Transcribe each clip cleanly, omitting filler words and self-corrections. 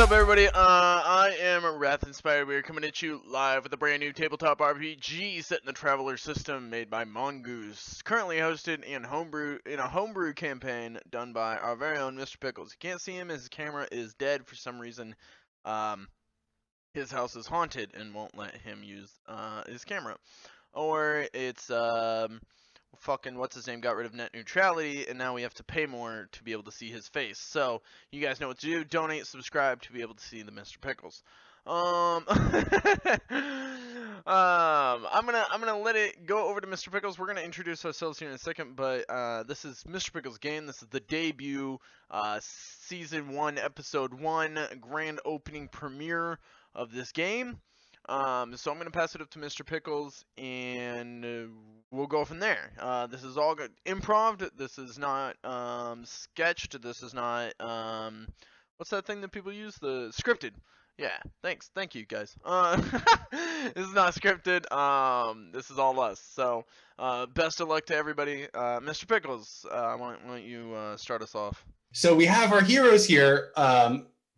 up, everybody? I am WRATHINSPIRED. We are coming at you live with a brand new tabletop RPG set in the Traveler system made by Mongoose. Currently hosted in a homebrew campaign done by our very own Mr. Pickles. You can't see him; his camera is dead for some reason. His house is haunted and won't let him use his camera, or it's fucking what's his name got rid of net neutrality, and now we have to pay more to be able to see his face. So you guys know what to do: donate, subscribe to be able to see the Mr. Pickles. I'm gonna let it go over to Mr. Pickles. We're gonna introduce ourselves here in a second, but this is Mr. Pickles' game. This is the debut, season 1, episode 1, grand opening premiere of this game. So I'm going to pass it up to Mr. Pickles, and we'll go from there. This is all good. Improv. This is not sketched. This is not, what's that thing that people use? The scripted. Yeah, thanks. Thank you, guys. This is not scripted. This is all us. So, best of luck to everybody. Mr. Pickles, why don't you start us off? So we have our heroes here,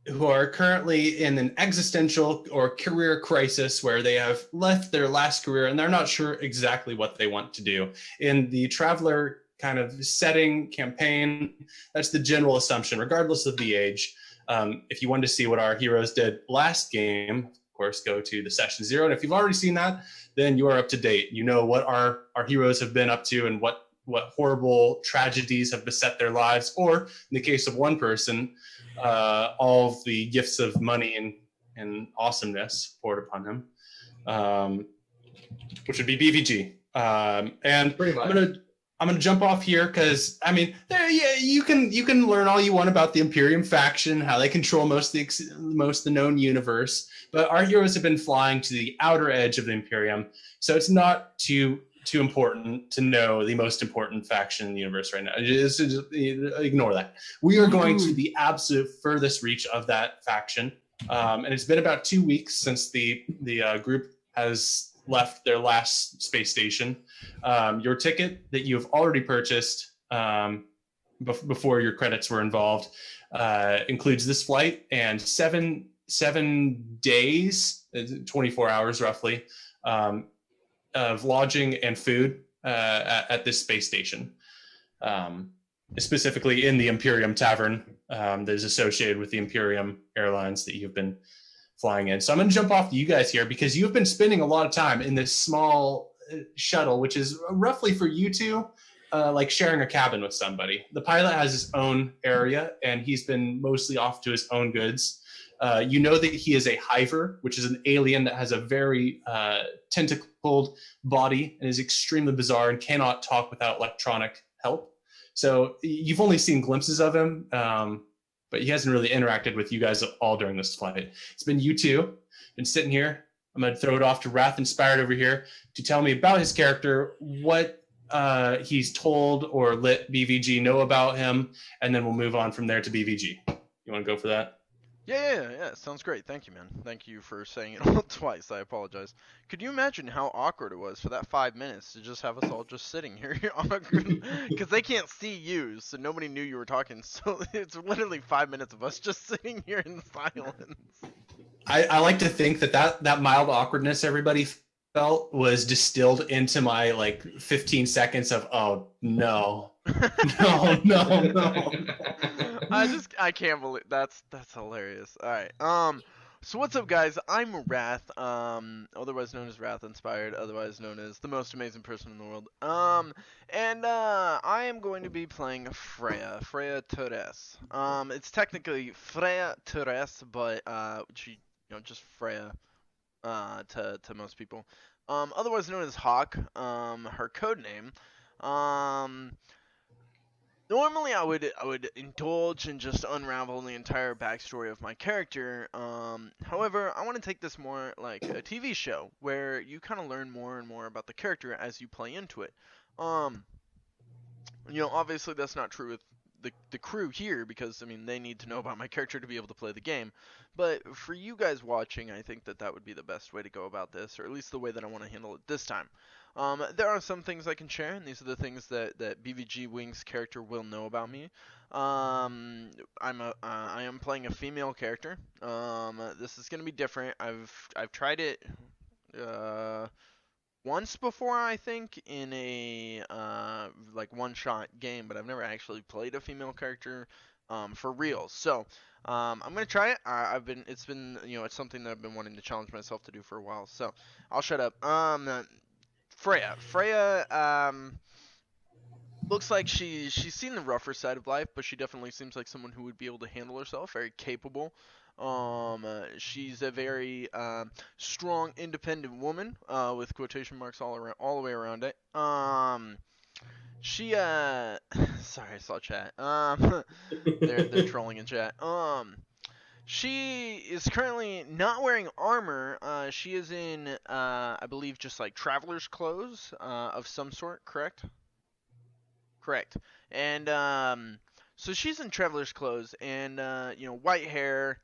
who are currently in an existential or career crisis where they have left their last career and they're not sure exactly what they want to do. In the Traveler kind of setting campaign, that's the general assumption, regardless of the age. If you want to see what our heroes did last game, of course, go to the session 0. And if you've already seen that, then you are up to date. You know what our heroes have been up to and what horrible tragedies have beset their lives, or in the case of one person, all of the gifts of money and awesomeness poured upon him, which would be BVG. And I'm gonna jump off here because I mean, you can learn all you want about the Imperium faction, how they control most of the known universe, but our heroes have been flying to the outer edge of the Imperium, so it's not too important to know the most important faction in the universe right now. Just ignore that. We are going to the absolute furthest reach of that faction, and it's been about 2 weeks since the group has left their last space station. Your ticket that you have already purchased before your credits were involved includes this flight and seven days, 24 hours roughly, of lodging and food at this space station, specifically in the Imperium Tavern that is associated with the Imperium Airlines that you've been flying in. So I'm going to jump off to you guys here because you've been spending a lot of time in this small shuttle, which is roughly for you two, like sharing a cabin with somebody. The pilot has his own area, and he's been mostly off to his own goods. You know that he is a hiver, which is an alien that has a very tentacled body and is extremely bizarre and cannot talk without electronic help. So you've only seen glimpses of him, but he hasn't really interacted with you guys at all during this flight. It's been you two, been sitting here. I'm going to throw it off to WRATHINSPIRED over here to tell me about his character, what he's told or let BVG know about him, and then we'll move on from there to BVG. You want to go for that? Yeah, sounds great. Thank you, man. Thank you for saying it all twice. I apologize. Could you imagine how awkward it was for that 5 minutes to just have us all just sitting here because they can't see you, so nobody knew you were talking. So it's literally 5 minutes of us just sitting here in silence. I like to think that mild awkwardness everybody felt was distilled into my like 15 seconds of no. I can't believe that's hilarious. All right. So what's up, guys? I'm Wrath, otherwise known as WRATHINSPIRED, otherwise known as the most amazing person in the world. And I am going to be playing Freya Torres. It's technically Freya Torres, but she, just Freya, to most people. Otherwise known as Hawk. Her code name. Normally, I would indulge and just unravel the entire backstory of my character. However, I want to take this more like a TV show where you kind of learn more and more about the character as you play into it. Obviously that's not true with the crew here because, I mean, they need to know about my character to be able to play the game. But for you guys watching, I think that would be the best way to go about this, or at least the way that I want to handle it this time. There are some things I can share, and these are the things that BVG Wing's character will know about me. I am playing a female character. This is gonna be different. I've tried it uh, once before, I think, in a like one-shot game, but I've never actually played a female character for real. So I'm gonna try it. It's been, it's something that I've been wanting to challenge myself to do for a while. So I'll shut up. Freya looks like she's seen the rougher side of life, but she definitely seems like someone who would be able to handle herself, very capable. She's a very strong, independent woman, with quotation marks all the way around it. She sorry, I saw chat. They're trolling in chat. She is currently not wearing armor. She is in, I believe, just like traveler's clothes, of some sort. Correct. Correct. And so she's in traveler's clothes and white hair.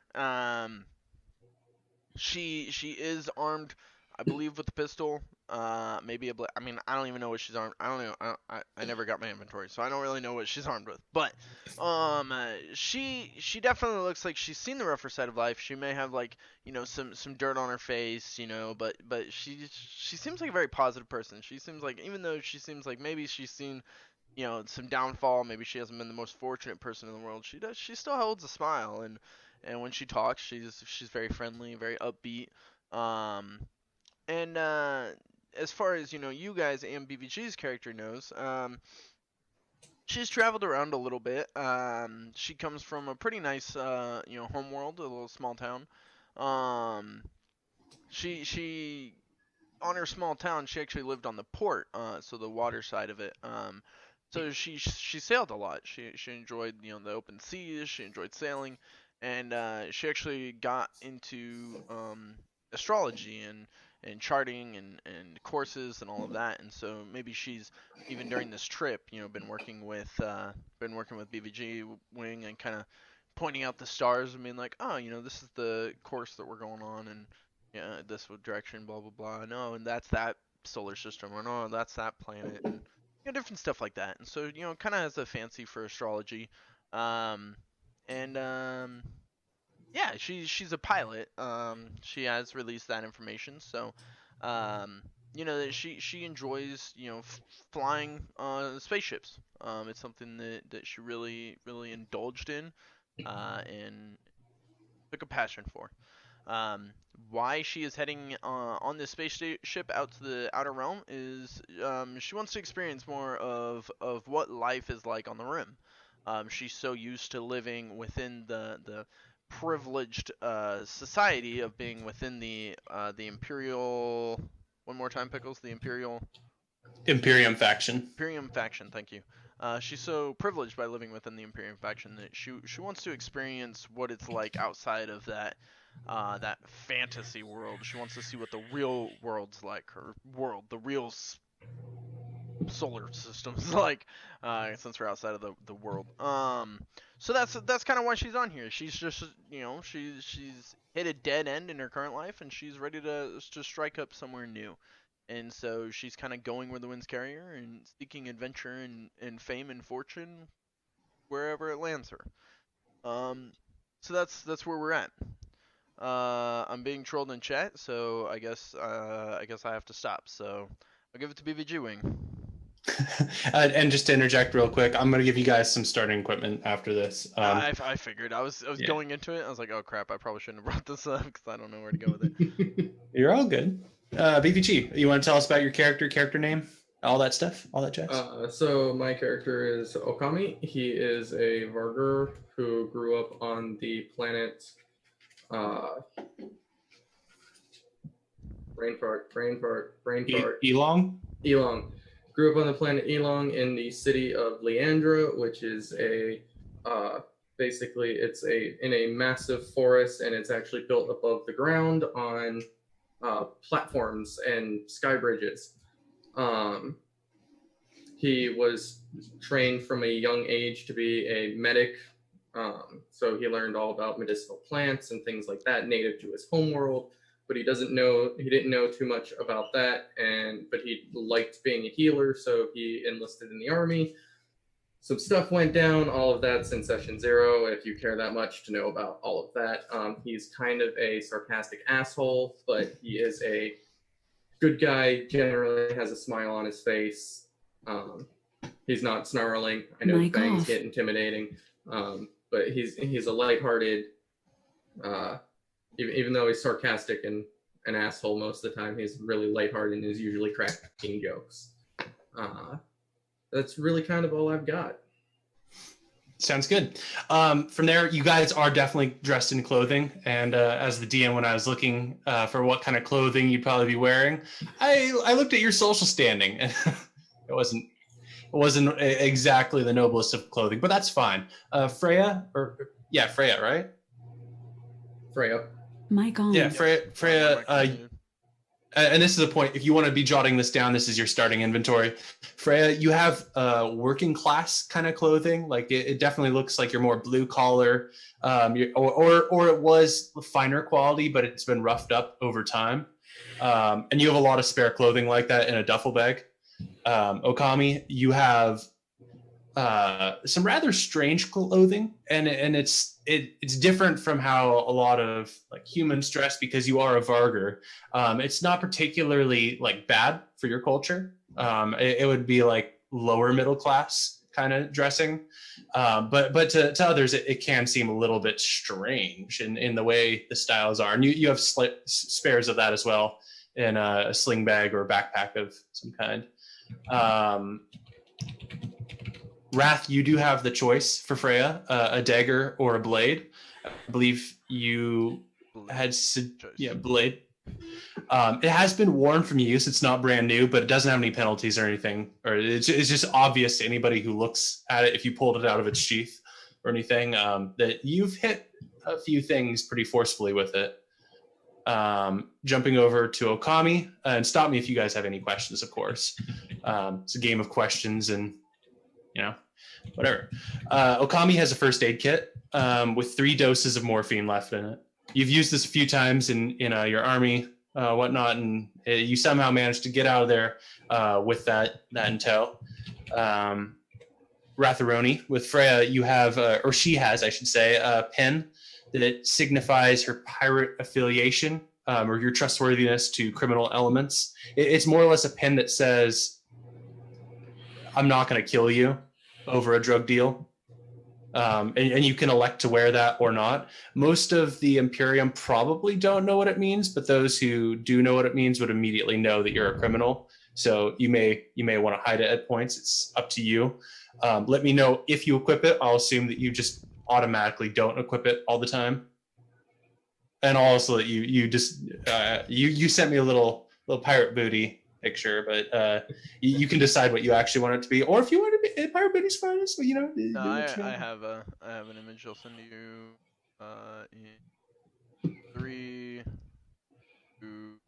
She is armed, I believe, with a pistol. Maybe I mean, I don't even know what she's armed. I don't know. I never got my inventory, so I don't really know what she's armed with. But she definitely looks like she's seen the rougher side of life. She may have, like, some dirt on her face, but she seems like a very positive person. She seems like, even though she seems like maybe she's seen, some downfall, maybe she hasn't been the most fortunate person in the world, she still holds a smile, and when she talks, she's very friendly, very upbeat. And as far as you guys and BVG's character knows, she's traveled around a little bit. She comes from a pretty nice home world, a little small town. Um, she on her small town, she actually lived on the port, so the water side of it. So she sailed a lot. She enjoyed, the open seas. She enjoyed sailing, and she actually got into astrology and charting and courses and all of that. And so maybe she's, even during this trip, been working with BVG Wing and kind of pointing out the stars and being like, oh, this is the course that we're going on, and yeah, this direction, blah blah blah. No, and that's that solar system, or no, that's that planet, and different stuff like that. And so, kind of has a fancy for astrology. Um, and yeah, she's a pilot. She has released that information, so that she enjoys, flying spaceships. It's something that she really indulged in, and took a passion for. Um, why she is heading on this spaceship out to the outer realm is, she wants to experience more of what life is like on the rim. She's so used to living within the privileged society of being within the Imperial. One more time, Pickles. The Imperium faction. Imperium faction. Thank you. She's so privileged by living within the Imperium faction that she wants to experience what it's like outside of that fantasy world. She wants to see what the real world's like, her world, the real solar system's like, since we're outside of the world. So that's kind of why she's on here. She's just, she's hit a dead end in her current life, and she's ready to strike up somewhere new. And so she's kind of going where the winds carry her and seeking adventure and fame and fortune wherever it lands her. So that's where we're at. I'm being trolled in chat, so I guess I have to stop. So I'll give it to BVG Wing. And just to interject real quick, I'm going to give you guys some starting equipment after this. I figured. I was going into it. I was like, oh crap, I probably shouldn't have brought this up because I don't know where to go with it. You're all good. BVG, you want to tell us about your character name, all that stuff, all that jazz? So my character is Okami. He is a Vargur who grew up on the planet brain fart. Elong? Elong. Grew up on the planet Elong in the city of Leandra, which is basically it's in a massive forest, and it's actually built above the ground on platforms and sky bridges. He was trained from a young age to be a medic, so he learned all about medicinal plants and things like that native to his homeworld. but he didn't know too much about that, but he liked being a healer, so he enlisted in the army. Some stuff went down, all of that's in session 0, if you care that much to know about all of that. He's kind of a sarcastic asshole, but he is a good guy, generally has a smile on his face. He's not snarling. I know fangs get intimidating, but he's a lighthearted, even though he's sarcastic and an asshole most of the time, he's really lighthearted and is usually cracking jokes. That's really kind of all I've got. Sounds good. From there, you guys are definitely dressed in clothing. And as the DM, when I was looking for what kind of clothing you'd probably be wearing, I looked at your social standing, and it wasn't exactly the noblest of clothing, but that's fine. Freya, right? Freya. My God. Yeah, Freya. And this is a point, if you want to be jotting this down, this is your starting inventory. Freya, you have working class kind of clothing. Like it definitely looks like you're more blue collar, or it was finer quality, but it's been roughed up over time. And you have a lot of spare clothing like that in a duffel bag. Okami, you have some rather strange clothing, and it's different from how a lot of like humans dress because you are a Vargr. It's not particularly like bad for your culture. It would be like lower middle class kind of dressing, but to others it can seem a little bit strange in the way the styles are. And you have spares of that as well in a sling bag or a backpack of some kind. Wrath, you do have the choice for Freya, a dagger or a blade. I believe you had blade. It has been worn from use. It's not brand new, but it doesn't have any penalties or anything. Or it's just obvious to anybody who looks at it if you pulled it out of its sheath or anything, that you've hit a few things pretty forcefully with it. Jumping over to Okami, and stop me if you guys have any questions, of course. It's a game of questions and whatever. Okami has a first aid kit with 3 doses of morphine left in it. You've used this a few times in your army, whatnot, and you somehow managed to get out of there with that in tow. Ratharoni, with Freya, you have, or she has, I should say, a pin that signifies her pirate affiliation or your trustworthiness to criminal elements. It's more or less a pin that says, I'm not going to kill you over a drug deal. And you can elect to wear that or not. Most of the Imperium probably don't know what it means, but those who do know what it means would immediately know that you're a criminal. So you may want to hide it at points. It's up to you. Let me know if you equip it. I'll assume that you just automatically don't equip it all the time. And also that you just you sent me a little pirate booty picture, but you can decide what you actually want it to be, or if you want to be pirate booty's fine. So No, I have an image I'll send to you in 3, 2.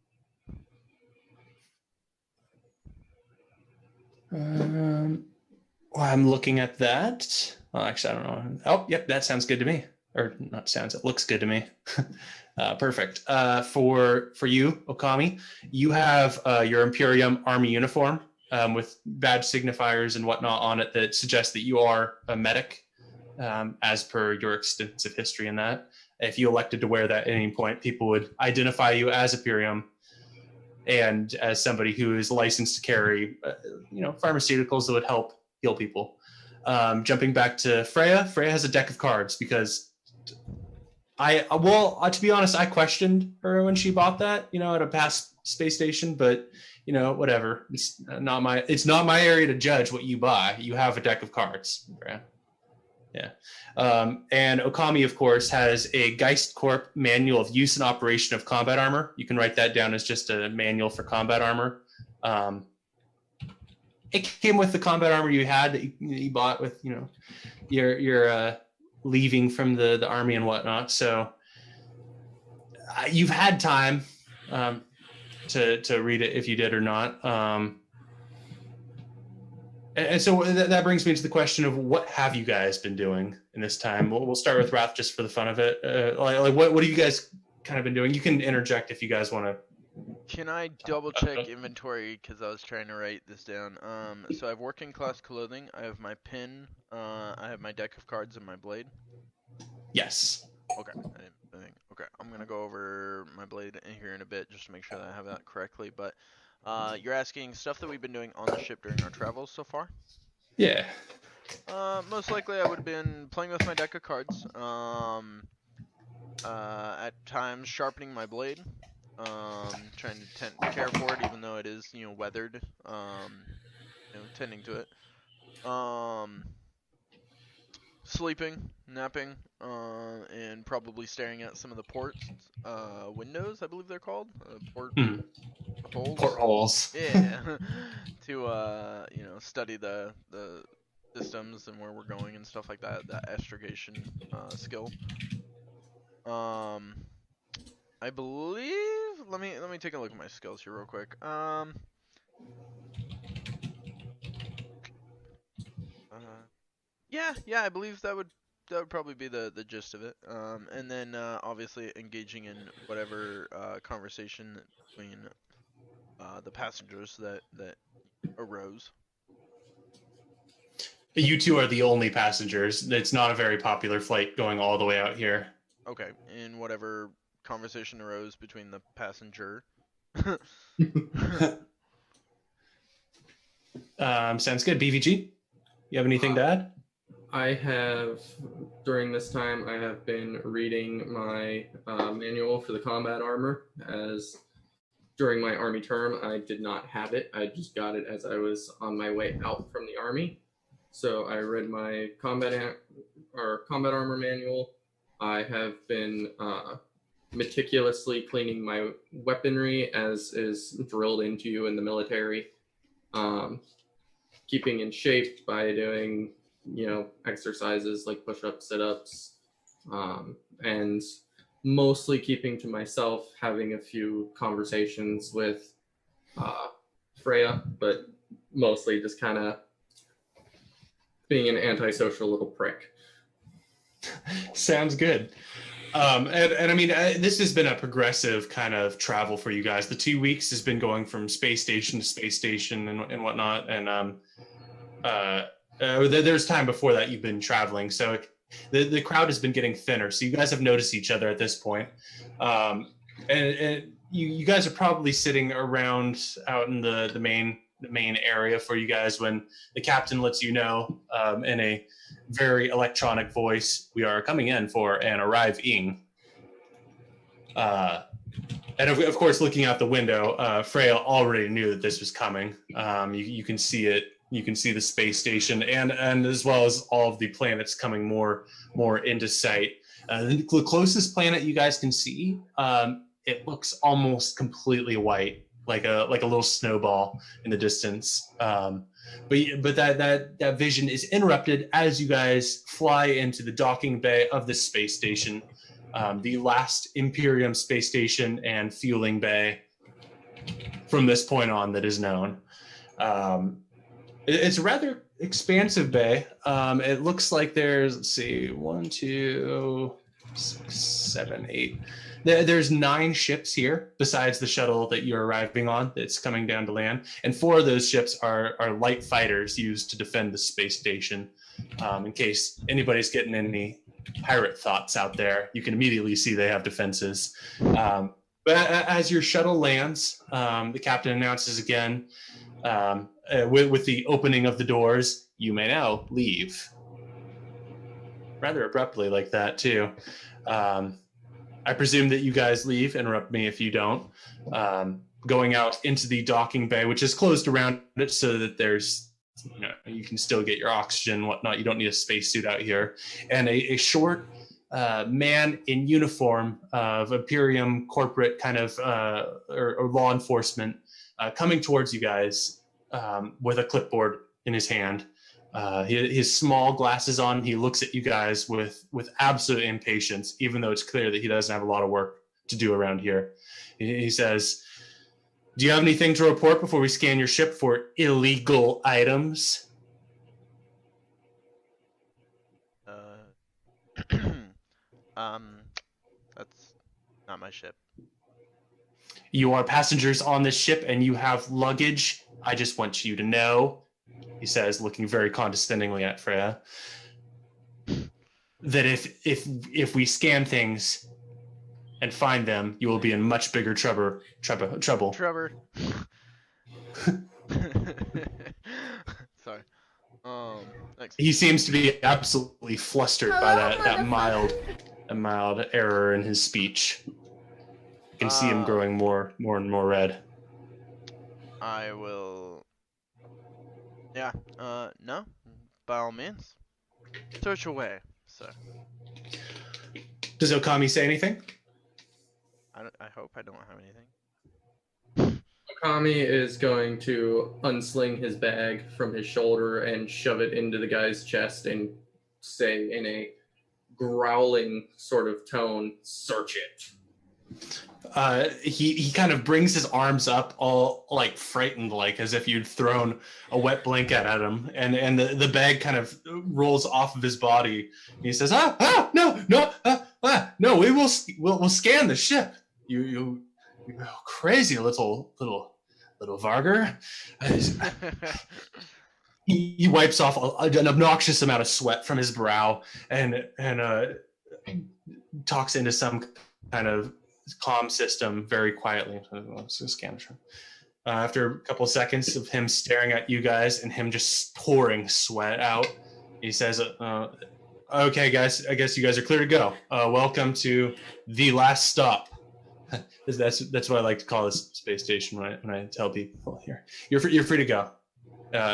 Well, I'm looking at that. Well, actually, I don't know. Oh, yep, that sounds good to me. Or not sounds, it looks good to me. Perfect. For you, Okami, you have your Imperium army uniform with badge signifiers and whatnot on it that suggests that you are a medic, as per your extensive history in that. If you elected to wear that at any point, people would identify you as Imperium and as somebody who is licensed to carry, pharmaceuticals that would help heal people. Jumping back to Freya, Freya has a deck of cards because to be honest, I questioned her when she bought that, at a past space station, but whatever. It's not my area to judge what you buy. You have a deck of cards, Freya. Yeah. And Okami, of course, has a Geist Corp manual of use and operation of combat armor. You can write that down as just a manual for combat armor. It came with the combat armor you had that you bought with, your leaving from the army and whatnot. So you've had time to read it if you did or not. And so that brings me to the question of what have you guys been doing in this time? We'll start with Wrath just for the fun of it. What do you guys kind of been doing. You can interject if you guys want to. Can I double check inventory, because I was trying to write this down. So I have working class clothing, I have my pin, I have my deck of cards and my blade. Yes. Okay, I think, okay, I'm gonna go over my blade in here in a bit just to make sure that I have that correctly, but you're asking stuff that we've been doing on the ship during our travels so far? Yeah. Most likely I would have been playing with my deck of cards, at times sharpening my blade, trying to care for it even though it is, weathered, tending to it, sleeping, napping, and probably staring at some of the ports, windows, I believe they're called, port holes. Portholes. Yeah, to study the systems and where we're going and stuff like that. That astrogation skill. I believe. Let me take a look at my skills here real quick. Yeah, I believe that would probably be the gist of it. And then obviously engaging in whatever conversation between the passengers that arose. You two are the only passengers. It's not a very popular flight going all the way out here. Okay, and whatever conversation arose between the passenger. Sounds good. BVG, you have anything to add? I have, during this time, I have been reading my manual for the combat armor, as during my army term, I did not have it. I just got it as I was on my way out from the army. So I read my combat armor manual. I have been meticulously cleaning my weaponry, as is drilled into you in the military. Keeping in shape by doing, exercises like push-ups, sit-ups, and mostly keeping to myself, having a few conversations with Freya, but mostly just kind of being an antisocial little prick. Sounds good. And I mean, this has been a progressive kind of travel for you guys. The 2 weeks has been going from space station to space station and whatnot. And there's time before that you've been traveling. So the crowd has been getting thinner. So you guys have noticed each other at this point. And you guys are probably sitting around out in the main area for you guys when the captain lets you know in a very electronic voice, we are coming in for an arriving. And of course, looking out the window, Freya already knew that this was coming. You can see it. You can see the space station and as well as all of the planets coming more into sight. The closest planet you guys can see, it looks almost completely white, like a little snowball in the distance. But that vision is interrupted as you guys fly into the docking bay of this space station, the last Imperium space station and fueling bay from this point on that is known. It's a rather expansive bay. It looks like there's, let's see, 1, 2, 6, 7, 8. There's 9 ships here besides the shuttle that you're arriving on that's coming down to land. And 4 of those ships are light fighters used to defend the space station. In case anybody's getting any pirate thoughts out there, you can immediately see they have defenses. But as your shuttle lands, the captain announces again, with the opening of the doors, you may now leave. Rather abruptly like that, too. I presume that you guys leave. Interrupt me if you don't. Going out into the docking bay, which is closed around it so that there's, you can still get your oxygen and whatnot. You don't need a spacesuit out here. And a short man in uniform of Imperium corporate kind of or law enforcement coming towards you guys with a clipboard in his hand. His small glasses on, he looks at you guys with absolute impatience, even though it's clear that he doesn't have a lot of work to do around here. He says, "Do you have anything to report before we scan your ship for illegal items?" Not my ship. You are passengers on this ship and you have luggage. I just want you to know, he says, looking very condescendingly at Freya, that if we scan things and find them, you will be in much bigger trouble. Trevor. Sorry. Thanks. He seems to be absolutely flustered by that mild error in his speech. You can see him growing more and more red. I will. Yeah. No. By all means. Search away, sir. Does Okami say anything? I hope I don't have anything. Okami is going to unsling his bag from his shoulder and shove it into the guy's chest and say in a growling sort of tone, "Search it." He kind of brings his arms up, all like frightened, like as if you'd thrown a wet blanket at him, and the bag kind of rolls off of his body. And he says, no, we'll scan the ship. You crazy little Varger. He wipes off an obnoxious amount of sweat from his brow and talks into some kind of comm system very quietly. After a couple of seconds of him staring at you guys and him just pouring sweat out, he says, okay, guys, I guess you guys are clear to go. Welcome to the last stop. That's what I like to call this space station when I tell people here. You're free to go.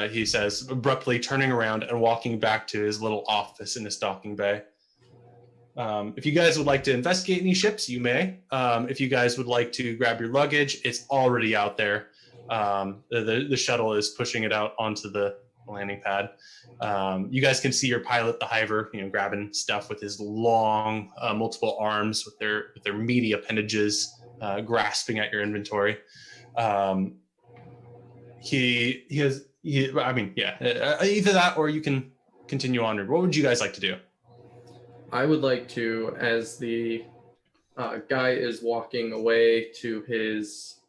He says, abruptly turning around and walking back to his little office in his docking bay. If you guys would like to investigate any ships, you may. If you guys would like to grab your luggage, it's already out there. The shuttle is pushing it out onto the landing pad. You guys can see your pilot, the Hiver, grabbing stuff with his long, multiple arms with their meaty appendages, grasping at your inventory. Either that or you can continue onward. What would you guys like to do? I would like to, as the guy is walking away to his,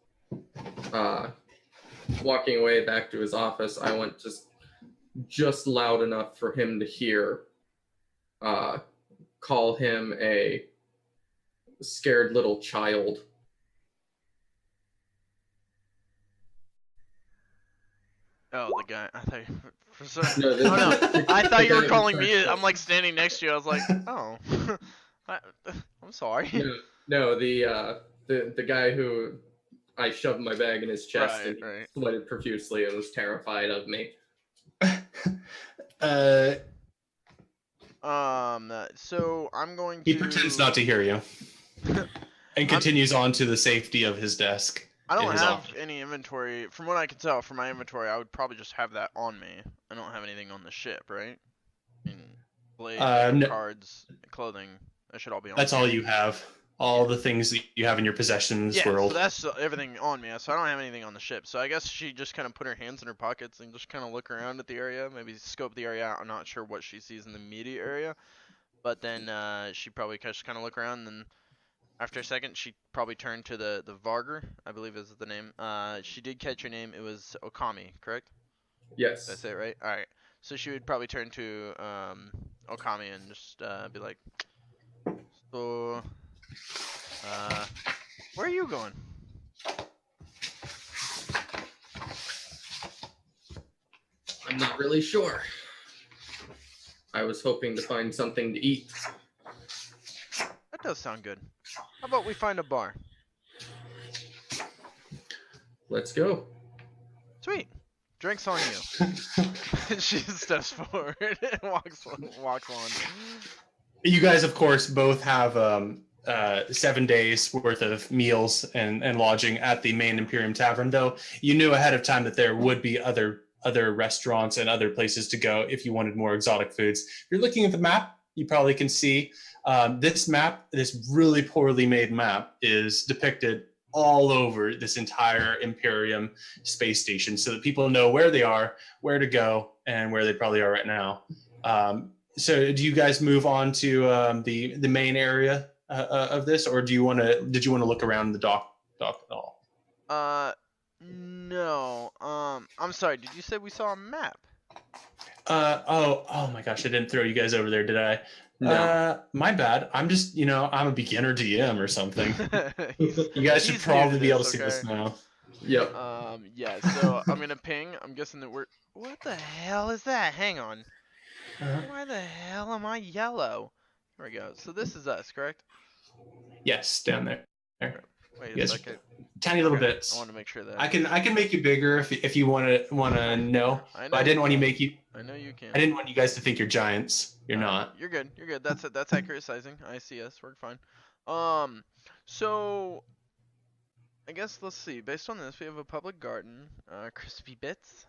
walking away back to his office, I want just loud enough for him to hear, call him a scared little child. Oh, the guy. I thought you I thought you were calling me. I'm like standing next to you. I was like, oh, I'm sorry. No, the guy who I shoved my bag in his chest and sweated profusely and was terrified of me. So I'm going to. He pretends not to hear you, and continues on to the safety of his desk. I don't have any inventory. From what I can tell, from my inventory, I would probably just have that on me. I don't have anything on the ship, right? I mean, blades, cards, clothing. That should all be on. That's all you have. All the things that you have in your possessions world. So that's everything on me. So I don't have anything on the ship. So I guess she just kind of put her hands in her pockets and just kind of look around at the area. Maybe scope the area out. I'm not sure what she sees in the immediate area. But then she probably just kind of look around and then after a second, she probably turned to the Varger, I believe is the name. She did catch your name. It was Okami, correct? Yes. That's it, right? All right. So she would probably turn to Okami and just be like, so, where are you going? I'm not really sure. I was hoping to find something to eat. That does sound good. How about we find a bar? Let's go. Sweet. Drinks on you. She steps forward and walks on. You guys, of course, both have 7 days worth of meals and lodging at the main Imperium Tavern, though you knew ahead of time that there would be other restaurants and other places to go if you wanted more exotic foods. If you're looking at the map, you probably can see this map, this really poorly made map, is depicted all over this entire Imperium space station so that people know where they are, where to go, and where they probably are right now. So do you guys move on to the main area of this, or did you want to look around the dock at all? No. I'm sorry. Did you say we saw a map? Oh my gosh, I didn't throw you guys over there, did I? No. My bad. I'm just, I'm a beginner DM or something. He's- You guys should he's new to probably be able to this, see this okay? now. Yep. Yeah. So I'm gonna ping. I'm guessing that we're. What the hell is that? Hang on. Why the hell am I yellow? There we go. So this is us, correct? Yes, down there. Wait a Yes, second. tiny little Okay, bits. I want to make sure that I can make you bigger if you want to know. I know But I didn't want to can. make you. I know you can. I didn't want you guys to think you're giants. You're not. You're good. You're good. That's accurate sizing. I see us. We're fine. So I guess let's see. Based on this, we have a public garden, crispy bits,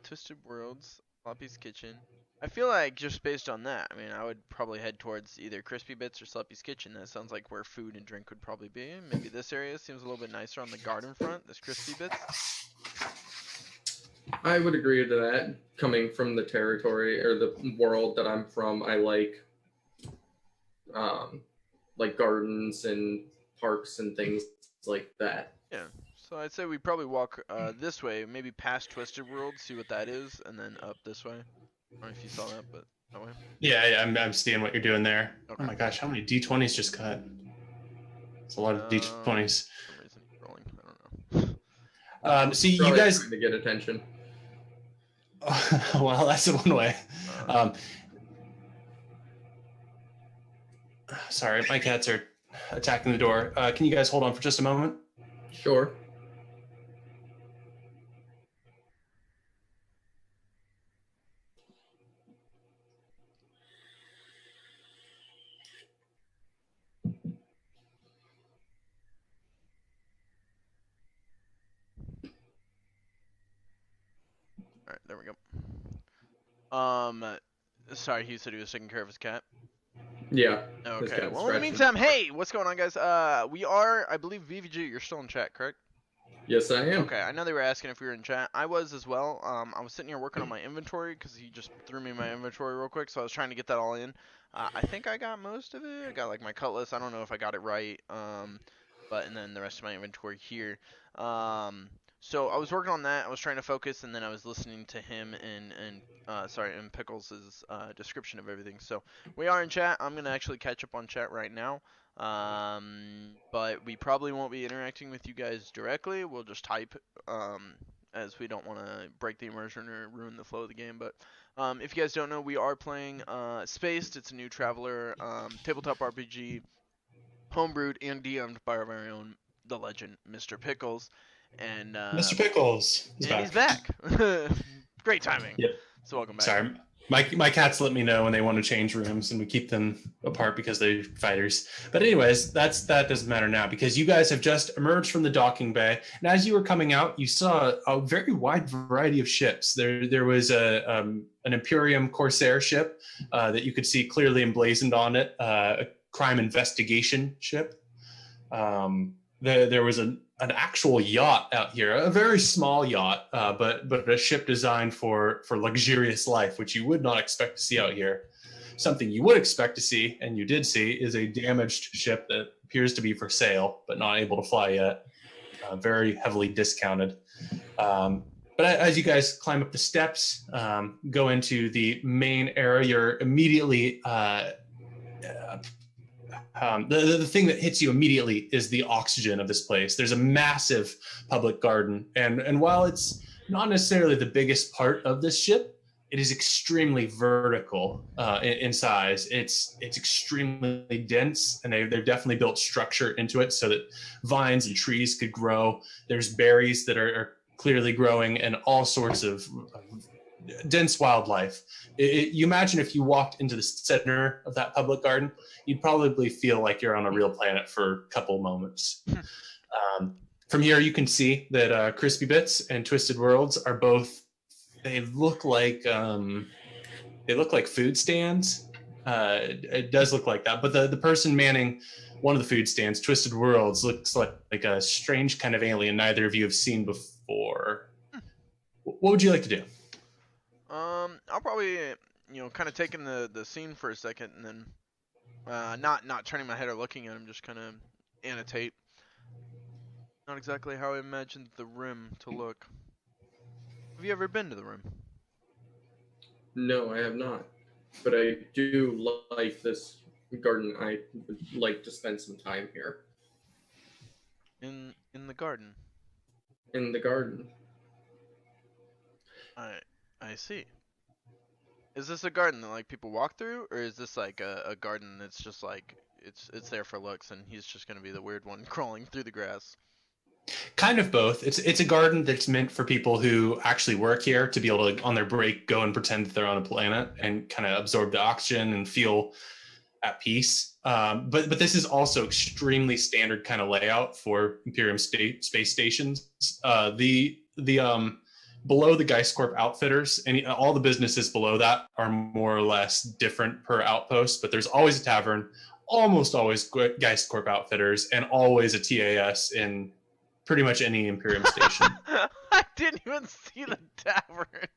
twisted worlds, Sloppy's kitchen. I feel like just based on that, I mean, I would probably head towards either crispy bits or Sloppy's kitchen. That sounds like where food and drink would probably be. Maybe this area seems a little bit nicer on the garden front. This crispy bits. I would agree to that. Coming from the territory or the world that I'm from, I like gardens and parks and things like that. Yeah. So I'd say we probably walk this way, maybe past Twisted World, see what that is, and then up this way. I don't know if you saw that, but that way. Yeah, I'm seeing what you're doing there. Okay. Oh my gosh, how many D20s just cut? It's a lot of D20s. For some reason, rolling. I don't know. See, you Probably guys. trying to get attention. Well, that's one way. Sorry, my cats are attacking the door. Can you guys hold on for just a moment? Sure. All right, there we go. Sorry, he said he was taking care of his cat. Yeah. Okay. Well, in the meantime, hey, what's going on, guys? We are, I believe, VVG. You're still in chat, correct? Yes, I am. Okay. I know they were asking if we were in chat. I was as well. I was sitting here working on my inventory because he just threw me my inventory real quick, so I was trying to get that all in. I think I got most of it. I got like my cutlass. I don't know if I got it right. But and then the rest of my inventory here. So I was working on that. I was trying to focus, and then I was listening to him and Pickles' description of everything. So we are in chat. I'm gonna actually catch up on chat right now. But we probably won't be interacting with you guys directly. We'll just type, as we don't want to break the immersion or ruin the flow of the game. But if you guys don't know, we are playing Spaced. It's a new Traveler tabletop RPG, homebrewed and DM'd by our very own, the legend, Mr. Pickles. And Mr. Pickles is back. He's back. Great timing. Yep. So welcome back. Sorry, my cats let me know when they want to change rooms, and we keep them apart because they're fighters. But anyways, that doesn't matter now because you guys have just emerged from the docking bay, and as you were coming out, you saw a very wide variety of ships. There was an Imperium Corsair ship that you could see clearly emblazoned on it, a crime investigation ship. There was an actual yacht out here, a very small yacht, but a ship designed for luxurious life, which you would not expect to see out here. Something you would expect to see, and you did see, is a damaged ship that appears to be for sale, but not able to fly yet. Very heavily discounted. But as you guys climb up the steps, go into the main area, you're immediately the thing that hits you immediately is the oxygen of this place. There's a massive public garden, and while it's not necessarily the biggest part of this ship, it is extremely vertical in size. It's extremely dense, and they've definitely built structure into it so that vines and trees could grow. There's berries that are clearly growing, and all sorts of dense wildlife. You imagine if you walked into the center of that public garden, you'd probably feel like you're on a real planet for a couple moments. From here, you can see that Crispy Bits and Twisted Worlds are both. They look like food stands. It does look like that, but the person manning one of the food stands, Twisted Worlds, looks like a strange kind of alien neither of you have seen before. What would you like to do? I'll probably, kind of take in the scene for a second and then Not turning my head or looking at him, just kind of annotate. Not exactly how I imagined the rim to look. Have you ever been to the rim? No, I have not. But I do like this garden. I would like to spend some time here. In the garden. In the garden. I see. Is this a garden that like people walk through, or is this like a garden that's just like it's there for looks and he's just gonna be the weird one crawling through the grass? Kind of both. It's a garden that's meant for people who actually work here to be able to, on their break, go and pretend that they're on a planet and kind of absorb the oxygen and feel at peace. But this is also extremely standard kind of layout for Imperium space stations. The below the Geist Corp outfitters, and all the businesses below that are more or less different per outpost, but there's always a tavern, almost always Geist Corp outfitters, and always a TAS in pretty much any Imperium station. I didn't even see the tavern.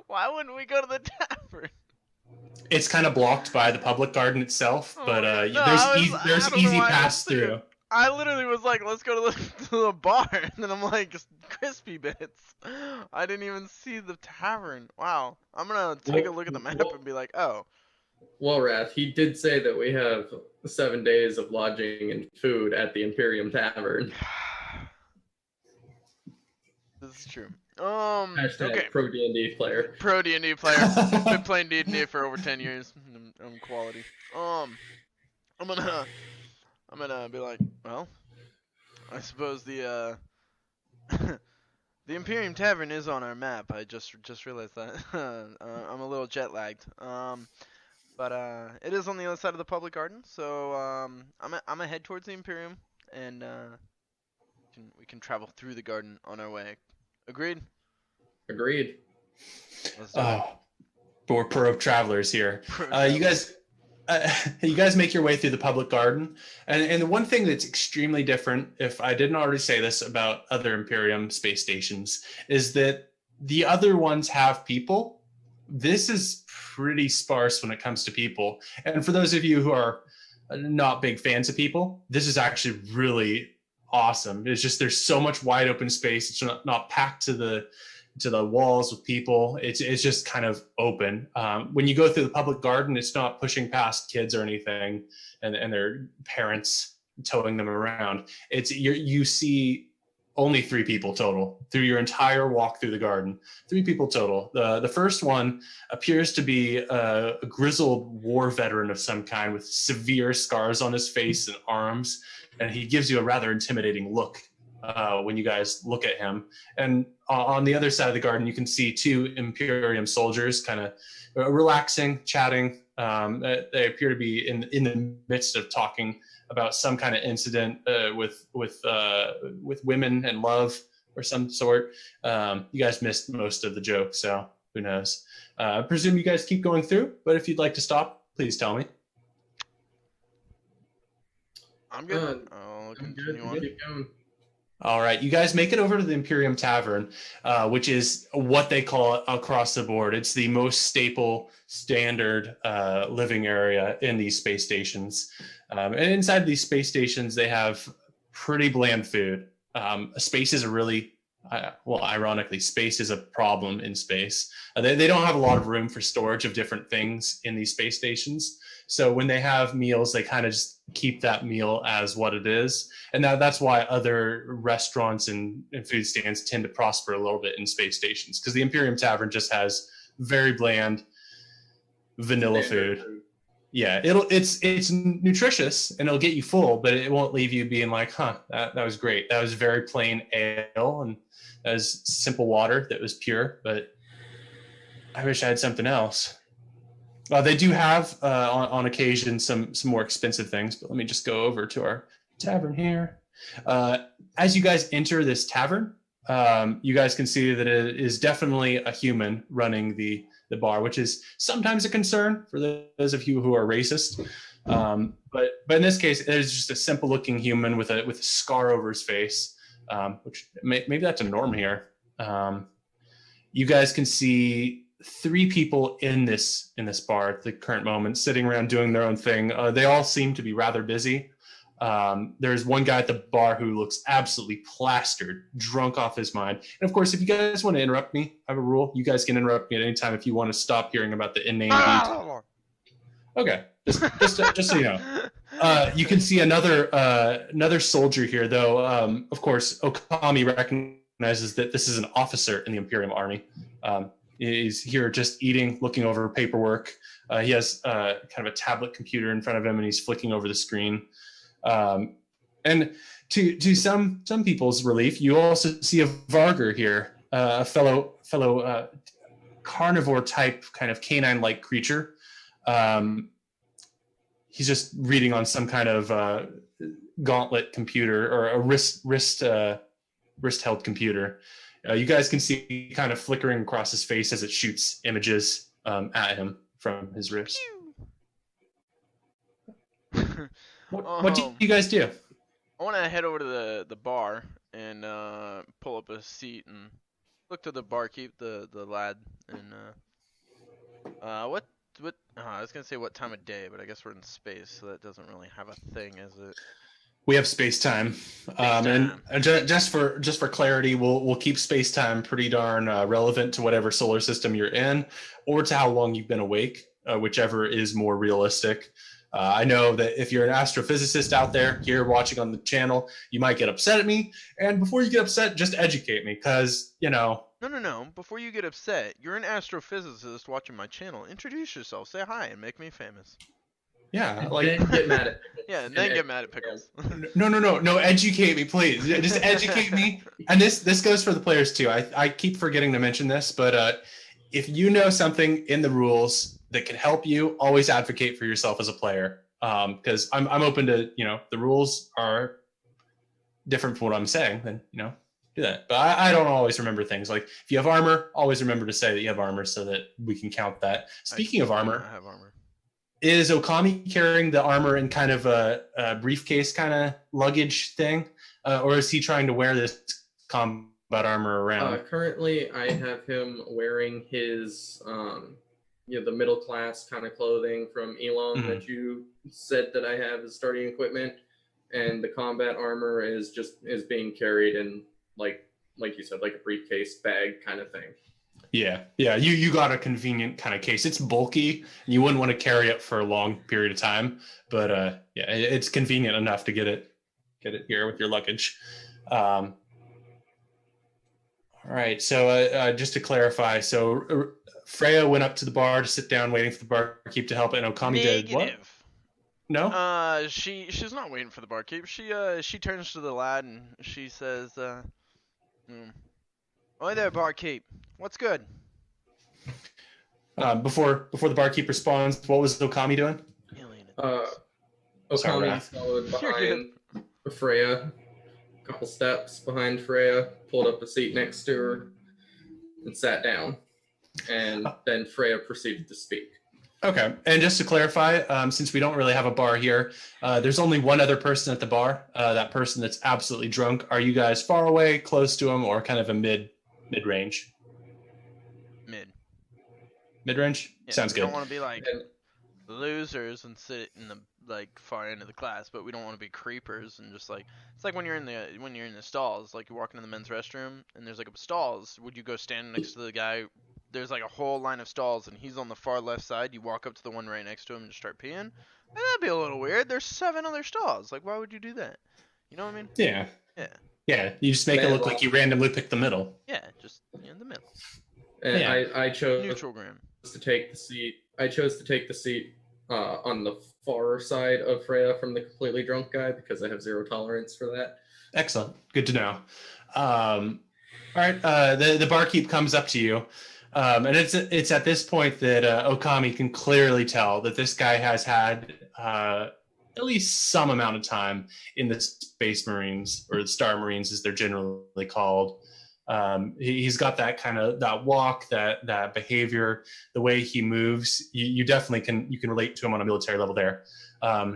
Why wouldn't we go to the tavern? It's kind of blocked by the public garden itself, but no, there's easy pass through. I literally was like, let's go to the bar, and then I'm like, crispy bits. I didn't even see the tavern. Wow. I'm gonna take a look at the map and be like, oh. Well, Wrath, he did say that we have 7 days of lodging and food at the Imperium Tavern. This is true. Hashtag okay. pro D&D player. Pro D&D player. Been playing D&D for over 10 years. I'm quality. I'm gonna be like, well, I suppose the the Imperium Tavern is on our map. I just realized that. I'm a little jet lagged. But it is on the other side of the public garden, so I'm gonna head towards the Imperium, and we can travel through the garden on our way. Agreed? Agreed. Let's do it. We're pro travelers here. You guys make your way through the public garden, and the one thing that's extremely different, if I didn't already say this about other Imperium space stations, is that the other ones have people. This is pretty sparse when it comes to people. And for those of you who are not big fans of people, this is actually really awesome. It's just there's so much wide open space. It's not packed to the walls with people. It's just kind of open. When you go through the public garden, it's not pushing past kids or anything and their parents towing them around. You see only 3 people total through your entire walk through the garden. 3 people total. The first one appears to be a grizzled war veteran of some kind with severe scars on his face and arms, and he gives you a rather intimidating look when you guys look at him. And on the other side of the garden, you can see 2 Imperium soldiers kind of relaxing, chatting. They appear to be in the midst of talking about some kind of incident with women and love or some sort. You guys missed most of the joke, so who knows? I presume you guys keep going through, but if you'd like to stop, please tell me. I'm good. I'll continue on. Keep going. All right, you guys make it over to the Imperium Tavern, which is what they call it across the board. It's the most staple, standard living area in these space stations. And inside these space stations, they have pretty bland food. Space is a really, ironically, space is a problem in space. They don't have a lot of room for storage of different things in these space stations. So when they have meals, they kind of just keep that meal as what it is. And that's why other restaurants and food stands tend to prosper a little bit in space stations, because the Imperium Tavern just has very bland vanilla food. Yeah, it's nutritious and it'll get you full, but it won't leave you being like, that was great. That was very plain ale and that was simple water that was pure, but I wish I had something else. They do have on occasion some more expensive things, but let me just go over to our tavern here. As you guys enter this tavern, you guys can see that it is definitely a human running the bar, which is sometimes a concern for those of you who are racist. But in this case, it is just a simple looking human with a scar over his face, which maybe that's a norm here. You guys can see 3 people in this bar at the current moment, sitting around doing their own thing. They all seem to be rather busy. There's one guy at the bar who looks absolutely plastered, drunk off his mind. And of course, if you guys want to interrupt me, I have a rule. You guys can interrupt me at any time if you want to stop hearing about the inane detail. Okay, just so you know. You can see another soldier here, though. Of course, Okami recognizes that this is an officer in the Imperium army. He's here just eating, looking over paperwork. He has kind of a tablet computer in front of him, and he's flicking over the screen. And to some people's relief, you also see a Varger here, a fellow carnivore type kind of canine-like creature. He's just reading on some kind of gauntlet computer or a wrist-held computer. You guys can see kind of flickering across his face as it shoots images at him from his wrist. What do you guys do? I want to head over to the bar and pull up a seat and look to the barkeep, the lad, and what I was gonna say what time of day, but I guess we're in space, so that doesn't really have a thing, is it? We have space time, and just for clarity, we'll keep space time pretty darn relevant to whatever solar system you're in, or to how long you've been awake, whichever is more realistic. I know that if you're an astrophysicist out there here watching on the channel, you might get upset at me. And before you get upset, just educate me, because, you know... No. Before you get upset, you're an astrophysicist watching my channel. Introduce yourself, say hi, and make me famous. Yeah, like... Then get mad at Pickles. Yeah, and then get mad at Pickles. No, educate me, please. Just educate me. And this goes for the players, too. I keep forgetting to mention this, but if you know something in the rules that can help you, always advocate for yourself as a player, because I'm open to, the rules are different from what I'm saying, then do that. But I don't always remember things. Like if you have armor, always remember to say that you have armor so that we can count that. Speaking of armor, I have armor. Is Okami carrying the armor in kind of a briefcase kind of luggage thing, or is he trying to wear this combat armor around? Currently, I have him wearing his the middle class kind of clothing from Elon that you said that I have as starting equipment, and the combat armor is being carried in like you said, like a briefcase bag kind of thing. Yeah. You got a convenient kind of case. It's bulky, and you wouldn't want to carry it for a long period of time, but it's convenient enough to get it here with your luggage. All right. So just to clarify, so Freya went up to the bar to sit down, waiting for the barkeep to help, and Okami did what? No. She's not waiting for the barkeep. She turns to the lad and she says, "Oi there, barkeep. What's good?" Before the barkeep responds, what was Okami doing? Okami followed behind Freya, a couple steps behind Freya, pulled up a seat next to her, and sat down. And then Freya proceeded to speak. Okay, and just to clarify, since we don't really have a bar here, there's only one other person at the bar, that person that's absolutely drunk. Are you guys far away, close to him, or kind of a mid-range? Mid-range? Yeah, Sounds good. We don't want to be like losers and sit in the far end of the class, but we don't want to be creepers and just it's like when you're in the stalls, like you're walking in the men's restroom and there's like stalls. Would you go stand next to the guy? There's like a whole line of stalls and he's on the far left side. You walk up to the one right next to him and just start peeing. That'd be a little weird. There's 7 other stalls. Like, why would you do that? You know what I mean? Yeah. You just make it look like you randomly picked the middle. Yeah, just in the middle. And I chose neutral ground to take the seat. I chose to take the seat on the far side of Freya from the completely drunk guy because I have 0 tolerance for that. Excellent. Good to know. All right. The barkeep comes up to you. And it's at this point that Okami can clearly tell that this guy has had at least some amount of time in the Space Marines, or the Star Marines as they're generally called. He's got that kind of that walk, that behavior, the way he moves. You definitely can relate to him on a military level there.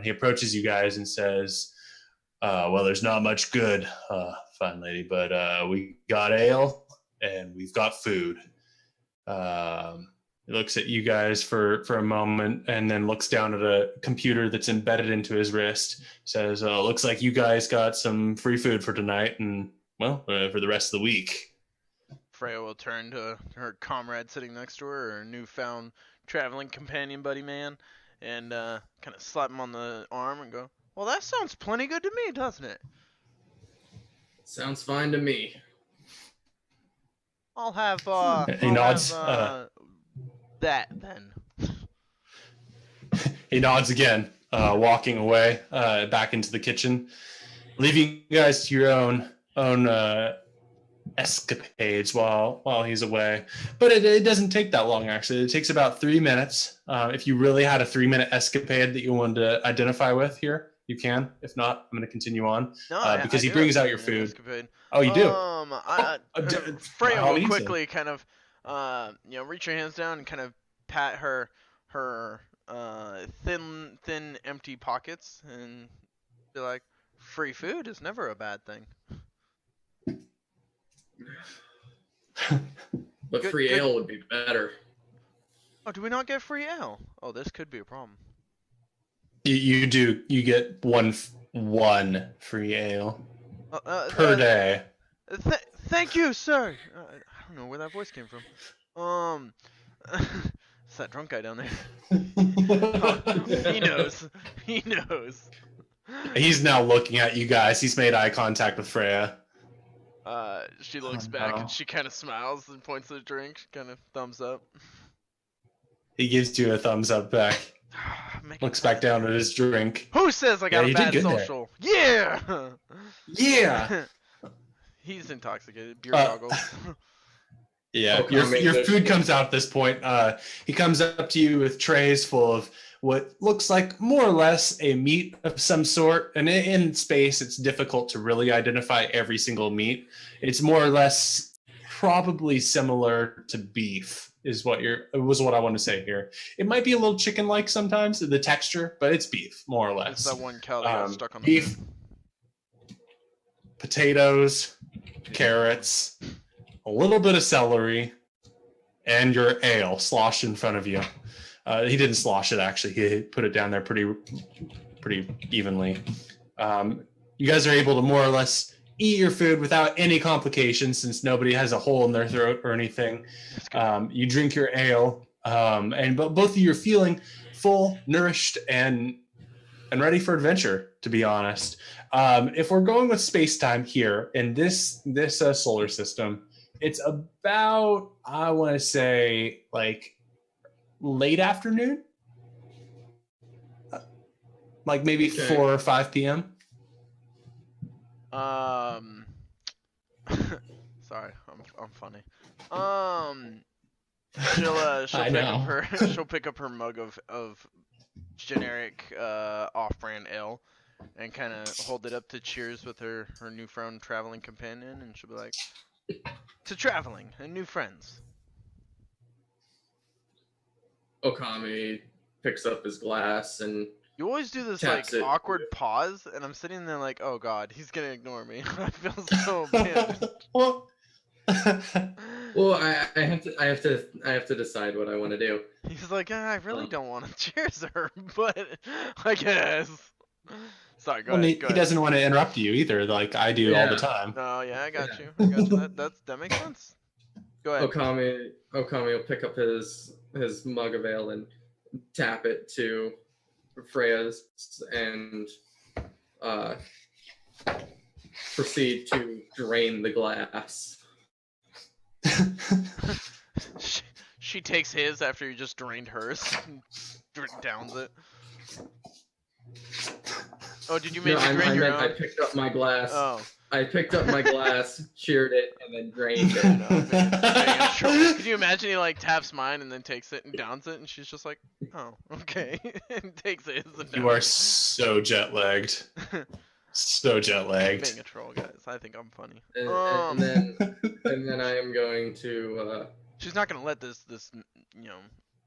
He approaches you guys and says, "Well, there's not much good, fine lady, but we got ale and we've got food. He looks at you guys for a moment and then looks down at a computer that's embedded into his wrist. Says, looks like you guys got some free food for tonight and, well, for the rest of the week. Freya will turn to her comrade sitting next to her, her newfound traveling companion buddy man, and kind of slap him on the arm and go, well, that sounds plenty good to me, doesn't it? Sounds fine to me. I'll have, He nods. that then. He nods again, walking away back into the kitchen, leaving you guys to your own escapades while he's away. But it doesn't take that long, actually. It takes about 3 minutes. If you really had a 3-minute escapade that you wanted to identify with here, you can. If not, I'm going to continue on because he brings out your food. Escapade. Oh, you do? Freya will quickly kind of, reach her hands down and kind of pat her thin, empty pockets and be like, free food is never a bad thing. But free ale would be better. Oh, do we not get free ale? Oh, this could be a problem. You do. You get one free ale per day. Thank you, sir. I don't know where that voice came from. It's that drunk guy down there. He knows. He knows. He's now looking at you guys. He's made eye contact with Freya. She looks back and she kind of smiles and points to the drink. She kind of thumbs up. He gives you a thumbs up back. Looks back down at his drink. Who says I got a bad social? There. Yeah! Yeah! He's intoxicated. Beer goggles. Yeah, your food comes out at this point. He comes up to you with trays full of what looks like more or less a meat of some sort. And in space, it's difficult to really identify every single meat. It's more or less probably similar to beef is what I want to say here. It might be a little chicken-like sometimes, the texture, but it's beef, more or less. It's that one cow that got stuck on the beef, potatoes, carrots, a little bit of celery, and your ale sloshed in front of you. He didn't slosh it, actually. He put it down there pretty evenly. You guys are able to more or less eat your food without any complications since nobody has a hole in their throat or anything. You drink your ale, and both of you are feeling full, nourished, and ready for adventure, to be honest. If we're going with space-time here in this solar system, it's about, I want to say, like late afternoon, like maybe 4 or 5 p.m. Sorry, I'm funny. She'll pick up her mug of generic off-brand ale and kind of hold it up to cheers with her newfound traveling companion, and she'll be like, to traveling and new friends. Okami picks up his glass and you always do this like awkward pause, and I'm sitting there like, oh god, he's gonna ignore me. I feel so bad. Well, I have to decide what I want to do. He's like, I really don't want to cheers her, but I guess. Sorry, go ahead. He doesn't want to interrupt you either, like I do all the time. Oh yeah, I got you. That makes sense. Go ahead. Okami will pick up his mug of ale and tap it to Freya's and proceed to drain the glass. She takes his after you just drained hers and downs it. Oh, did you drain your own? I picked up my glass. Oh. I picked up my glass, cheered it, and then drained it. Could you imagine he like taps mine and then takes it and downs it, and she's just like, oh, okay, and takes it. You are so jet lagged. So jet lagged. Being a troll, guys. I think I'm funny. And then I am going to. She's not gonna let this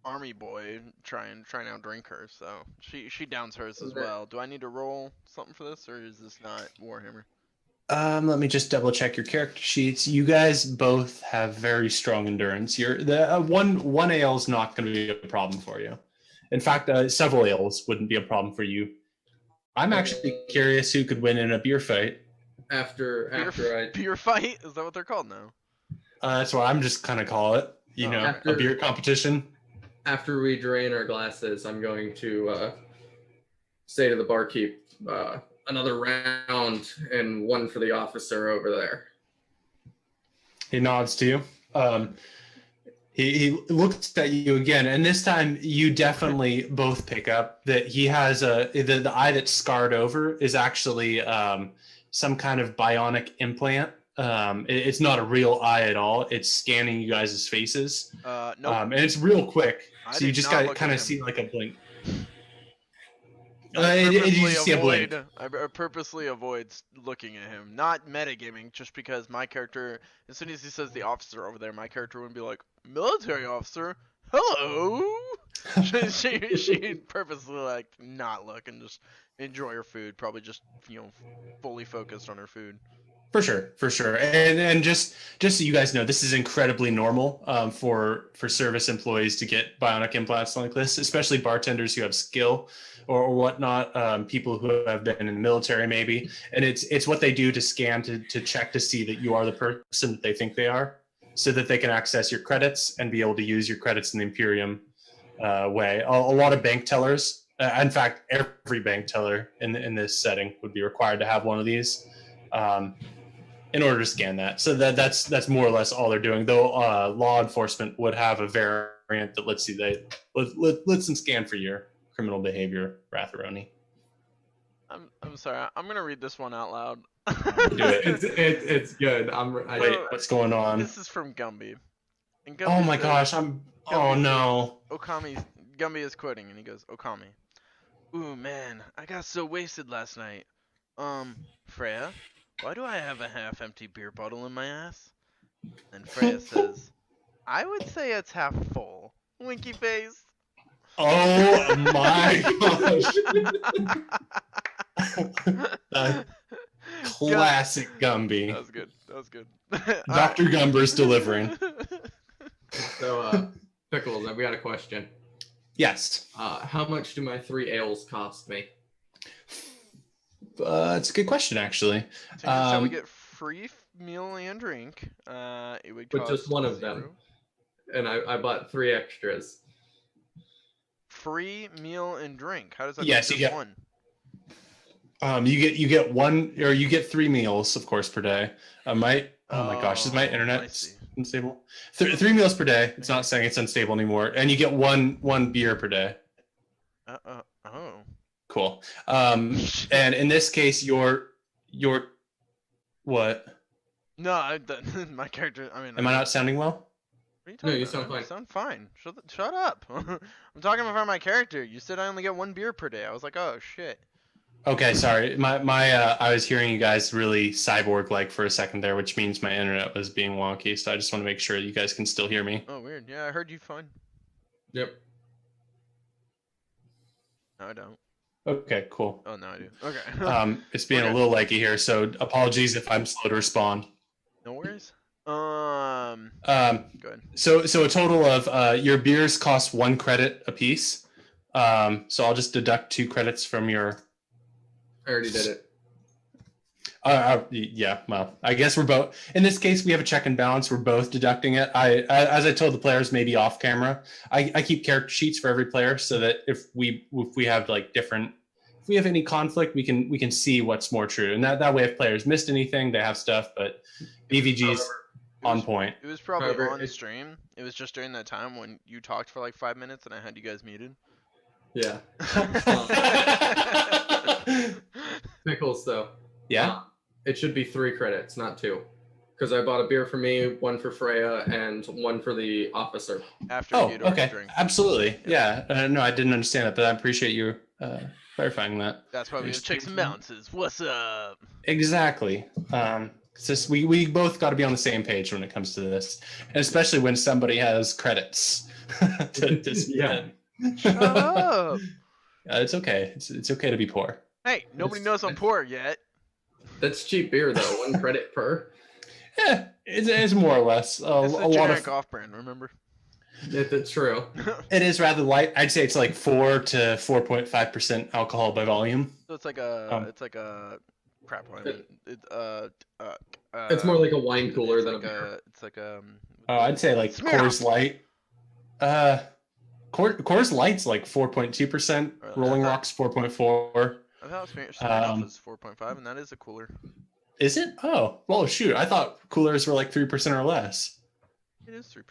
army boy try and outdrink her, so she downs hers as well. Do I need to roll something for this, or is this not Warhammer? Let me just double check your character sheets. You guys both have very strong endurance. One ale is not going to be a problem for you. In fact, several ales wouldn't be a problem for you. I'm actually curious who could win in a beer fight. Beer fight? Is that what they're called now? That's what I'm just kind of call it. A beer competition. After we drain our glasses, I'm going to say to the barkeep, another round and one for the officer over there. He nods to you. He looks at you again, and this time you definitely both pick up that he has the eye that's scarred over is actually some kind of bionic implant. It's not a real eye at all. It's scanning you guys' faces. Nope. And it's real quick, so you just got to kind of see like a blink. I purposely avoid looking at him. Not metagaming, just because my character, as soon as he says the officer over there, my character would be like, military officer, hello. She'd purposely like not look and just enjoy her food. Probably just fully focused on her food. For sure. And just so you guys know, this is incredibly normal for service employees to get bionic implants like this, especially bartenders who have skill or whatnot, people who have been in the military maybe. And it's what they do to scan to check to see that you are the person that they think they are, so that they can access your credits and be able to use your credits in the Imperium way. A lot of bank tellers, in fact, every bank teller in this setting would be required to have one of these. In order to scan that. So that's more or less all they're doing, though law enforcement would have a variant that lets them scan for your criminal behavior, Ratharoni. I'm sorry, I'm gonna read this one out loud. Do it. It's good. Wait, what's going on? This is from Gumby. And Oh my gosh, oh no. Gumby is quoting and he goes, Okami. Ooh man, I got so wasted last night. Freya? Why do I have a half-empty beer bottle in my ass? And Freya says, I would say it's half full. Winky face. Oh my gosh. Classic Gumby. That was good. Dr. Gumber's delivering. So, Pickles, we got a question. Yes. How much do my 3 ales cost me? It's a good question, actually. So we get free meal and drink. It would cost just one of 0. them. And I bought 3 extras. Free meal and drink. How does that? Yes, you get one. You get one, or you get 3 meals, of course, per day. Oh my gosh, is my internet unstable? 3 meals per day. It's not saying it's unstable anymore, and you get one beer per day. Oh. Cool. And in this case, your what? No, my character. I mean, am I not sounding well? What are you talking no, you about? sound fine. You sound fine. Shut up. I'm talking about my character. You said I only get 1 beer per day. I was like, oh shit. Okay, sorry. My I was hearing you guys really cyborg-like for a second there, which means my internet was being wonky. So I just want to make sure you guys can still hear me. Oh, weird. Yeah, I heard you fine. Yep. No, I don't. Okay, cool. Oh, no, I do. Okay. It's being a little laggy here, so apologies if I'm slow to respond. No worries. Go ahead. So a total of your beers cost 1 credit apiece. So I'll just deduct 2 credits from your. I already did it. Yeah, well, I guess we're both. In this case, we have a check and balance. We're both deducting it. As I told the players, maybe off camera, I keep character sheets for every player so that if we have like different, if we have any conflict, we can see what's more true. And that way, if players missed anything, they have stuff. But BVG's on point. It was probably on the stream. It was just during that time when you talked for like 5 minutes and I had you guys muted. Yeah. Pickles, though. Yeah. It should be 3 credits, not 2. Because I bought a beer for me, 1 for Freya, and 1 for the officer. After oh, you'd okay. drink. Absolutely. Yeah. No, I didn't understand that, but I appreciate you clarifying that. That's why we have checks and balances. What's up? Exactly. It's just we both got to be on the same page when it comes to this, and especially when somebody has credits to spend. Shut up. It's okay. It's okay to be poor. Hey, nobody knows I'm poor yet. That's cheap beer though. 1 credit per. Yeah, it's more or less a It's a lot generic of. off-brand, remember? That's true. It is rather light. I'd say it's like 4 to 4.5% alcohol by volume. So it's like a crap. I mean, It's more like a wine cooler it's than like a beer. It's like I'd say like Smirnoff. Coors Light. Coors Light's like 4.2%. Rolling Rock's 4.4. I thought Smirnoff was 4.5, and that is a cooler. Is it? Oh, well, shoot. I thought coolers were like 3% or less. It is 3%.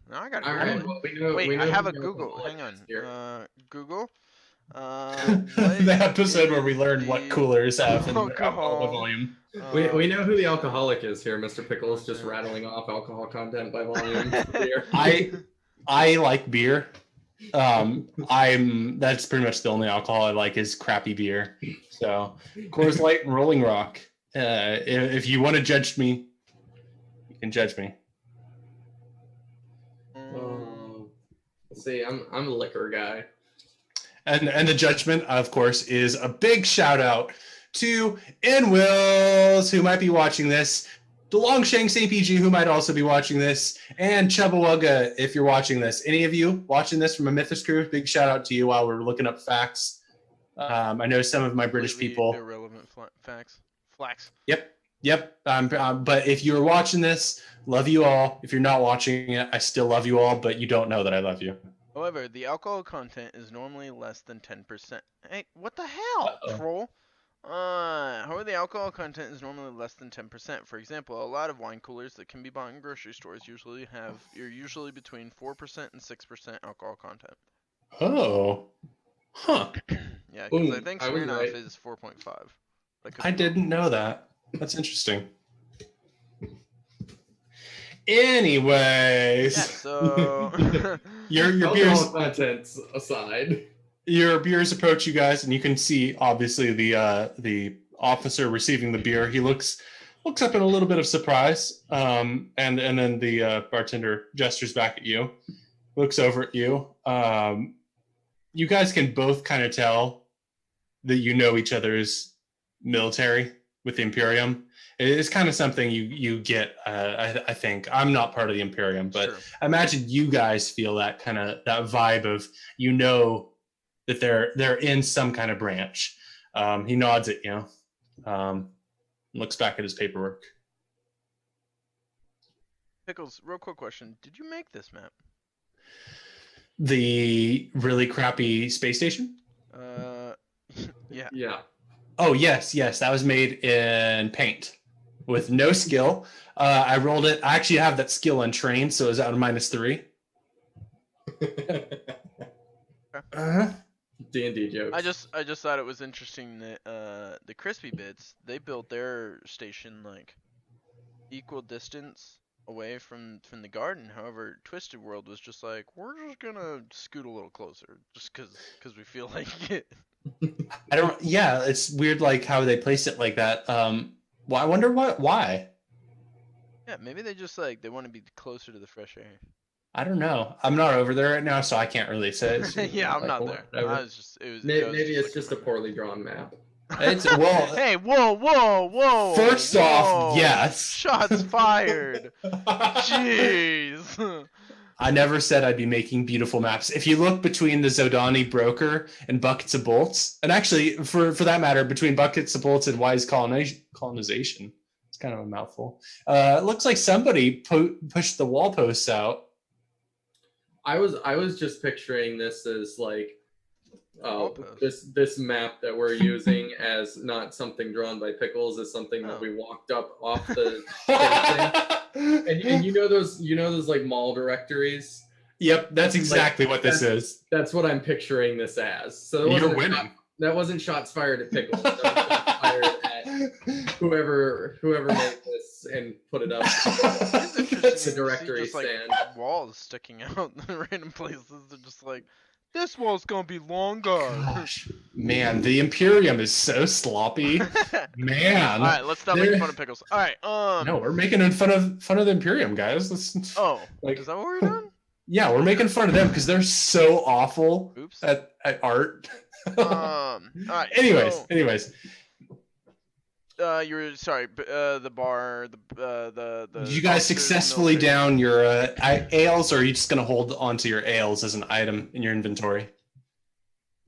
Now I got All to right. Google Well, it. we know. Wait, we know I have who a the Google. alcoholic Hang is here. on. Google. The episode where we learned what coolers have and alcohol alcohol by volume. We know who the alcoholic is here, Mr. Pickles, just rattling off alcohol content by volume. Beer. I like beer. That's pretty much the only alcohol I like is crappy beer. So Coors Light and Rolling Rock. If you want to judge me, you can judge me. See, I'm a liquor guy. And the judgment, of course, is a big shout out to N Wills, who might be watching this, the Longshanks APG, who might also be watching this, and Chubbawugga, if you're watching this. Any of you watching this from a Mythos crew, big shout out to you while we're looking up facts. I know some of my British people. Irrelevant facts. Flax. Yep. But if you're watching this, love you all. If you're not watching it, I still love you all, but you don't know that I love you. However, the alcohol content is normally less than 10%. Hey, what the hell, troll? However, the alcohol content is normally less than 10%. For example, a lot of wine coolers that can be bought in grocery stores are usually between 4% and 6% alcohol content. Oh. Huh. Yeah, because I think I was Smirnoff right. is 4.5. I didn't know that. That's interesting. Anyways, Yeah, so your Alcohol beers contents aside. your beers approach you guys, and you can see obviously the officer receiving the beer. He looks up in a little bit of surprise, and then the bartender gestures back at you, looks over at you. You guys can both kind of tell that you know each other's military with the Imperium. It's kind of something you get. I think I'm not part of the Imperium, but Sure. I imagine you guys feel that kind of that vibe of that they're in some kind of branch. He nods at you, looks back at his paperwork. Pickles, real quick question. Did you make this map? The really crappy space station? Yeah. Yeah. Oh, yes. That was made in Paint with no skill. I rolled it. I actually have that skill untrained, so it was out of -3. D&D jokes. I just thought it was interesting that the Crispy Bits, they built their station like equal distance away from the garden. However, Twisted World was just like, we're just gonna scoot a little closer just because we feel like it. Yeah, it's weird like how they placed it like that. Well, I wonder why. Yeah, maybe they just like they want to be closer to the fresh air. I don't know. I'm not over there right now, so I can't really say. Yeah, I'm not there. Whatever. I was just Maybe it's just a poorly drawn map. It's well. Hey, whoa! First off, yes. Shots fired. Jeez. I never said I'd be making beautiful maps. If you look between the Zodani Broker and Buckets of Bolts, and actually, for that matter, between Buckets of Bolts and Wise Colonization, it's kind of a mouthful. It looks like somebody pushed the wall posts out. I was just picturing this as like this map that we're using as not something drawn by Pickles, as something that we walked up off the and you know those like mall directories. Yep, that's exactly what this is. That's what I'm picturing this as. So You're winning. That wasn't shots fired at Pickles. That was shots fired at whoever made this and put it up. That's the directory just, like, stand. Walls sticking out in random places. They're just like, this wall's gonna be longer. Gosh, man, the Imperium is so sloppy. Man. All right, let's stop making fun of Pickles. All right, No, we're making fun of the Imperium, guys. Oh, like, is that what we're doing? Yeah, we're making fun of them because they're so awful Oops. at art. All right. Anyways, you're sorry, the bar, the. Did you guys successfully down your ales, or are you just gonna hold onto your ales as an item in your inventory?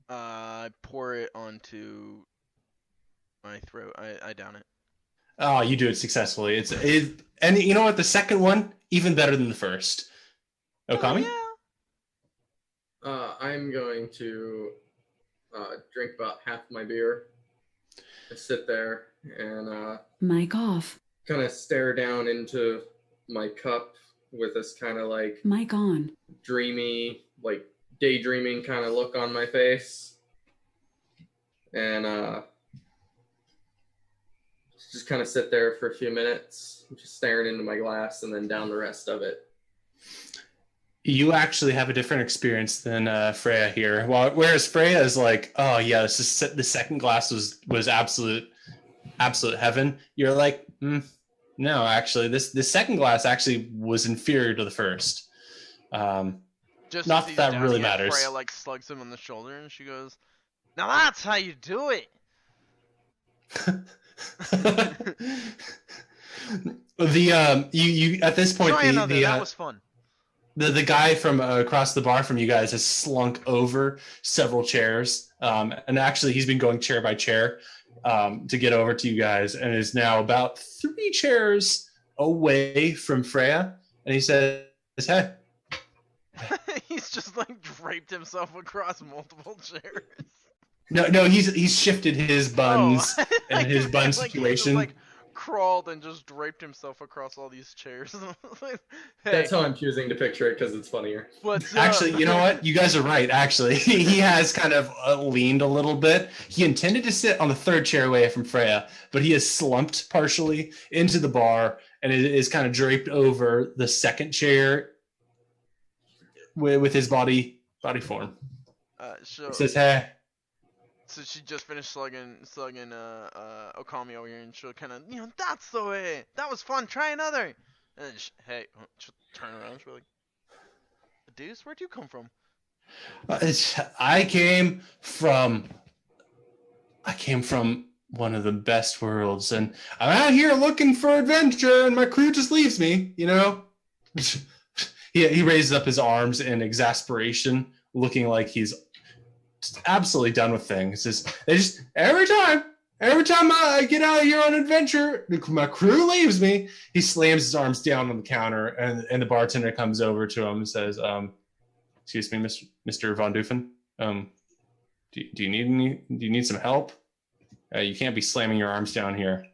I pour it onto my throat. I down it. Oh, you do it successfully. And you know what? The second one even better than the first. Okami? Oh, I'm going to drink about half my beer. I sit there and Mic off. kind of stare down into my cup with this kind of like Mic on. dreamy, like daydreaming kind of look on my face, and just kind of sit there for a few minutes, just staring into my glass, and then down the rest of it. You actually have a different experience than Freya here. Whereas Freya is like, oh yeah, the second glass was absolute heaven. You're like, no, actually, the second glass actually was inferior to the first. Just not that really matters. Freya like slugs him on the shoulder, and she goes, "Now that's how you do it." You at this point Try another. That was fun. The guy from across the bar from you guys has slunk over several chairs, and actually he's been going chair by chair to get over to you guys, and is now about 3 chairs away from Freya, and he says, "Hey." He's just like draped himself across multiple chairs. No, he's shifted his buns and his bun situation. He just, like, crawled and just draped himself across all these chairs. Hey. That's how I'm choosing to picture it because it's funnier. Actually, you know what? You guys are right. Actually, he has kind of leaned a little bit. He intended to sit on the 3rd chair away from Freya, but he has slumped partially into the bar and it is kind of draped over the 2nd chair with his body form. He says, "Hey." So she just finished slugging Okami over here, and she'll kind of, that's the way. That was fun. Try another. And then she'll turn around. She'll be like, "Deuce, where'd you come from?" I came from one of the best worlds, and I'm out here looking for adventure, and my crew just leaves me. He raises up his arms in exasperation, looking like he's just absolutely done with things. They just every time I get out here on adventure, my crew leaves me. He slams his arms down on the counter, and the bartender comes over to him and says, "Excuse me, Mr. Von Doofen. Do you need some help? You can't be slamming your arms down here."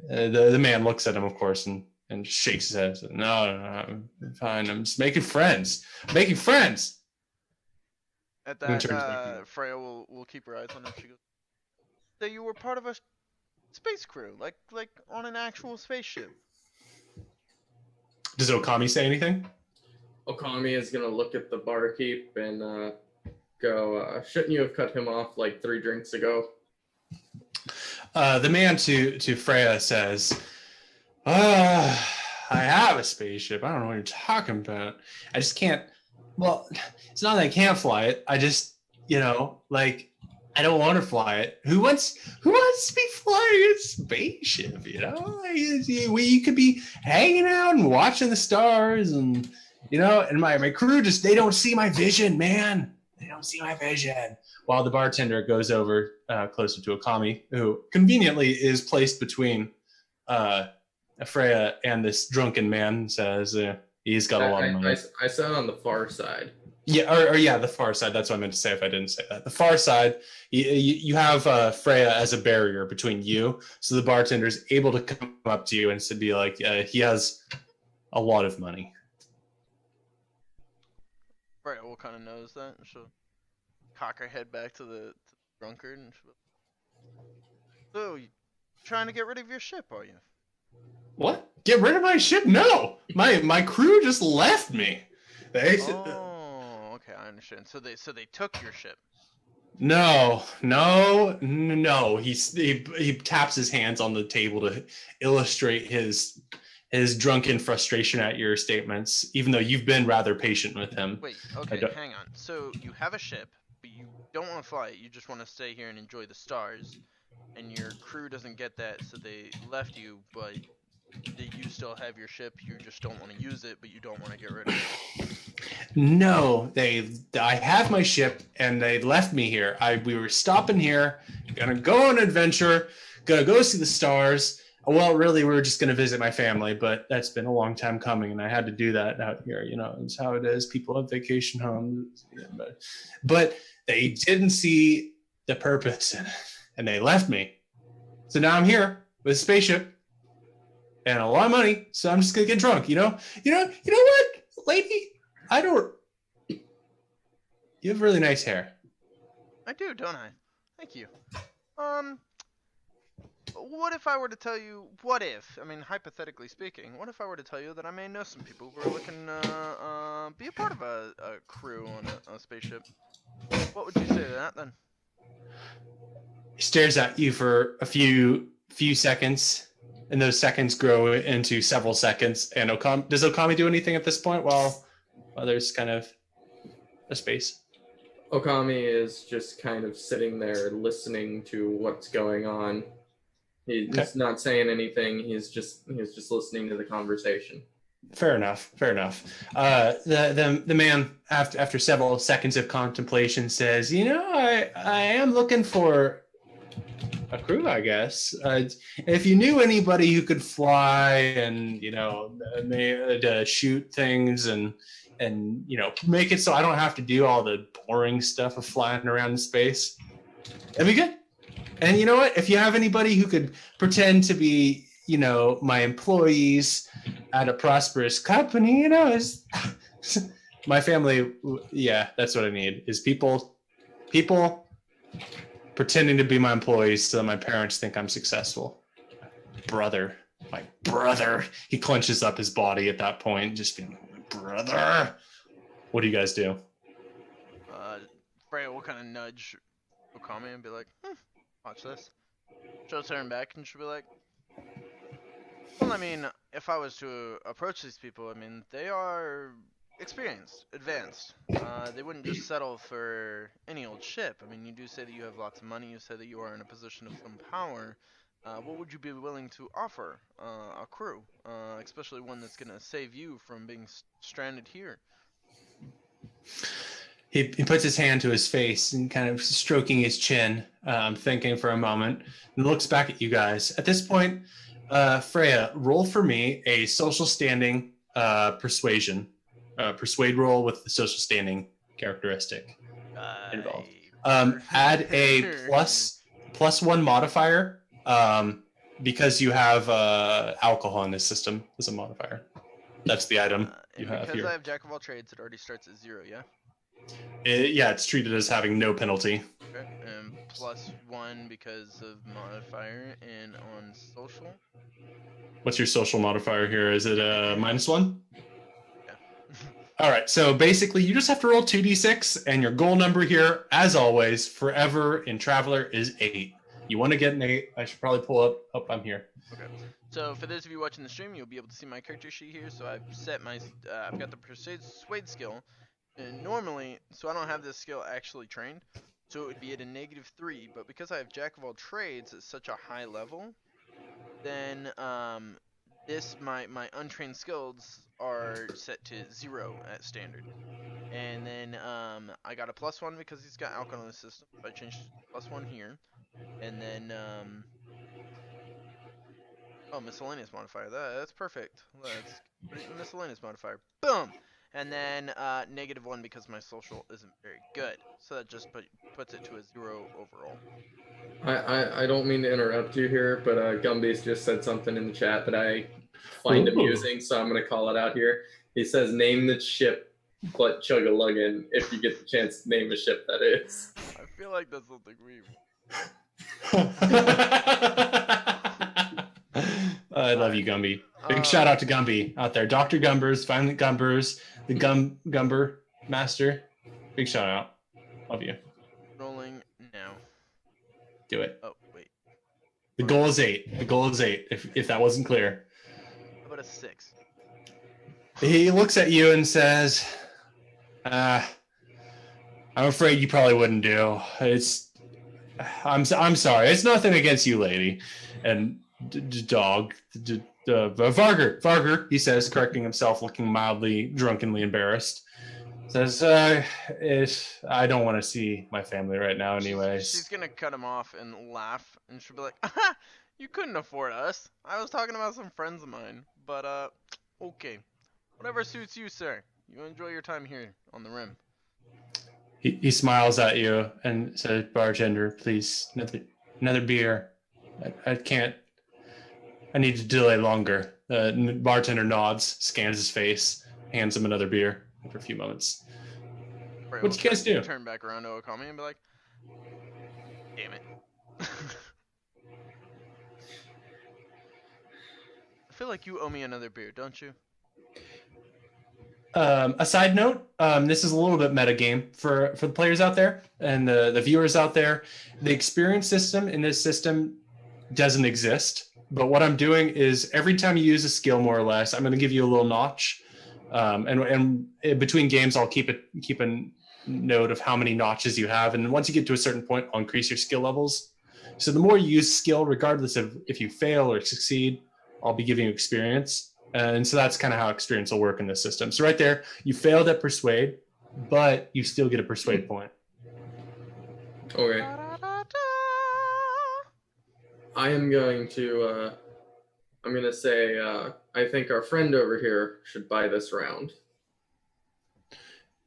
The man looks at him, of course, and just shakes his head. Says, no, I'm fine. I'm just making friends. At that, Freya will keep her eyes on him. She goes, "So you were part of a space crew, like on an actual spaceship." Does Okami say anything? Okami is gonna look at the barkeep and go, "Shouldn't you have cut him off like 3 drinks ago?" The man to Freya says, "I have a spaceship. I don't know what you're talking about. I just can't. Well, it's not that I can't fly it. I just, I don't want to fly it. Who wants to be flying a spaceship? You could be hanging out and watching the stars, and and my crew they don't see my vision, man. They don't see my vision." While the bartender goes over closer to Okami, who conveniently is placed between Freya and this drunken man, says he's got a lot of money. I sat on the far side. Yeah, the far side. That's what I meant to say if I didn't say that. The far side, you have Freya as a barrier between you, so the bartender is able to come up to you and to be like, he has a lot of money. Freya will kind of notice that, and she'll cock her head back to the drunkard, and she'll, "So, you trying to get rid of your ship, are you?" "What? Get rid of my ship? No! My crew just left me. Oh, okay, I understand. So they took your ship." No. He taps his hands on the table to illustrate his drunken frustration at your statements, even though you've been rather patient with him. Wait, okay, hang on. So you have a ship, but you don't want to fly it. You just want to stay here and enjoy the stars. and your crew doesn't get that, so they left you, but you still have your ship, you just don't want to use it, but you don't want to get rid of it. No, I have my ship, and they left me here. We were stopping here, gonna go on an adventure, gonna go see the stars. Well, really, we were just gonna visit my family, but that's been a long time coming, and I had to do that out here. You know, it's how it is. People have vacation homes, but they didn't see the purpose in it, and they left me. So now I'm here with a spaceship and a lot of money. So I'm just gonna get drunk. You know what, lady? You have really nice hair. I do, don't I? Thank you. What if I were to tell you, hypothetically speaking, what if I were to tell you that I may know some people who are looking to be a part of a crew on a spaceship? What would you say to that, then? He stares at you for a few seconds, and those seconds grow into several seconds. And does Okami do anything at this point while there's kind of a space? Okami is just kind of sitting there listening to what's going on. He's not saying anything. He's just listening to the conversation. Fair enough. The man, after several seconds of contemplation, says, I am looking for a crew, I guess. If you knew anybody who could fly and shoot things and make it so I don't have to do all the boring stuff of flying around in space, that'd be good. And you know what? If you have anybody who could pretend to be, my employees at a prosperous company, is my family. Yeah, that's what I need. Is people pretending to be my employees so that my parents think I'm successful. My brother. He clenches up his body at that point, just being like, brother. What do you guys do? Freya will kind of nudge Okami and be like, watch this. She'll turn back and she'll be like, well, if I was to approach these people, they are experienced, advanced. They wouldn't just settle for any old ship. You do say that you have lots of money. You say that you are in a position of some power. What would you be willing to offer a crew, especially one that's going to save you from being stranded here? He puts his hand to his face and kind of stroking his chin, thinking for a moment, and looks back at you guys. At this point, Freya, roll for me a social standing persuasion. Persuade roll with the social standing characteristic involved. Add a plus one modifier because you have alcohol in this system as a modifier. That's the item you have here. Because I have Jack of all trades, it already starts at 0, yeah? It's treated as having no penalty. Okay, and +1 because of modifier, and on social? What's your social modifier here? Is it a -1? Yeah. All right, so basically you just have to roll 2d6, and your goal number here, as always, forever in Traveler is 8. You want to get an 8? I should probably pull up. Oh, I'm here. Okay. So for those of you watching the stream, you'll be able to see my character sheet here. So I've set my, I've got the Persuade skill. And normally, so I don't have this skill actually trained, so it would be at a -3, but because I have Jack of all trades at such a high level, then my untrained skills are set to 0 at standard. And then I got a +1 because he's got alcohol in the system, so I changed +1 here. And then miscellaneous modifier, that's perfect. Let's put it in miscellaneous modifier, boom! And then -1 because my social isn't very good. So that just puts it to a 0 overall. I don't mean to interrupt you here, but Gumby's just said something in the chat that I find amusing, so I'm going to call it out here. He says, name the ship, but chug-a-luggin' if you get the chance to name a ship that is. I feel like that's something we... I love you, Gumby. Big shout out to Gumby out there. Dr. Gumbers, Violent Gumbers, the Gumber Master. Big shout out. Love you. Rolling now. Do it. Oh, wait. The goal is 8. The goal is 8, if that wasn't clear. How about a 6? He looks at you and says, I'm afraid you probably wouldn't do. I'm sorry. It's nothing against you, lady. And dog, Varger, he says, correcting himself, looking mildly drunkenly embarrassed. Says, I don't want to see my family right now, anyways. She's gonna cut him off and laugh, and she'll be like, "Aha! You couldn't afford us. I was talking about some friends of mine, but okay, whatever suits you, sir. You enjoy your time here on the rim." He smiles at you and says, "Bartender, please, another beer. I can't. I need to delay longer." Bartender nods, scans his face, hands him another beer for a few moments. Right, What you guys do? Turn back around to Okami and be like, "Damn it." I feel like you owe me another beer, don't you? A side note, this is a little bit meta game for the players out there and the viewers out there. The experience system in this system doesn't exist. But what I'm doing is every time you use a skill, more or less, I'm going to give you a little notch. And between games, I'll keep a note of how many notches you have. And once you get to a certain point, I'll increase your skill levels. So the more you use skill, regardless of if you fail or succeed, I'll be giving you experience. And so that's kind of how experience will work in this system. So right there, you failed at persuade, but you still get a persuade point. Okay. I am going to, I'm going to say, I think our friend over here should buy this round.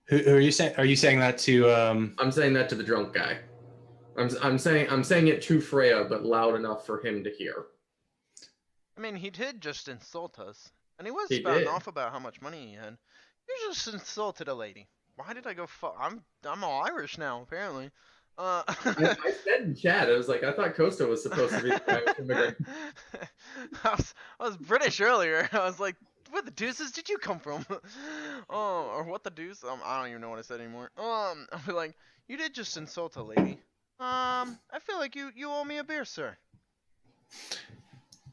Who are you saying? Are you saying that to? I'm saying that to the drunk guy. I'm saying it to Freya, but loud enough for him to hear. I mean, he did just insult us, and he was spouting off about how much money he had. You just insulted a lady. Why did I go? I'm all Irish now, apparently. I said in chat, I was like, I thought Costa was supposed to be the Irish immigrant. I was British earlier. I was like, where the deuces did you come from? Or what the deuce? I don't even know what I said anymore. I'll be like, you did just insult a lady. I feel like you owe me a beer, sir.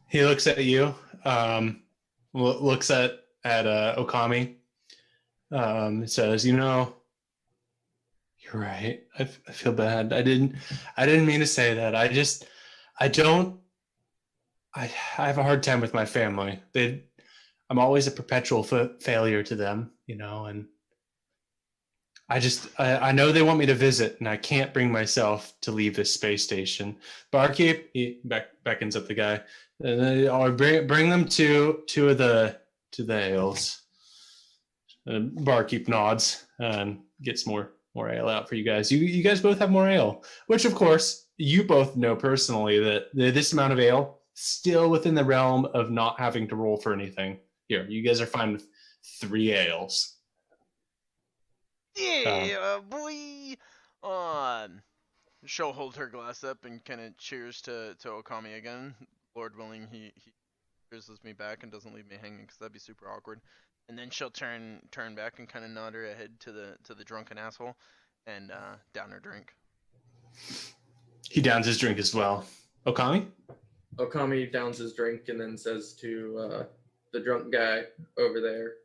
He looks at you, looks at Okami, says, "You know, you're right. I feel bad. I didn't mean to say that. I have a hard time with my family. I'm always a perpetual failure to them, you know, and I know they want me to visit, and I can't bring myself to leave this space station. Barkeep," he beckons at the guy. I'll bring them to the ales. Barkeep nods and gets more ale out for you guys. You guys both have more ale, which of course you both know personally that this amount of ale still within the realm of not having to roll for anything. Here, you guys are fine with 3 ales. Yeah, boy. She'll hold her glass up and kind of cheers to Okami again. Lord willing, he cheers me back and doesn't leave me hanging, because that'd be super awkward. And then she'll turn back and kind of nod her head to the drunken asshole and down her drink. He downs his drink as well. Okami downs his drink and then says to the drunk guy over there,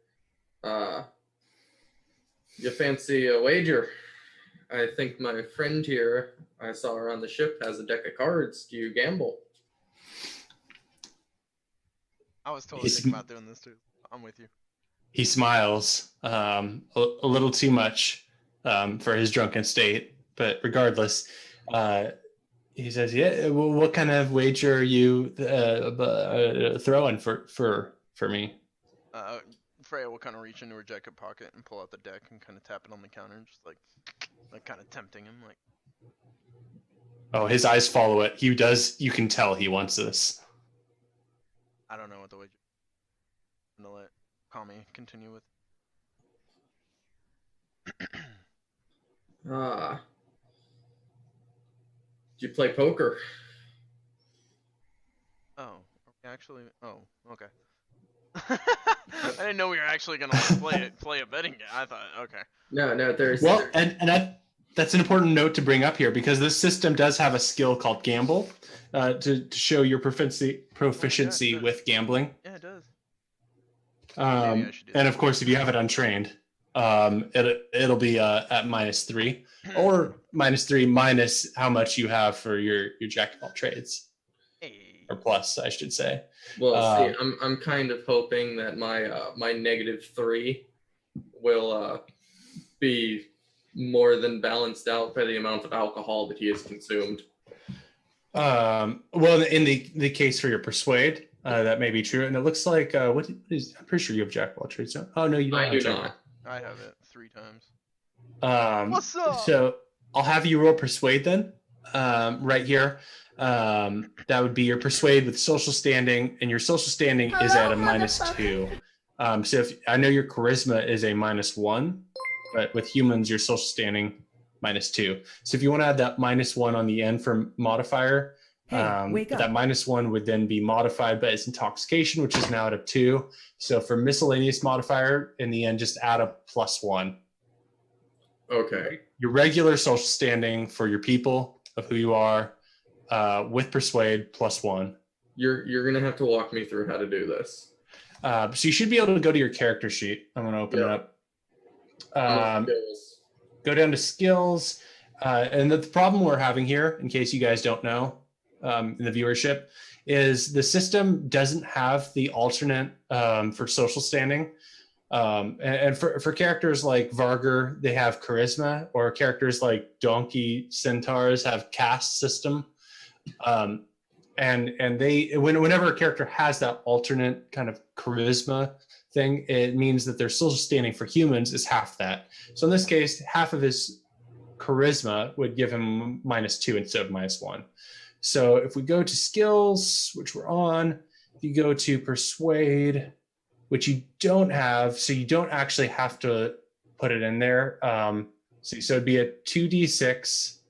"You fancy a wager? I think my friend here, I saw her on the ship, has a deck of cards. Do you gamble?" I was totally thinking about doing this too. I'm with you. He smiles, a little too much for his drunken state, but regardless, he says, "Yeah, well, what kind of wager are you throwing for me?" Freya will kind of reach into her jacket pocket and pull out the deck and kind of tap it on the counter, and just like kind of tempting him, like. Oh, his eyes follow it. He does. You can tell he wants this. I don't know what the wager. I'm gonna let Kami continue with. Do you play poker? Oh, actually. Oh, okay. I didn't know we were actually gonna play a betting game. I thought, okay. No, there's and that's an important note to bring up here, because this system does have a skill called gamble to show your proficiency with gambling. Yeah, it does. And of course, if you have it untrained, It'll be at -3 or -3 minus how much you have for your jack of all trades, Hey. or plus, I should say. Well, see, I'm kind of hoping that my my -3 will be more than balanced out by the amount of alcohol that he has consumed. Well, in the case for your persuade, that may be true, and it looks like what is? I'm pretty sure you have jack of all trades. Oh no, you don't. I have do jack. not. I have it 3 times. What's up? So I'll have you roll persuade then. Right here. That would be your persuade with social standing, and your social standing is at a -2. So if I know your charisma is a -1, but with humans your social standing -2. So if you want to add that -1 on the end for modifier, wake up. that -1 would then be modified by its intoxication, which is now at a 2. So for miscellaneous modifier, in the end, just add a +1. Okay. Your regular social standing for your people of who you are, with persuade +1. You're gonna have to walk me through how to do this. So you should be able to go to your character sheet. I'm going to open it up. Go down to skills. And the problem we're having here, in case you guys don't know, in the viewership, is the system doesn't have the alternate for social standing. And for characters like Vargr, they have charisma, or characters like Donkey Centaurs have caste system. And they, whenever a character has that alternate kind of charisma thing, it means that their social standing for humans is half that. So in this case, half of his charisma would give him -2 instead of -1. So if we go to skills, which we're on, you go to persuade, which you don't have, so you don't actually have to put it in there. So it'd be a 2d6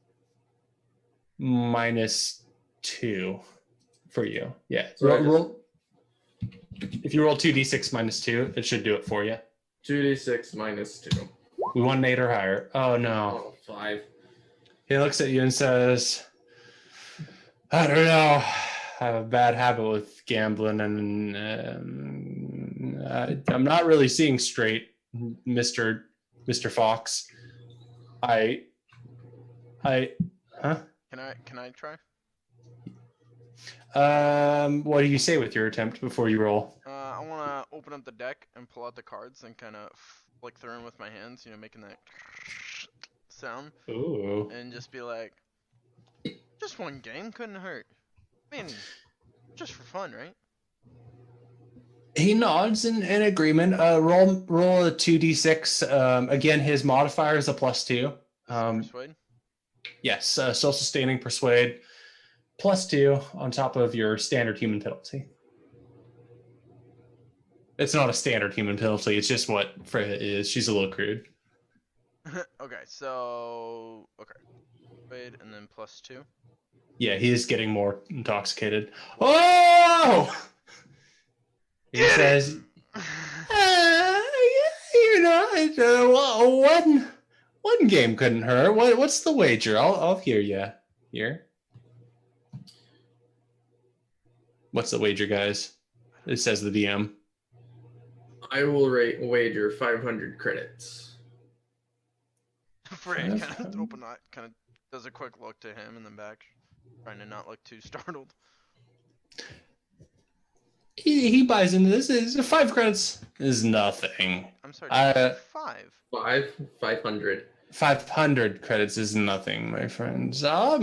-2 for you. Yeah. So if you roll 2d6 -2, it should do it for you. 2d6 -2. We want an 8 or higher. Oh no. Oh, 5. He looks at you and says, I don't know. I have a bad habit with gambling, and I'm not really seeing straight, Mr. Fox. Huh? Can I try? What do you say with your attempt before you roll? I want to open up the deck and pull out the cards and kind of flick through them with my hands, making that sound. Ooh. And just be like, just one game couldn't hurt. I mean, just for fun, right? He nods in agreement. Roll a 2d6. Again, his modifier is a +2. Persuade? Yes, social standing persuade +2 on top of your standard human penalty. It's not a standard human penalty. It's just what Freya is. She's a little crude. Okay. Persuade and then +2. Yeah, he is getting more intoxicated. Oh! He says, one game couldn't hurt. What's the wager? I'll hear you here. What's the wager, guys? It says the DM. I will wager 500 credits. Fred kind of does a quick look to him and then back, trying to not look too startled. He buys into this. Is 5 credits is nothing. I'm sorry. 5. 500. 500 credits is nothing, my friends. I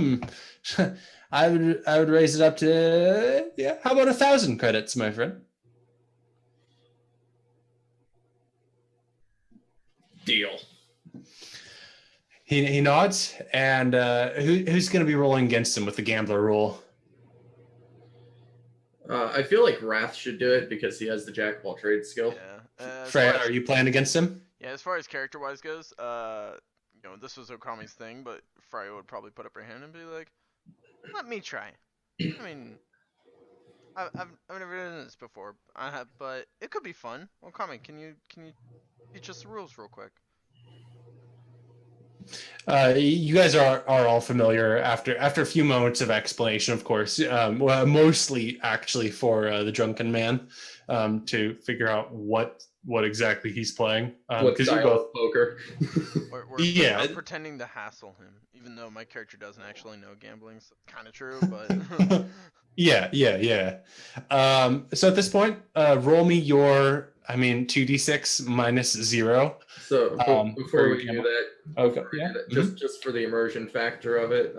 would raise it up to, yeah. How about 1,000 credits, my friend? Deal. He nods, and who's going to be rolling against him with the gambler rule? I feel like Wrath should do it because he has the jack of all trades skill. Yeah. Freya, are you playing against him? Yeah, as far as character-wise goes, this was Okami's thing, but Freya would probably put up her hand and be like, "Let me try." I mean, I've never done this before. But it could be fun. Okami, can you teach us the rules real quick? You guys are all familiar after a few moments of explanation, of course. Mostly actually for the drunken man to figure out what what exactly he's playing. What Because you're style both. of poker? Yeah. I'm pretending to hassle him, even though my character doesn't actually know gambling. So it's kind of true, but Yeah. So at this point, roll me your, 2d6 minus 0. So for before your we gamble. do that, Okay. Yeah. just for the immersion factor of it,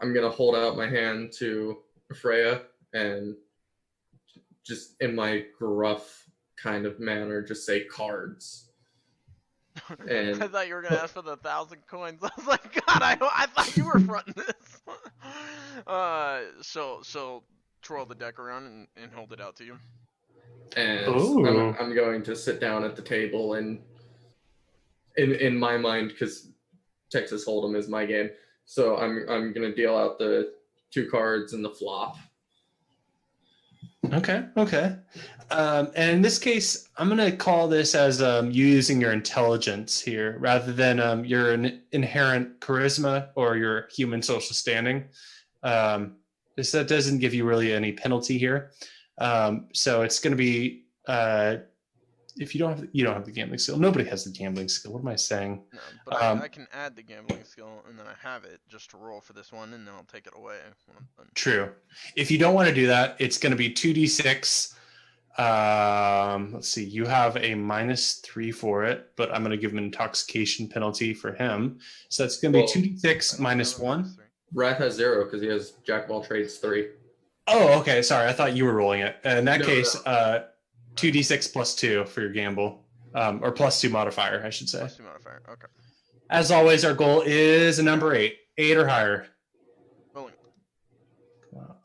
I'm gonna hold out my hand to Freya and just in my gruff kind of manner, just say cards. And I thought you were gonna ask for the 1,000 coins. I was like, God, I thought you were fronting this. So twirl the deck around and hold it out to you. and Ooh. I'm going to sit down at the table and in my mind, because Texas Hold'em is my game, so I'm gonna deal out the 2 cards and the flop. Okay. And in this case, I'm going to call this as you using your intelligence here rather than your inherent charisma or your human social standing. That doesn't give you really any penalty here. So it's going to be if you don't have the gambling skill. Nobody has the gambling skill. What am I saying? No, but I can add the gambling skill, and then I have it just to roll for this one, and then I'll take it away when I'm done. True. If you don't want to do that, it's going to be 2d6. Let's see. You have a -3 for it, but I'm going to give him an intoxication penalty for him. So it's going to be 2d6 minus 1. Wrath has 0 because he has Jack of all trades 3. Oh, okay. Sorry, I thought you were rolling it. In that case, 2d6 plus 2 for your gamble, or plus 2 modifier, I should say. Plus 2 modifier. Okay. As always, our goal is a number 8 or higher. Rolling.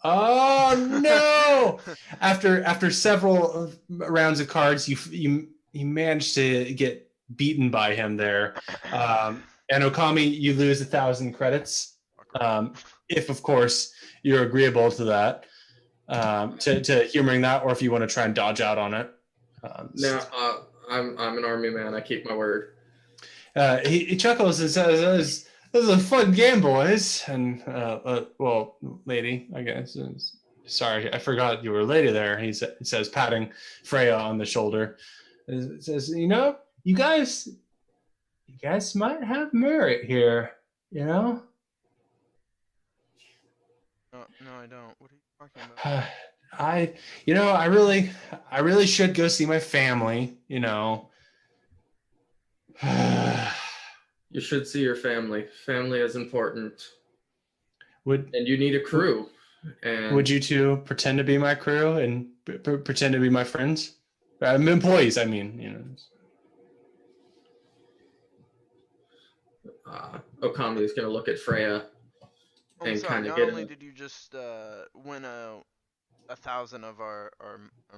Oh no! After several rounds of cards, you managed to get beaten by him there, and Okami, you lose 1,000 credits. If of course you're agreeable to that, to humoring that, or if you want to try and dodge out on it. I'm an army man. I keep my word. He chuckles and says, "This is a fun game, boys." And well, lady, I guess. Sorry, I forgot you were a lady there. He says, patting Freya on the shoulder. It says, you guys might have merit here, No, I don't. What are you talking about? I really should go see my family, You should see your family. Family is important. And you need a crew. And would you two pretend to be my crew and pretend to be my friends? Employees, I mean, Okami is going to look at Freya and kind of not get only did you just win 1,000 of our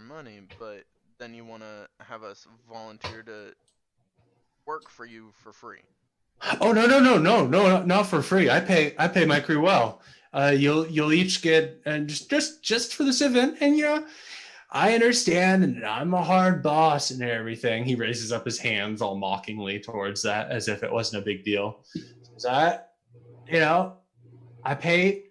money, but then you want to have us volunteer to work for you for free. Oh no, not for free. I pay my crew well. You'll each get just for this event, and I understand, and I'm a hard boss and everything. He raises up his hands all mockingly towards that, as if it wasn't a big deal. So I pay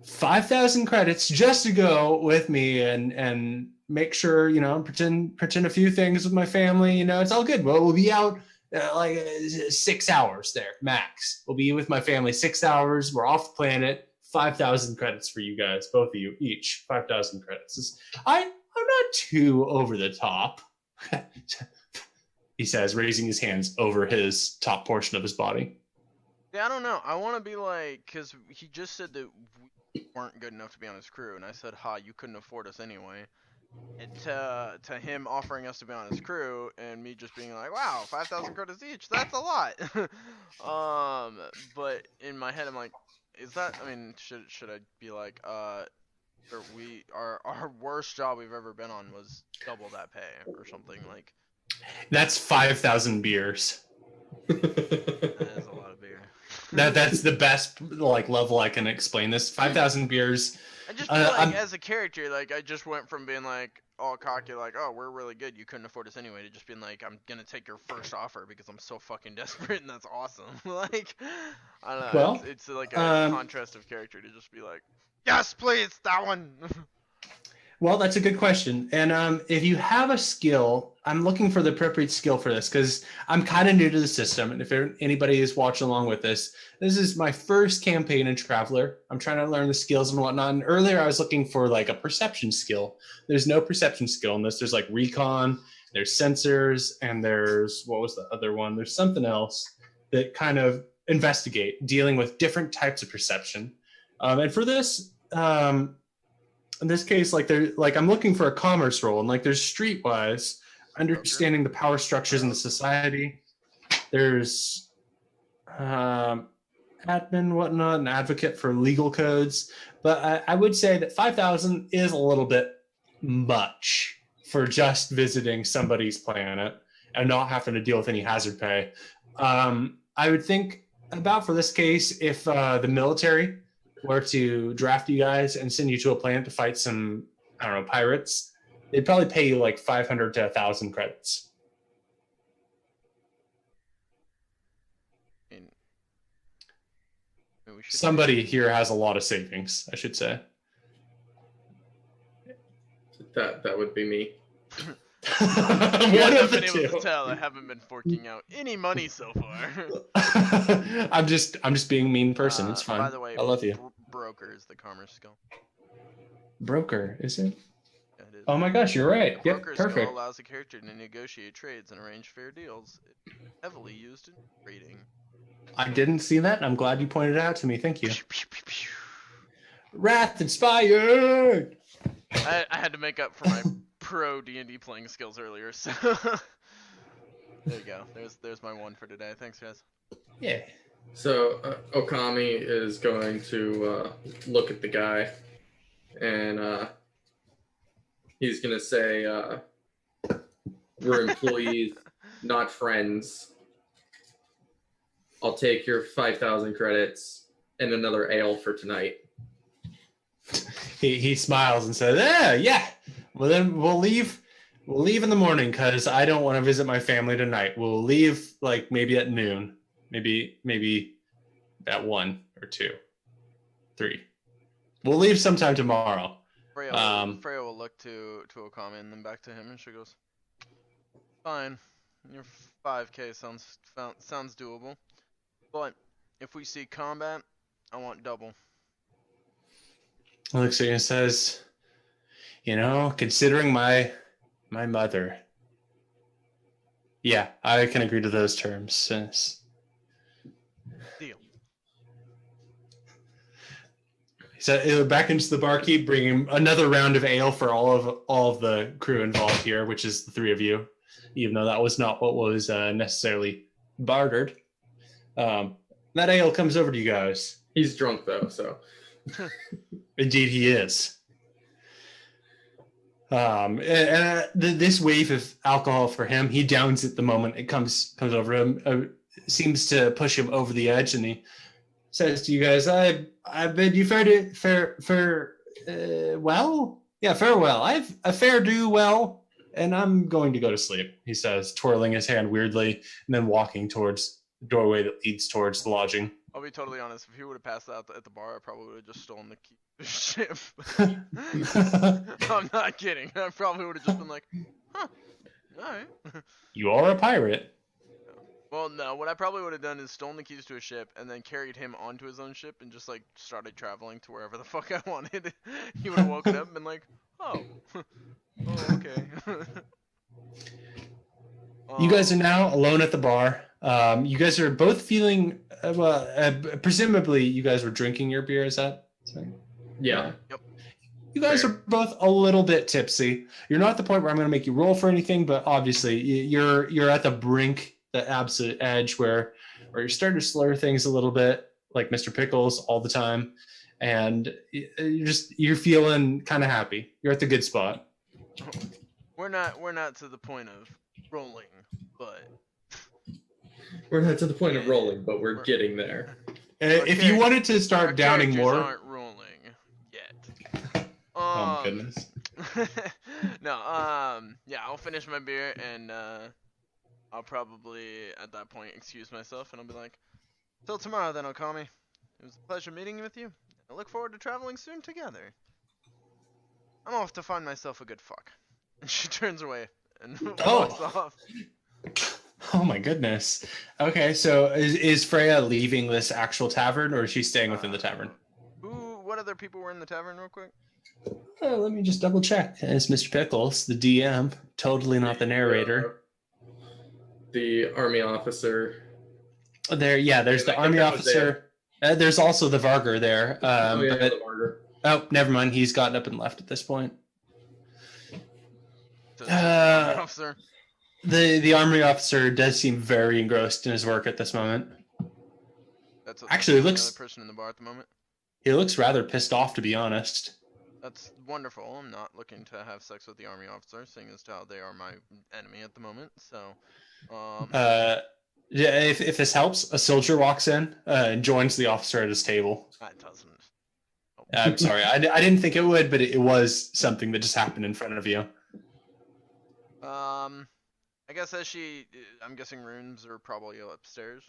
5,000 credits just to go with me and make sure, pretend a few things with my family. It's all good. Well, we'll be out like 6 hours there, max. We'll be with my family 6 hours. We're off the planet. 5,000 credits for you guys, both of you, each 5,000 credits. I'm not too over the top, he says, raising his hands over his top portion of his body. Yeah, I don't know. I want to be like, because he just said that we weren't good enough to be on his crew, and I said, you couldn't afford us anyway. And to him offering us to be on his crew, and me just being like, wow, 5,000 credits each, that's a lot. But in my head, I'm like, is that, should I be like, our worst job we've ever been on was double that pay, or something like. That's 5,000 beers. That is a lot of beer. That's the best level I can explain this. 5,000 beers. I just feel like as a character, I just went from being all cocky, oh, we're really good, you couldn't afford us anyway, to just being I'm gonna take your first offer because I'm so fucking desperate, and that's awesome. I don't know. Well, it's a contrast of character to just be like, yes, please, that one. Well, that's a good question. And if you have a skill, I'm looking for the appropriate skill for this because I'm kind of new to the system. And if anybody is watching along with this is my first campaign in Traveler. I'm trying to learn the skills and whatnot. And earlier I was looking for like a perception skill. There's no perception skill in this. There's like recon, there's sensors, and there's, what was the other one? There's something else that kind of investigate, dealing with different types of perception. And for this, in this case, like I'm looking for a commerce role, and like there's streetwise, understanding the power structures in the society. There's admin, whatnot, an advocate for legal codes. But I would say that 5,000 is a little bit much for just visiting somebody's planet and not having to deal with any hazard pay. I would think about, for this case, if the military were to draft you guys and send you to a planet to fight some, I don't know, pirates, they'd probably pay you like 500 to 1,000 credits. Somebody here has a lot of savings, I should say. That would be me. One of the two. Been able to tell I haven't been forking out any money so far. I'm just being a mean person. It's fine. By the way, I love you. Broker is the commerce skill. Broker, is it? Yeah, it is. Oh my gosh, you're right. Yep, Broker perfect. skill allows a character to negotiate trades and arrange fair deals. It's heavily used in trading. I didn't see that, and I'm glad you pointed it out to me. Thank you. Wrath inspired. I had to make up for my pro D&D playing skills earlier, so there you go. There's my one for today. Thanks, guys. Yeah. So Okami is going to look at the guy, and he's gonna say, "We're employees, not friends. I'll take your 5,000 credits and another ale for tonight." He smiles and says, yeah. Well, then we'll leave in the morning because I don't want to visit my family tonight. We'll leave like maybe at noon, maybe at 1 or 2, 3. We'll leave sometime tomorrow. Freya will look to Okami and then back to him, and she goes, "Fine, your 5K sounds doable, but if we see combat, I want double." Looks at you and says, considering my mother, yeah, I can agree to those terms. Deal. So back into the barkeep, bringing another round of ale for all of the crew involved here, which is the 3 of you, even though that was not what was necessarily bartered. That ale comes over to you guys. He's drunk though, so. Indeed, he is. This wave of alcohol for him, he downs it the moment it comes over him. Seems to push him over the edge, and he says to you guys, "I bid you farewell. Yeah, farewell. I've a fair do well, and I'm going to go to sleep," he says, twirling his hand weirdly, and then walking towards the doorway that leads towards the lodging. I'll be totally honest. If he would have passed out at the bar, I probably would have just stolen the key to the ship. I'm not kidding. I probably would have just been like, "Huh, all right." You are a pirate. Well, no. What I probably would have done is stolen the keys to a ship and then carried him onto his own ship and just like started traveling to wherever the fuck I wanted. He would have woken up and been like, "Oh, oh, okay." You guys are now alone at the bar. You guys are both feeling, presumably you guys were drinking your beer, is that? Yeah. Yep. You guys are both a little bit tipsy. You're not at the point where I'm going to make you roll for anything, but obviously you're at the brink, the absolute edge where you're starting to slur things a little bit, like Mr. Pickles all the time, and you're feeling kind of happy. You're at the good spot. We're not to the point of rolling, but we're not to the point of rolling, but we're getting there. If you wanted to start downing more, aren't rolling yet. Oh my goodness. No, yeah, I'll finish my beer and I'll probably at that point excuse myself and I'll be like, "Till tomorrow then, Okami. It was a pleasure meeting with you. I look forward to traveling soon together." I'm off to find myself a good fuck. And she turns away and Oh. walks off. Oh my goodness. Okay, so is Freya leaving this actual tavern, or is she staying within the tavern? What other people were in the tavern, real quick? Let me just double check. It's Mr. Pickles, the DM, totally not the narrator. The army officer. There's the army officer. There's also the Vargur there. The Vargur. Oh, never mind. He's gotten up and left at this point. Officer. The army officer does seem very engrossed in his work at this moment. That's actually looks another person in the bar at the moment. He looks rather pissed off, to be honest. That's wonderful. I'm not looking to have sex with the army officer, seeing as how they are my enemy at the moment. So, yeah, if this helps, a soldier walks in and joins the officer at his table. That doesn't. Oh. I'm sorry, I didn't think it would, but it was something that just happened in front of you. I guess I'm guessing rooms are probably upstairs.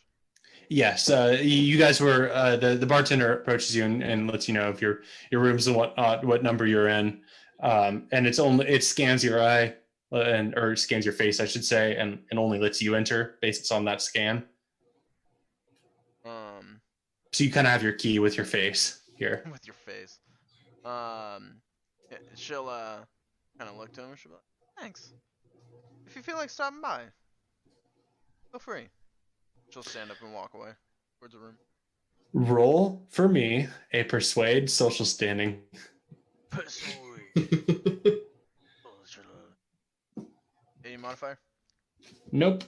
Yes, you guys were the bartender approaches you and lets you know of your rooms and whatnot, what number you're in, and it scans your eye or scans your face, I should say, and only lets you enter based on that scan. So you kind of have your key with your face here. With your face. She'll kind of look to him. She'll be like, "Thanks. If you feel like stopping by, feel free." She'll stand up and walk away towards the room. Roll for me a persuade social standing. Persuade. Any modifier? Nope.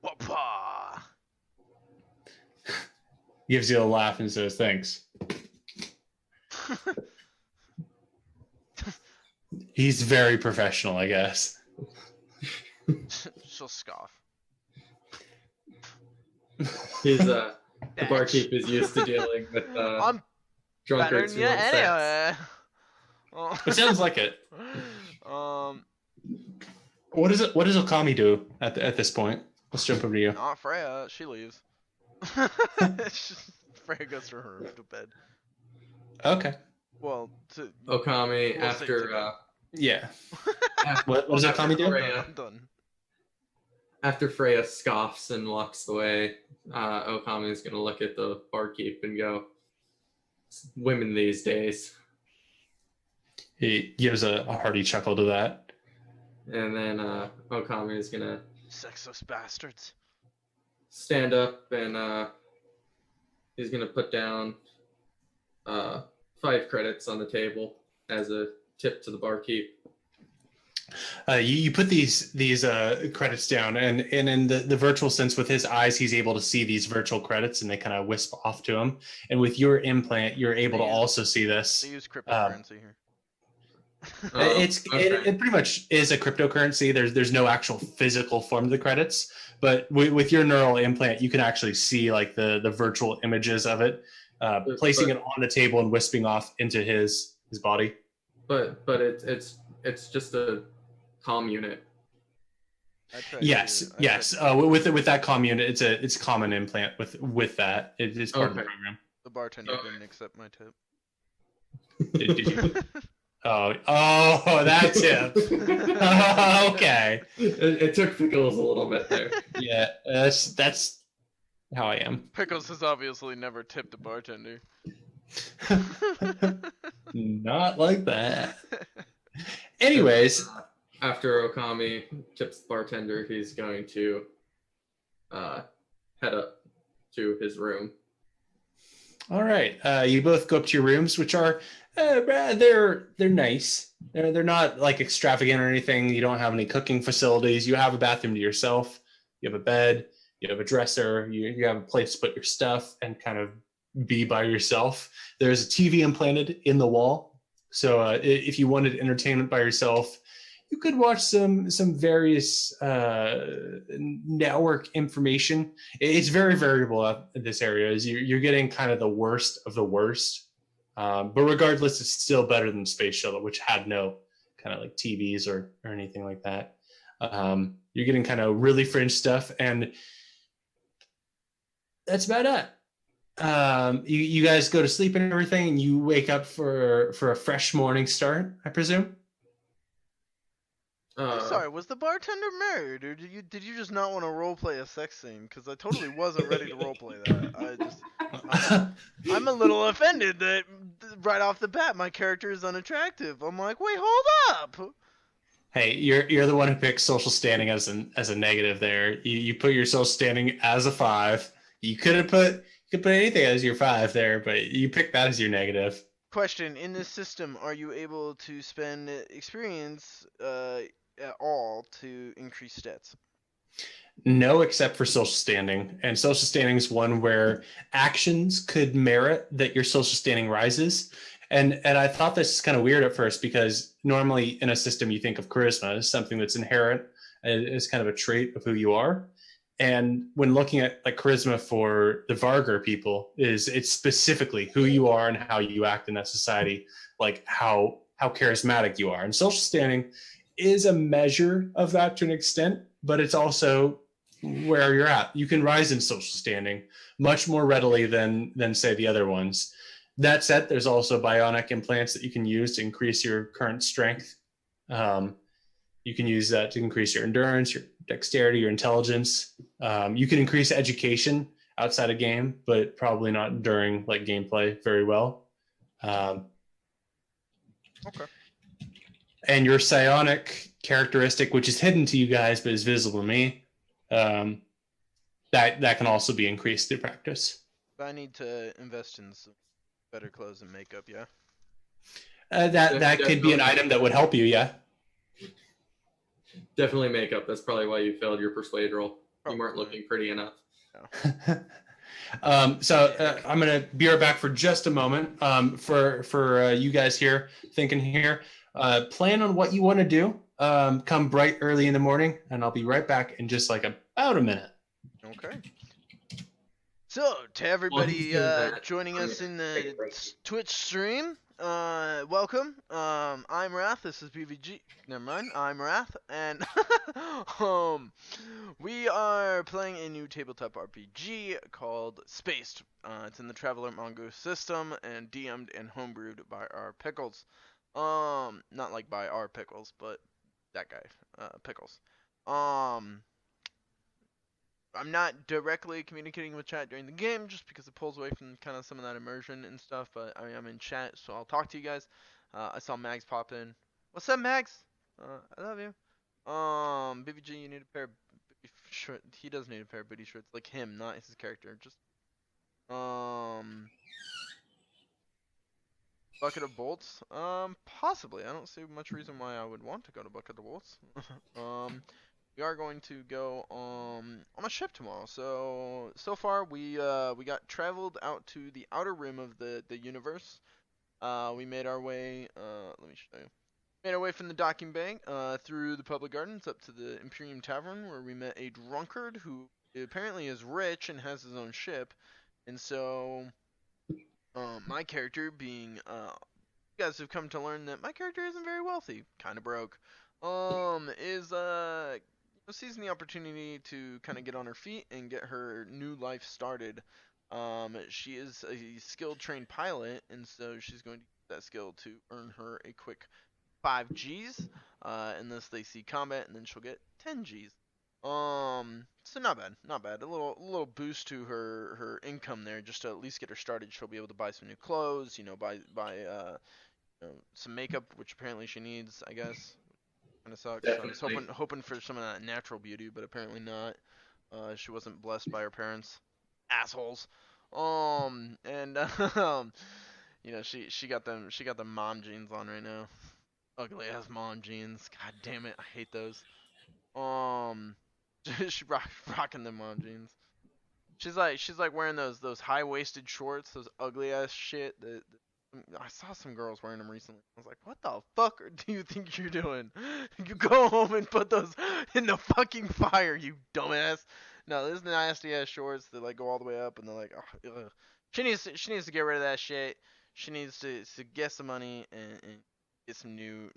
Whoopah. Gives you a laugh and says thanks. He's very professional, I guess. She'll scoff. The barkeep is used to dealing with I'm drunkards who want sex. anyway. It sounds like it. What does Okami do at this point? Let's jump over to you. Not Freya. She leaves. Freya goes to her room to bed. Okay. Well, Okami after yeah. What does Okami do? I'm done. After Freya scoffs and walks away, Okami is going to look at the barkeep and go, "Women these days." He gives a hearty chuckle to that. And then Okami is going to Sexless bastards. stand up and he's going to put down 5 credits on the table as a tip to the barkeep. You put these credits down, and in the virtual sense, with his eyes, he's able to see these virtual credits, and they kind of wisp off to him. And with your implant, you're able to also see this. They use cryptocurrency here. It pretty much is a cryptocurrency. There's no actual physical form of the credits, but with your neural implant, you can actually see like the virtual images of it, placing it on the table and wisping off into his body. But it's just a comm unit. Yes. With that comm unit, it's a common implant with that. It is part of the program. The bartender didn't accept my tip. Did you? Oh, that's it. Okay. It took Pickles a little bit there. Yeah, that's how I am. Pickles has obviously never tipped a bartender. Not like that. Anyways, after Okami tips the bartender, he's going to head up to his room. All right. You both go up to your rooms, which are they're nice. They're not like extravagant or anything. You don't have any cooking facilities. You have a bathroom to yourself. You have a bed. You have a dresser. You have a place to put your stuff and kind of be by yourself. There's a TV implanted in the wall. So if you wanted entertainment by yourself, you could watch some various network information. It's very variable in this area. You're getting kind of the worst of the worst. But regardless, it's still better than Space Shuttle, which had no kind of like TVs or anything like that. You're getting kind of really fringe stuff, and that's about it. You guys go to sleep and everything, and you wake up for a fresh morning start, I presume. I'm sorry, was the bartender married, or did you just not want to roleplay a sex scene? Because I totally wasn't ready to roleplay that. I'm a little offended that right off the bat my character is unattractive. I'm like, wait, hold up. Hey, you're the one who picks social standing as a negative. There, you put your social standing as a 5. You could put anything as your 5 there, but you picked that as your negative. Question: in this system, are you able to spend experience at all to increase stats? No, except for social standing. And social standing is one where actions could merit that your social standing rises. And I thought this is kind of weird at first because normally in a system you think of charisma as something that's inherent, as kind of a trait of who you are. And when looking at like charisma for the Vargar people, it's specifically who you are and how you act in that society, like how charismatic you are. And social standing is a measure of that to an extent, but it's also where you're at. You can rise in social standing much more readily than say the other ones. That said, there's also bionic implants that you can use to increase your current strength. You can use that to increase your endurance, your dexterity, your intelligence. You can increase education outside of game, but probably not during like gameplay very well. Okay. And your psionic characteristic, which is hidden to you guys but is visible to me, that can also be increased through practice. I need to invest in some better clothes and makeup. Yeah. That could be an item that would help you. Yeah. Definitely makeup. That's probably why you failed your persuade roll. You weren't looking pretty enough. So I'm gonna be right back for just a moment. For you guys here thinking here, plan on what you want to do. Come bright early in the morning, and I'll be right back in just like about a minute. Okay. So, to everybody joining us in the Twitch stream, welcome. I'm Wrath. This is BVG. Never mind. I'm Wrath, and we are playing a new tabletop RPG called Spaced. It's in the Traveler Mongoose system and DM'd and homebrewed by our Pickles. Not like by our Pickles, but that guy, Pickles. I'm not directly communicating with chat during the game just because it pulls away from kind of some of that immersion and stuff, but I am in chat, so I'll talk to you guys. I saw Mags pop in. What's up, Mags? I love you. BBG, you need a pair of booty shorts. He does need a pair of booty shorts, like him, not his character. Just, Bucket of Bolts? Possibly. I don't see much reason why I would want to go to Bucket of Bolts. We are going to go on a ship tomorrow. So far we got traveled out to the outer rim of the universe. We made our way. Let me show you. Made our way from the docking bay through the public gardens up to the Imperium Tavern, where we met a drunkard who apparently is rich and has his own ship. And so, my character being, you guys have come to learn that my character isn't very wealthy, kind of broke. Is seizing the opportunity to kind of get on her feet and get her new life started. She is a skilled trained pilot, and so she's going to use that skill to earn her a quick 5 Gs, unless they see combat, and then she'll get 10 Gs. So not bad. A little boost to her income there, just to at least get her started. She'll be able to buy some new clothes, buy some makeup, which apparently she needs, I guess. Kind of sucks. Definitely. I was hoping for some of that natural beauty, but apparently not. She wasn't blessed by her parents, assholes. And she got them mom jeans on right now. Ugly ass mom jeans. God damn it, I hate those. She rocking them mom jeans. She's like wearing those high waisted shorts, those ugly ass shit that. I saw some girls wearing them recently. I was like, what the fuck do you think you're doing? You go home and put those in the fucking fire, you dumbass. No, there's nasty ass shorts that like go all the way up and they're like, oh, ugh. She needs to get rid of that shit. She needs to get some money and get some new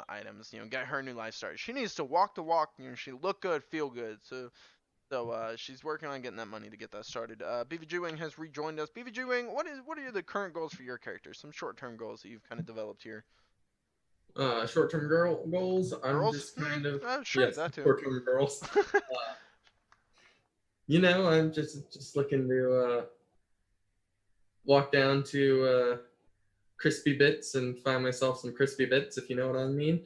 items, get her new life started. She needs to walk the walk, she look good, feel good. So So she's working on getting that money to get that started. BVG Wing has rejoined us. BVG Wing, what are the current goals for your character? Some short-term goals that you've kind of developed here. Short-term goals. I'm Girls? just kind of Sure, yes, that too. short-term girls. I'm just looking to walk down to Crispy Bits and find myself some Crispy Bits, if you know what I mean.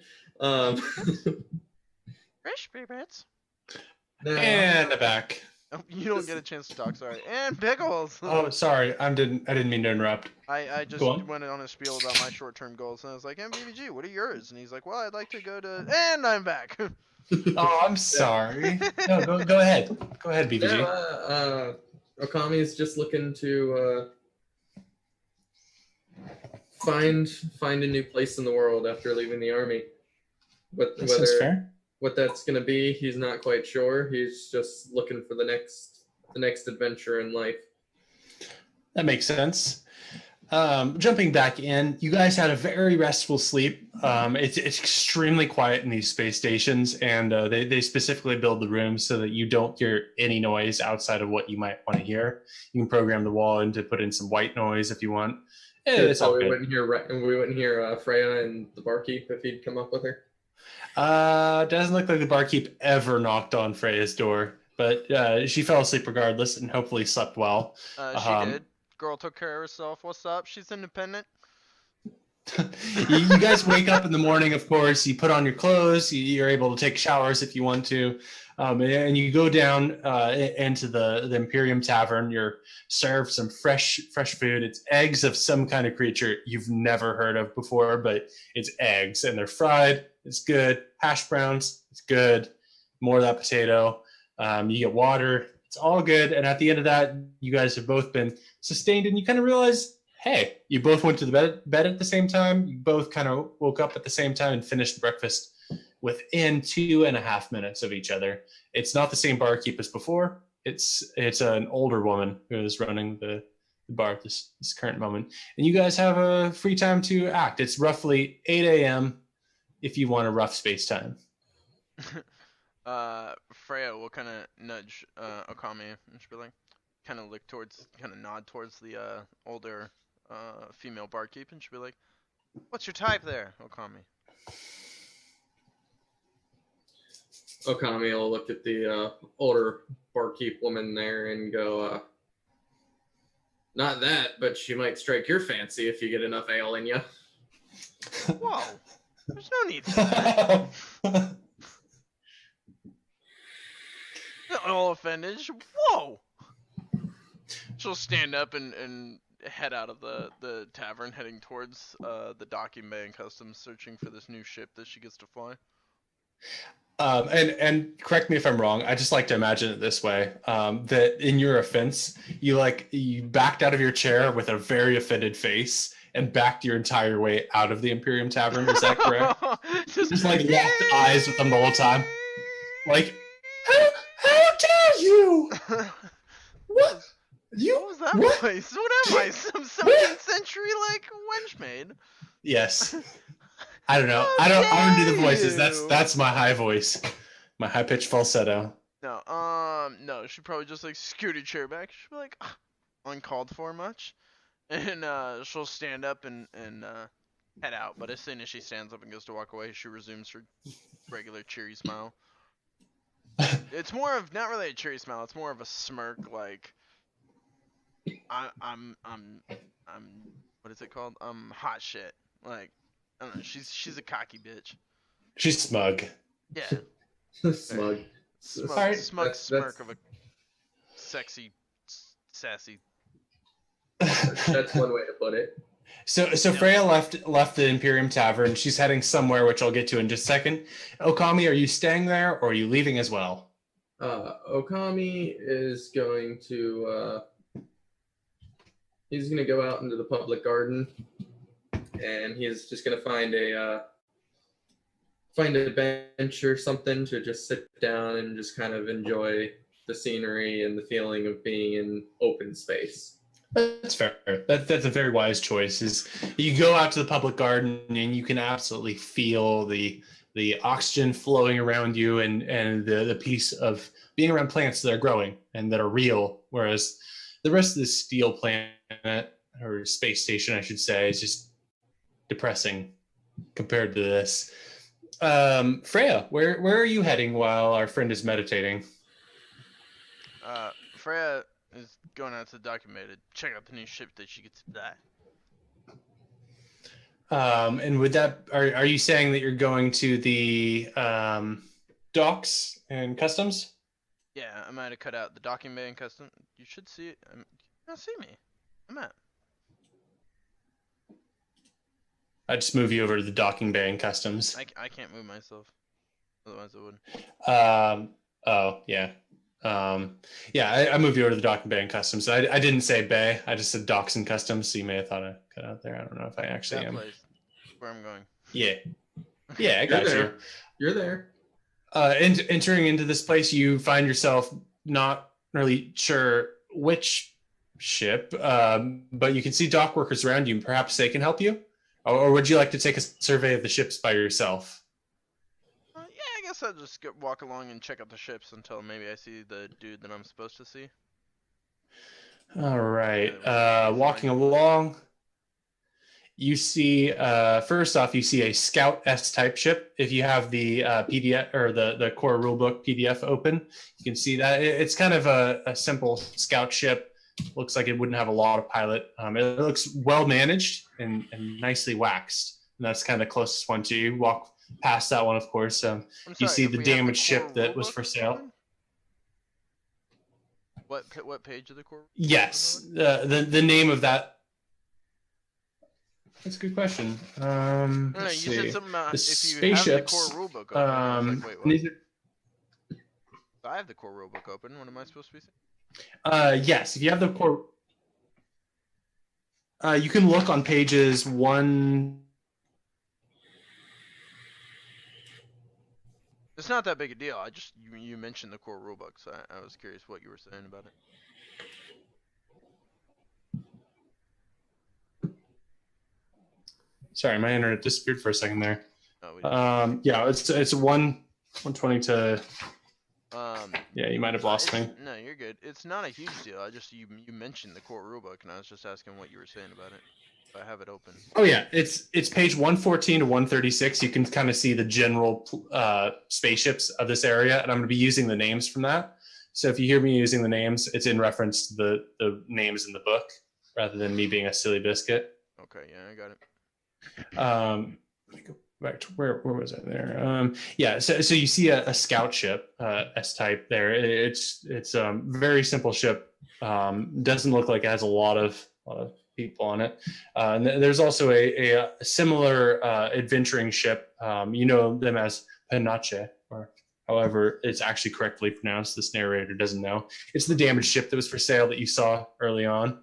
Crispy Bits. And back. Oh, you don't get a chance to talk. Sorry. And Pickles. Oh, sorry. I didn't mean to interrupt. I just went on a spiel about my short-term goals, and I was like, "MVVG, what are yours?" And he's like, "Well, I'd like to go to." And I'm back. Oh, I'm sorry. No, go ahead. Go ahead, BVG. Yeah, Okami is just looking to find a new place in the world after leaving the army. That's fair. What that's going to be, he's not quite sure. He's just looking for the next adventure in life. That makes sense. Jumping back in, you guys had a very restful sleep. It's extremely quiet in these space stations, and they specifically build the rooms so that you don't hear any noise outside of what you might want to hear. You can program the wall in to put in some white noise if you want. It's all we good. wouldn't hear Freya and the barkeep if he'd come up with her. Doesn't look like the barkeep ever knocked on Freya's door, but she fell asleep regardless and hopefully slept well. She did. Girl took care of herself. What's up? She's independent. You guys wake up in the morning, of course. You put on your clothes. You're able to take showers if you want to, and you go down into the Imperium Tavern. You're served some fresh food. It's eggs of some kind of creature you've never heard of before, but it's eggs, and they're fried. It's good. Hash browns. It's good. More of that potato. You get water. It's all good. And at the end of that, you guys have both been sustained, and you kind of realize, hey, you both went to the bed at the same time. You both kind of woke up at the same time and finished breakfast within 2.5 minutes of each other. It's not the same barkeep as before. It's an older woman who is running the bar at this current moment. And you guys have a free time to act. It's roughly 8 a.m. if you want a rough space time. Freya will kind of nudge Okami and she'll be like, kind of nod towards the older female barkeep, and she'll be like, "What's your type there, Okami?" Okami will look at the older barkeep woman there and go, "Not that, but she might strike your fancy if you get enough ale in you." Whoa, there's no need for that. Not all offended. Whoa. She'll stand up and head out of the tavern, heading towards the docking bay and customs, searching for this new ship that she gets to fly. And correct me if I'm wrong. I just like to imagine it this way: that in your offense, you backed out of your chair with a very offended face and backed your entire way out of the Imperium Tavern. Is that correct? just like locked eyes with them the whole time. Like, how dare you? What? What was that voice? What am I? Some 17th century wench maid? Yes. I don't know. I don't do the voices. That's my high voice. My high pitched falsetto. No, she probably just scoot a chair back. She'll be like, uncalled for much? And she'll stand up and head out. But as soon as she stands up and goes to walk away, she resumes her regular cheery smile. It's more of not really a cheery smile. It's more of a smirk, I'm what is it called? Hot shit. I don't know. She's a cocky bitch. She's smug. Yeah. Smug. Smug smirk of a sexy, sassy. That's one way to put it. So Freya left the Imperium Tavern. She's heading somewhere, which I'll get to in just a second. Okami, are you staying there or are you leaving as well? Okami is going to he's going to go out into the public garden, and he's just going to find a bench or something to just sit down and just kind of enjoy the scenery and the feeling of being in open space. That's fair. That's a very wise choice. Is you go out to the public garden and you can absolutely feel the oxygen flowing around you and the peace of being around plants that are growing and that are real, whereas the rest of the steel planet, or space station, I should say, is just depressing compared to this. Freya, where are you heading while our friend is meditating? Freya is going out to the document to check out the new ship that she gets to die. And with that, are you saying that you're going to the docks and customs? Yeah, I might have cut out the docking bay and custom. You should see it. You don't see me. I'm at. I just move you over to the docking bay and customs. I can't move myself. Otherwise I would. Oh yeah. I moved you over to the docking bay and customs. I didn't say bay. I just said docks and customs. So you may have thought I cut out there. I don't know if I actually am. Place, where I'm going. Yeah. Yeah, I got you. You're there. Entering into this place, you find yourself not really sure which ship, but you can see dock workers around you. Perhaps they can help you, or would you like to take a survey of the ships by yourself? Yeah, I guess I'll just walk along and check out the ships until maybe I see the dude that I'm supposed to see. All right. Walking along, you see, first off, you see a Scout S-type ship. If you have the PDF or the core rulebook PDF open, you can see that. It's kind of a simple Scout ship. Looks like it wouldn't have a lot of pilot. It looks well managed and nicely waxed. And that's kind of the closest one to you. Walk past that one, of course. You see the damaged ship that was for sale. What page of the core? Yes, the name of that. That's a good question. No, you said something about if you have the core rulebook open. I was like, wait, what? I have the core rulebook open. What am I supposed to be saying? Yes, if you have the core, you can look on pages 1. It's not that big a deal. You mentioned the core rulebook, so I was curious what you were saying about it. Sorry, my internet disappeared for a second there. Oh, yeah, it's 120 to. Yeah, you might have lost me. No, you're good. It's not a huge deal. You mentioned the core rulebook, and I was just asking what you were saying about it. I have it open. Oh yeah, it's page 114 to 136. You can kind of see the general spaceships of this area, and I'm going to be using the names from that. So if you hear me using the names, it's in reference to the names in the book, rather than me being a silly biscuit. Okay, yeah, I got it. Let me go back to where was I there? Yeah, so you see a scout ship, S-type there. It's very simple ship. Doesn't look like it has a lot of people on it. And there's also a similar adventuring ship. You know them as Panache, or however it's actually correctly pronounced. This narrator doesn't know. It's the damaged ship that was for sale that you saw early on.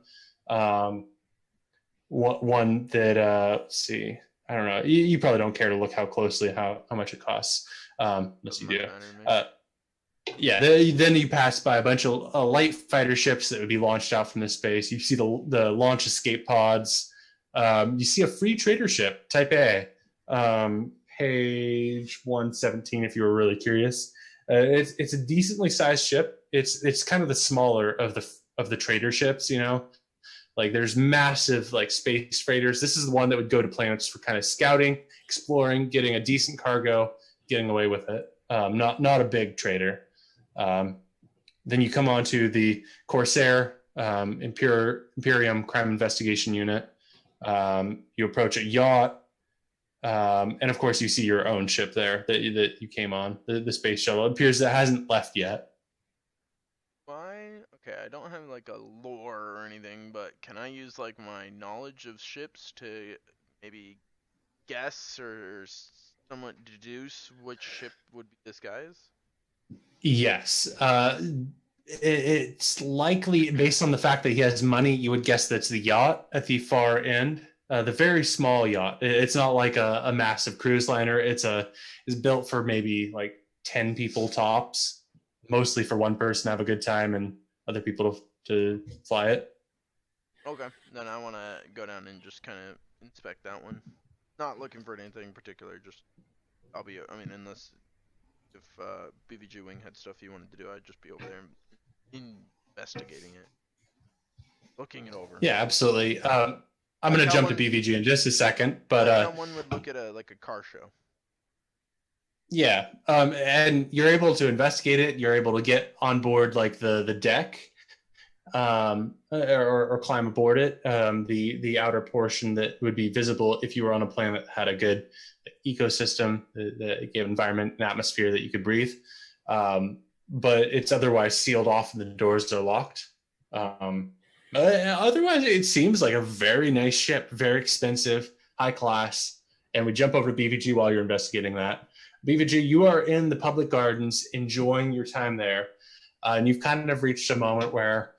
One that let's see, I don't know. You probably don't care to look how closely how much it costs, unless you do. Yeah. Then you pass by a bunch of light fighter ships that would be launched out from this space. You see the launch escape pods. You see a free trader ship, Type A, page 117. If you were really curious, it's a decently sized ship. It's kind of the smaller of the trader ships, you know. Like there's massive like space freighters. This is the one that would go to planets for kind of scouting, exploring, getting a decent cargo, getting away with it. Not a big trader. Then you come on to the Corsair Imperium Crime Investigation Unit. You approach a yacht. And of course you see your own ship there that you came on, the space shuttle. It appears that hasn't left yet. Okay, I don't have like a lore or anything, but can I use like my knowledge of ships to maybe guess or somewhat deduce which ship would be this guy's? Yes. It's likely, based on the fact that he has money, you would guess that's the yacht at the far end. The very small yacht. It's not like a massive cruise liner. It's built for maybe like 10 people tops, mostly for one person to have a good time and other people to fly it. Okay, then I want to go down and just kind of inspect that one. Not looking for anything in particular, just unless if BVG Wing had stuff you wanted to do, I'd just be over there investigating it, looking it over. Yeah, absolutely. I'm going to how jump to one- BVG in just a second, but How one would look at a car show. yeah, and you're able to investigate it. You're able to get on board like the deck, or climb aboard it. The outer portion that would be visible if you were on a planet that had a good ecosystem, that gave environment and atmosphere that you could breathe. But it's otherwise sealed off and the doors are locked. Otherwise, it seems like a very nice ship, very expensive, high class. And we jump over to BVG while you're investigating that. BVG, you are in the public gardens, enjoying your time there, and you've kind of reached a moment where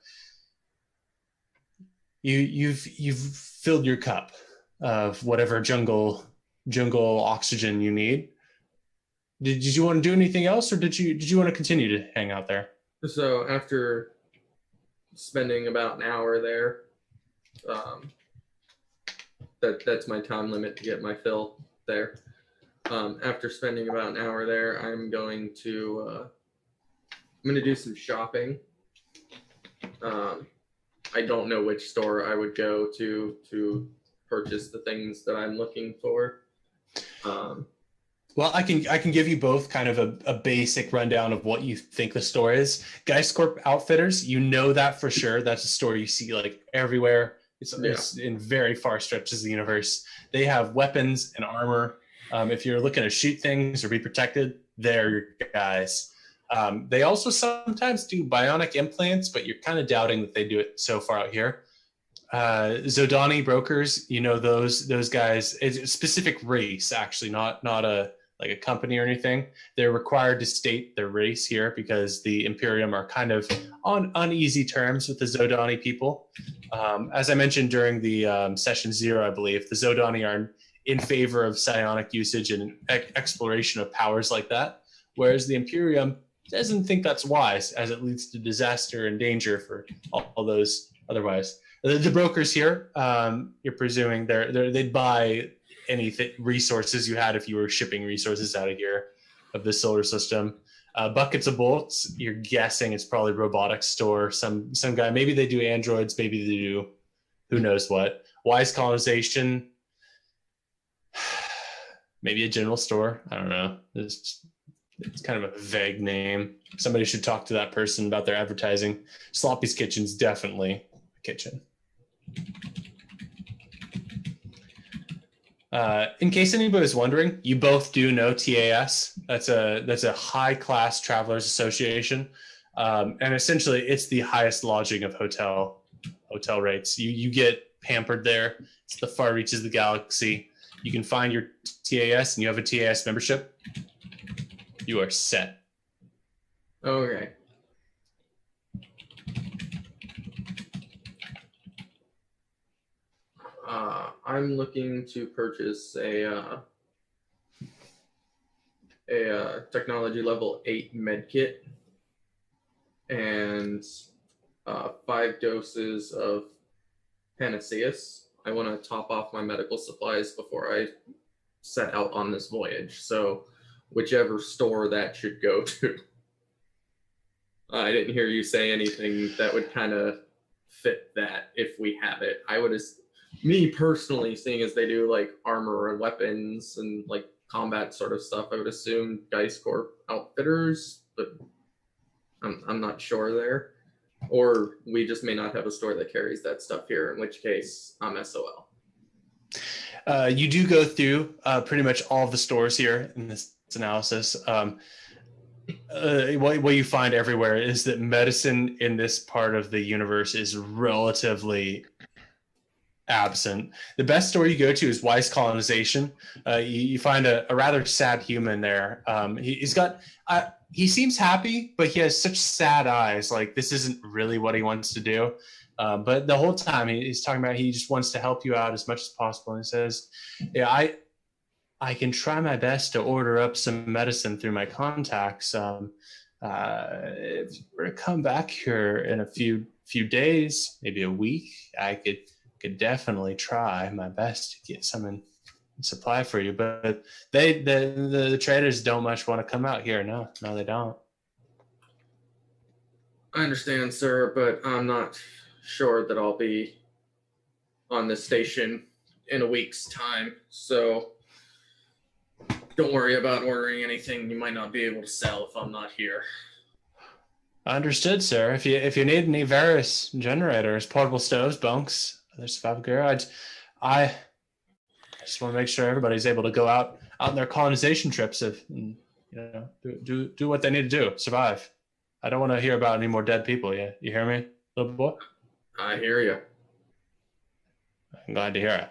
you've filled your cup of whatever jungle oxygen you need. Did you want to do anything else, or did you want to continue to hang out there? So after spending about an hour there, that's my time limit to get my fill there. After spending about an hour there, I'm going to do some shopping. I don't know which store I would go to purchase the things that I'm looking for. Well, I can give you both kind of a basic rundown of what you think the store is. Geist Corp Outfitters, you know that for sure. That's a store you see like everywhere. It's in very far stretches of the universe. They have weapons and armor. If you're looking to shoot things or be protected, they're your guys. They also sometimes do bionic implants, but you're kind of doubting that they do it so far out here. Zodani brokers, you know those guys. It's a specific race, actually, not a like a company or anything. They're required to state their race here because the Imperium are kind of on uneasy terms with the Zodani people. As I mentioned during the session 0, I believe the Zodani are in favor of psionic usage and exploration of powers like that, whereas the Imperium doesn't think that's wise, as it leads to disaster and danger for all those otherwise. The brokers here, you're presuming they'd buy any resources you had if you were shipping resources out of here, of the solar system. Buckets of bolts, you're guessing it's probably robotics store, some guy. Maybe they do androids, maybe they do who knows what. Wise colonization, maybe a general store. I don't know. It's kind of a vague name. Somebody should talk to that person about their advertising. Sloppy's Kitchen's definitely a kitchen. In case anybody's wondering, you both do know TAS. That's a high class travelers association, and essentially it's the highest lodging of hotel rates. You get pampered there. It's the far reaches of the galaxy. You can find your TAS, and you have a TAS membership. You are set. Okay. I'm looking to purchase a technology level 8 med kit and 5 doses of Panaceus. I want to top off my medical supplies before I set out on this voyage. So whichever store that should go to. I didn't hear you say anything that would kind of fit that if we have it. I would, me personally, seeing as they do like armor and weapons and like combat sort of stuff, I would assume Geist Corp Outfitters, but I'm not sure there. Or we just may not have a store that carries that stuff here, in which case I'm SOL. You do go through pretty much all of the stores here in this analysis. What you find everywhere is that medicine in this part of the universe is relatively absent. The best store you go to is Wise Colonization. You find a rather sad human there. He's got he seems happy, but he has such sad eyes. Like this isn't really what he wants to do. But the whole time he's talking about he just wants to help you out as much as possible. And he says, "Yeah, I can try my best to order up some medicine through my contacts. If you were to come back here in a few days, maybe a week, I could definitely try my best to get some supply for you, but the traders don't much want to come out here. No, they don't. I understand, sir, but I'm not sure that I'll be on this station in a week's time, so don't worry about ordering anything you might not be able to sell if I'm not here. Understood, sir. If you need any various generators, portable stoves, bunks, other survival gear, I just want to make sure everybody's able to go out on their colonization trips do what they need to do, survive. I don't want to hear about any more dead people. Yeah, you hear me, little boy? I hear you. I'm glad to hear it.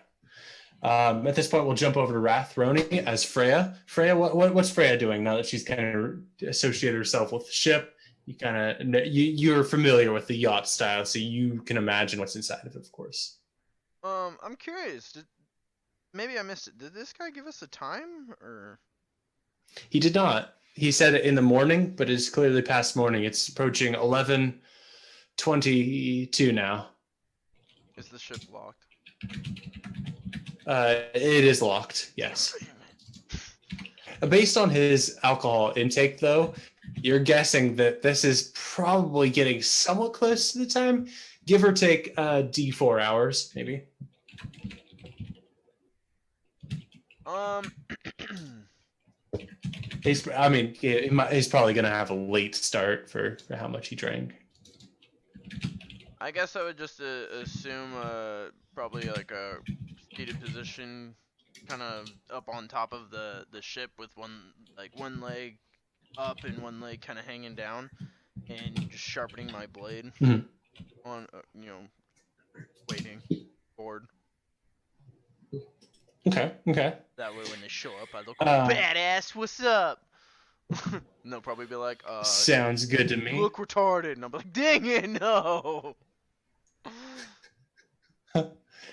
At this point, we'll jump over to Roni as Freya. Freya, what's Freya doing now that she's kind of associated herself with the ship? You're familiar with the yacht style, so you can imagine what's inside of it, of course. I'm curious. Maybe I missed it. Did this guy give us a time, or? He did not. He said it in the morning, but it's clearly past morning. It's approaching 11:22 now. Is the ship locked? It is locked, yes. Based on his alcohol intake, though, you're guessing that this is probably getting somewhat close to the time, give or take D4 hours, maybe. He's probably going to have a late start for how much he drank. I guess I would just assume probably like a seated position, kind of up on top of the ship with one leg up and one leg kind of hanging down, and just sharpening my blade on waiting board. Okay. That way when they show up, I look badass. What's up? And they'll probably be like, sounds good to me. You look retarded. And I'm like, dang it, no.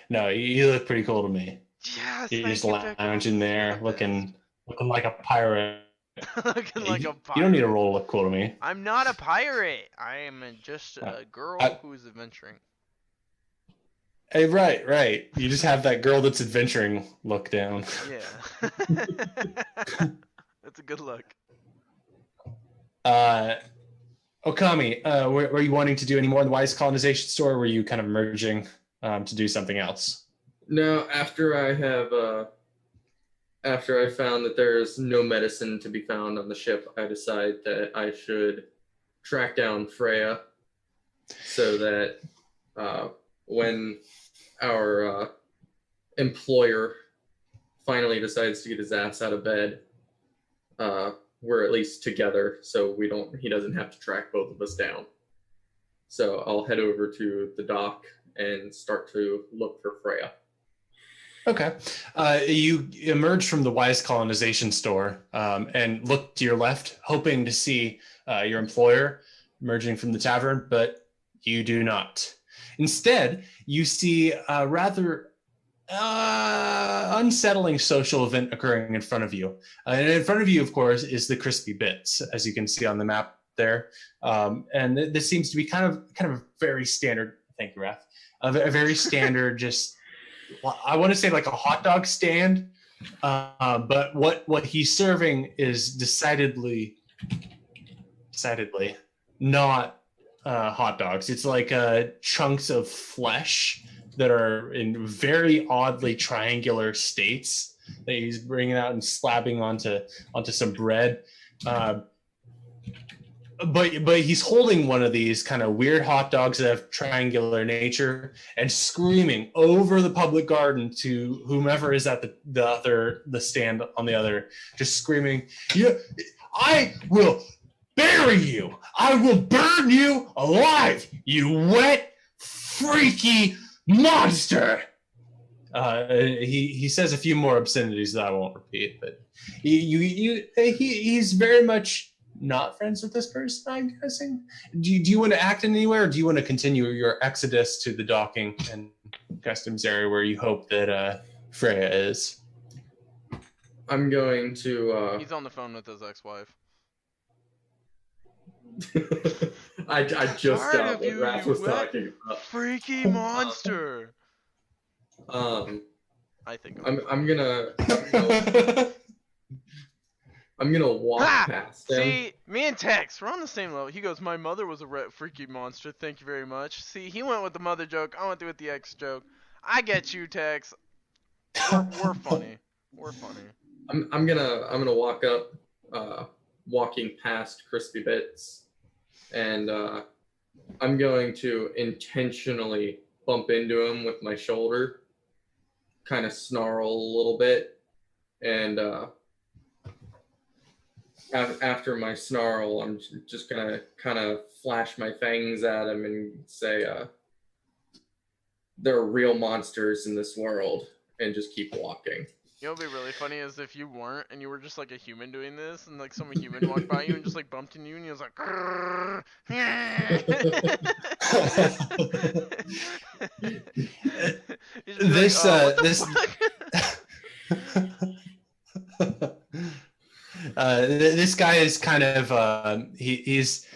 No, you look pretty cool to me. Yes, you're just lounging there, looking like a pirate. Looking like a pirate. You don't need a roll to look cool to me. I'm not a pirate. I am just a girl who's adventuring. Hey, right. You just have that girl that's adventuring look down. Yeah. That's a good look. Okami, were you wanting to do any more in the Wise Colonization store, or were you kind of merging to do something else? No, after I found that there's no medicine to be found on the ship, I decide that I should track down Freya so that when our employer finally decides to get his ass out of bed, we're at least together, so he doesn't have to track both of us down. So I'll head over to the dock and start to look for Freya. Okay. You emerge from the Wise Colonization store and look to your left, hoping to see your employer emerging from the tavern, but you do not. Instead, you see a rather unsettling social event occurring in front of you. And in front of you, of course, is the Crispy Bits, as you can see on the map there. And this seems to be kind of a very standard, thank you, Wrath, a very standard, just, I want to say like a hot dog stand. But what he's serving is decidedly not hot dogs. It's like chunks of flesh that are in very oddly triangular states that he's bringing out and slapping onto some bread. But he's holding one of these kind of weird hot dogs that have triangular nature and screaming over the public garden to whomever is at the stand on the other, just screaming, "Yeah, I will bury you! I will burn you alive, you wet, freaky monster!" He says a few more obscenities that I won't repeat, but he's very much not friends with this person, I'm guessing. Do you want to act in anywhere, or do you want to continue your exodus to the docking and customs area where you hope that Freya is? I'm going to... He's on the phone with his ex-wife. I just got what Raph was talking about. Freaky monster. I think. I'm gonna walk past him. See, me and Tex, we're on the same level. He goes, my mother was a freaky monster. Thank you very much. See, he went with the mother joke. I went with the ex joke. I get you, Tex. We're funny. We're funny. I'm gonna walk up, walking past Crispy Bits, and I'm going to intentionally bump into him with my shoulder, kind of snarl a little bit, and after my snarl, I'm just gonna kind of flash my fangs at him and say, there are real monsters in this world, and just keep walking. You know what would be really funny is if you weren't and you were just like a human doing this and like some human walked by you and just like bumped into you and he was like this guy is kind of his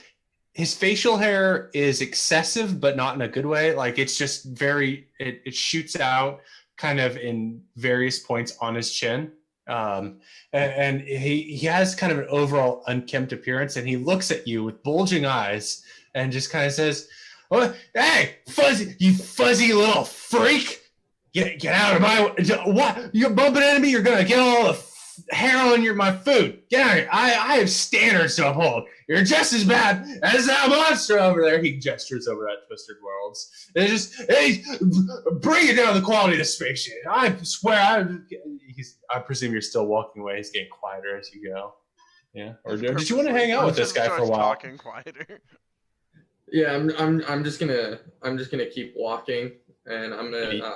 facial hair is excessive, but not in a good way. Like it's just it shoots out kind of in various points on his chin. And he has kind of an overall unkempt appearance, and he looks at you with bulging eyes and just kind of says, "Oh, hey, you fuzzy little freak, get out of my, what, you're bumping into me, you're gonna get all the hair on my food. Get out of here. I have standards to uphold. You're just as bad as that monster over there." He gestures over at Twisted Worlds. And just, hey, bring it down the quality of the spaceship. I swear, I presume you're still walking away. He's getting quieter as you go. Yeah. Or did you want to hang out with this guy for a while? Talking quieter. Yeah, I'm just gonna keep walking, and I'm gonna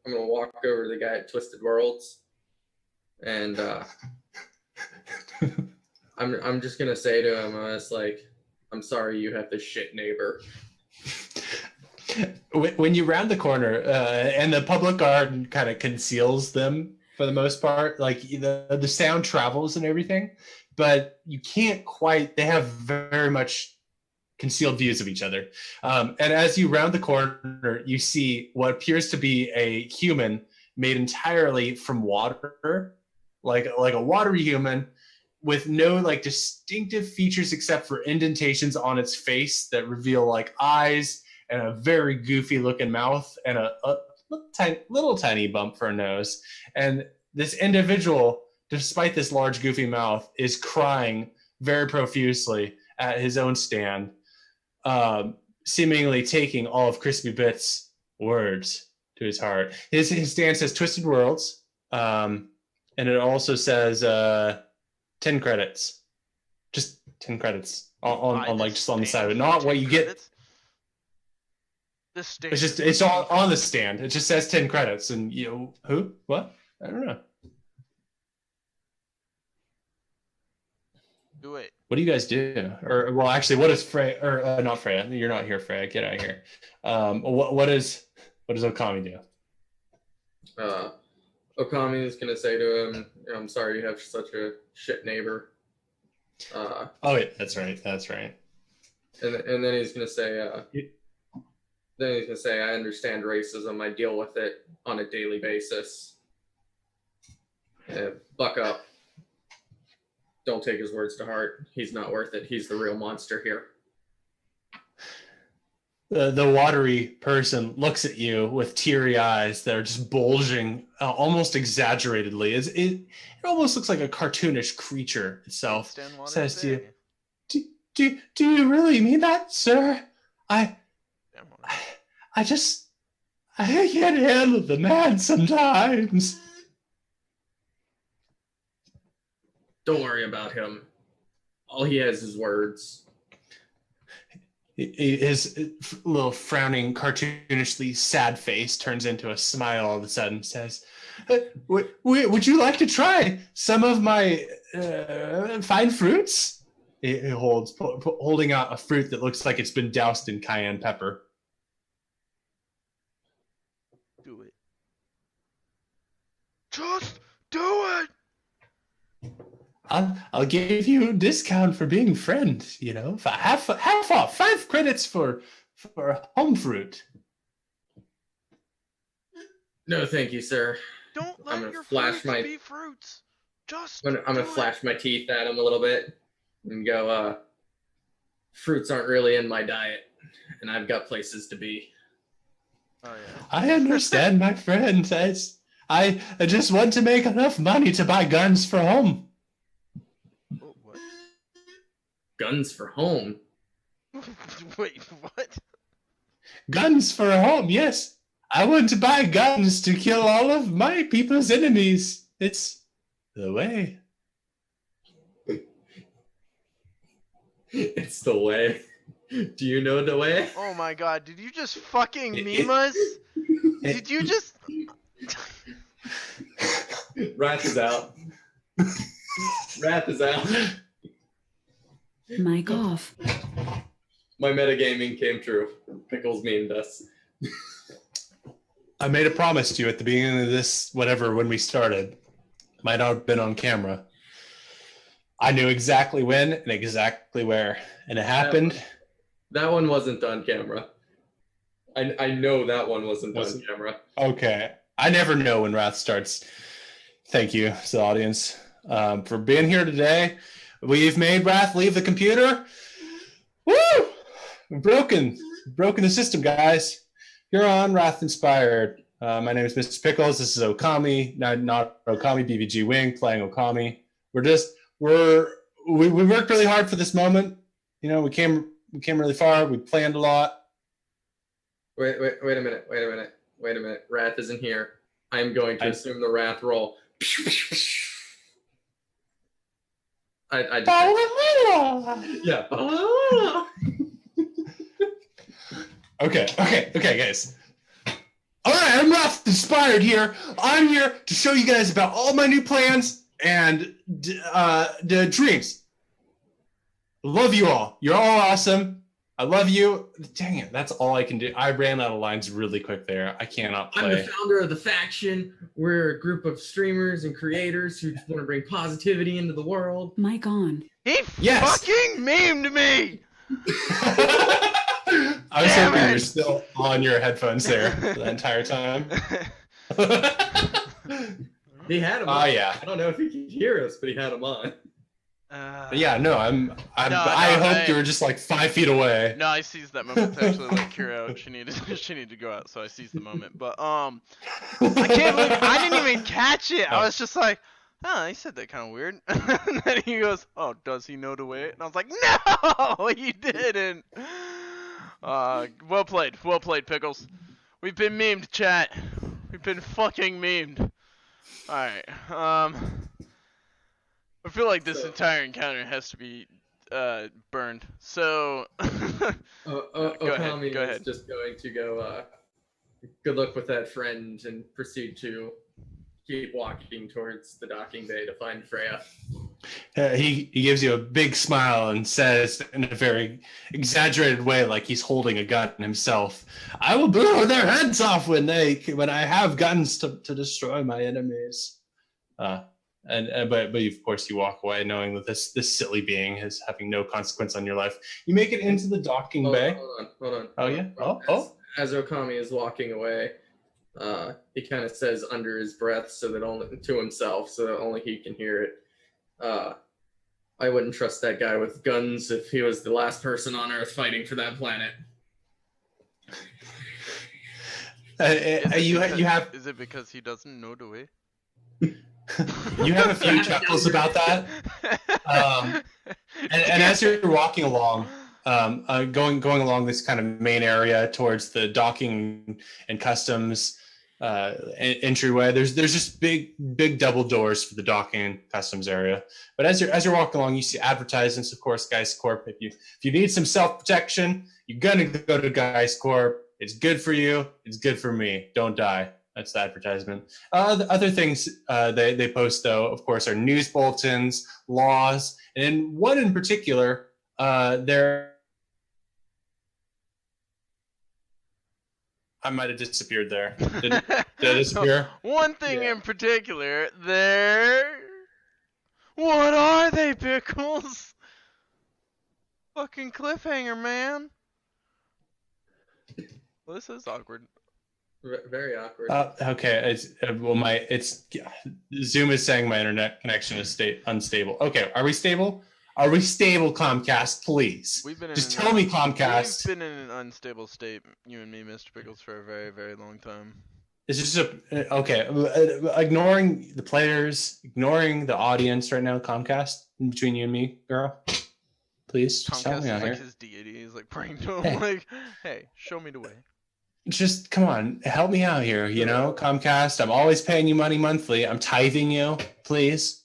walk over to the guy at Twisted Worlds. And I'm just gonna say to him, I'm sorry you have this shit neighbor. When you round the corner, and the public guard kind of conceals them for the most part, like the sound travels and everything, but you can't quite. They have very much concealed views of each other. And as you round the corner, you see what appears to be a human made entirely from water. Like a watery human with no like distinctive features except for indentations on its face that reveal like eyes and a very goofy looking mouth and a little tiny bump for a nose. And this individual, despite this large goofy mouth, is crying very profusely at his own stand, seemingly taking all of Crispy Bits' words to his heart. His stand says Twisted Worlds. And it also says 10 credits. Just 10 credits on like just on the side of it. Not what you get. This stand. It's on the stand. It just says 10 credits. And who? What? I don't know. Do it. What do you guys do? Or well, actually, what is Freya? Or not Freya. You're not here, Freya. Get out of here. What does Okami do? Okami is gonna say to him, "I'm sorry you have such a shit neighbor." Oh, wait, that's right. And then he's gonna say, "I understand racism. I deal with it on a daily basis. Buck up. Don't take his words to heart. He's not worth it. He's the real monster here." The watery person looks at you with teary eyes that are just bulging almost exaggeratedly. It almost looks like a cartoonish creature itself. Says to you, do you really mean that, sir? I can't handle the man sometimes. Don't worry about him. All he has is words. His little frowning, cartoonishly sad face turns into a smile all of a sudden and says, would you like to try some of my fine fruits? He holding out a fruit that looks like it's been doused in cayenne pepper. Do it. Just do it! I'll give you a discount for being friend, half off, 5 credits for home fruit. No, thank you, sir. Don't I'm let gonna your flash fruits my- be fruits. Just I'm gonna do flash my teeth at him a little bit and go, fruits aren't really in my diet, and I've got places to be. Oh yeah. I understand, my friend. I just want to make enough money to buy guns for home. Oh, what? Guns for home? Wait, what? Guns for home, yes. I want to buy guns to kill all of my people's enemies. It's the way. It's the way. Do you know the way? Oh my god, did you just fucking meme us? Did you just... Wrath is out. Wrath is out. Mic off. My metagaming came true. Pickles memed us. I made a promise to you at the beginning of this, whatever, when we started. Might not have been on camera. I knew exactly when and exactly where. And it happened. That one wasn't on camera. I know that one wasn't on camera. Okay. I never know when Wrath starts. Thank you to the audience for being here today. We've made Wrath leave the computer. Woo! We've broken the system, guys. You're on Wrath Inspired. My name is Mr. Pickles. This is Okami, not Okami, BVG Wing, playing Okami. We worked really hard for this moment. You know, we came really far. We planned a lot. Wait a minute. Wrath isn't here. I'm going to assume the Wrath roll. I yeah. Okay, guys. All right, I'm Wrath Inspired here. I'm here to show you guys about all my new plans and the dreams. Love you all. You're all awesome. I love you. Dang it, that's all I can do. I ran out of lines really quick there. I cannot play. I'm the founder of the faction. We're a group of streamers and creators who just want to bring positivity into the world. Mic on. He Yes. fucking memed me! I was Damn hoping it. you're still on your headphones there the entire time. He had him Oh on. yeah. I don't know if he can hear us, but he had him on. Yeah, no, I hoped you were just like 5 feet away. No, I seized that moment to actually let Kira out. She needed to go out, so I seized the moment. But I can't believe I didn't even catch it. I was just like, oh, he said that kind of weird. And then he goes, oh, does he know the way? And I was like, no, he didn't. Well played, Pickles. We've been memed, chat. We've been fucking memed. All right. I feel like this entire encounter has to be burned. So Okami go ahead. is just going to go, good luck with that, friend, and proceed to keep walking towards the docking bay to find Freya. He gives you a big smile and says in a very exaggerated way, like he's holding a gun himself, "I will blow their heads off when I have guns to destroy my enemies." But of course you walk away knowing that this silly being is having no consequence on your life. You make it into the docking bay. Hold on. Oh yeah. As Okami is walking away, he kind of says under his breath, so that only to himself, so that only he can hear it. I wouldn't trust that guy with guns if he was the last person on Earth fighting for that planet. You have. Is it because he doesn't know the way? You have a few chuckles about that. And as you're walking along, going along this kind of main area towards the docking and customs entryway, there's just big double doors for the docking and customs area. But as you're walking along, you see advertisements, of course, Guys Corp. If you need some self-protection, you're gonna go to Guys Corp. It's good for you. It's good for me. Don't die. That's the advertisement. Other things they post, though, of course, are news bulletins, laws, and one in particular, I might have disappeared there. Did I disappear? One thing in particular, what are they, Pickles? Fucking cliffhanger, man. Well, this is awkward. Very awkward. Okay. Zoom is saying my internet connection is unstable. Okay, are we stable? Are we stable, Comcast? Please, just tell me, Comcast. We've been in an unstable state, you and me, Mr. Pickles, for a very, very long time. It's just okay. Ignoring the players, ignoring the audience right now, Comcast, between you and me, girl. Please, just help Comcast me out is here. like his deity. He's like praying to him, Hey. like, "Hey, show me the way." Just come on, help me out here. You know, Comcast. I'm always paying you money monthly. I'm tithing you. Please,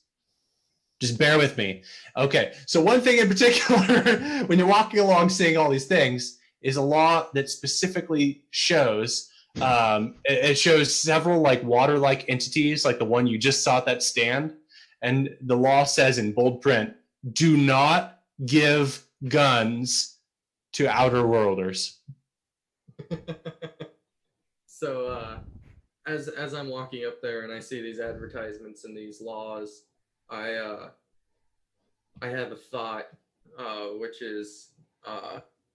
just bear with me. Okay. So one thing in particular, when you're walking along, seeing all these things, is a law that specifically shows. It shows several like water-like entities, like the one you just saw at that stand, and the law says in bold print, "Do not give guns to outer worlders." So as I'm walking up there and I see these advertisements and these laws, I have a thought, which is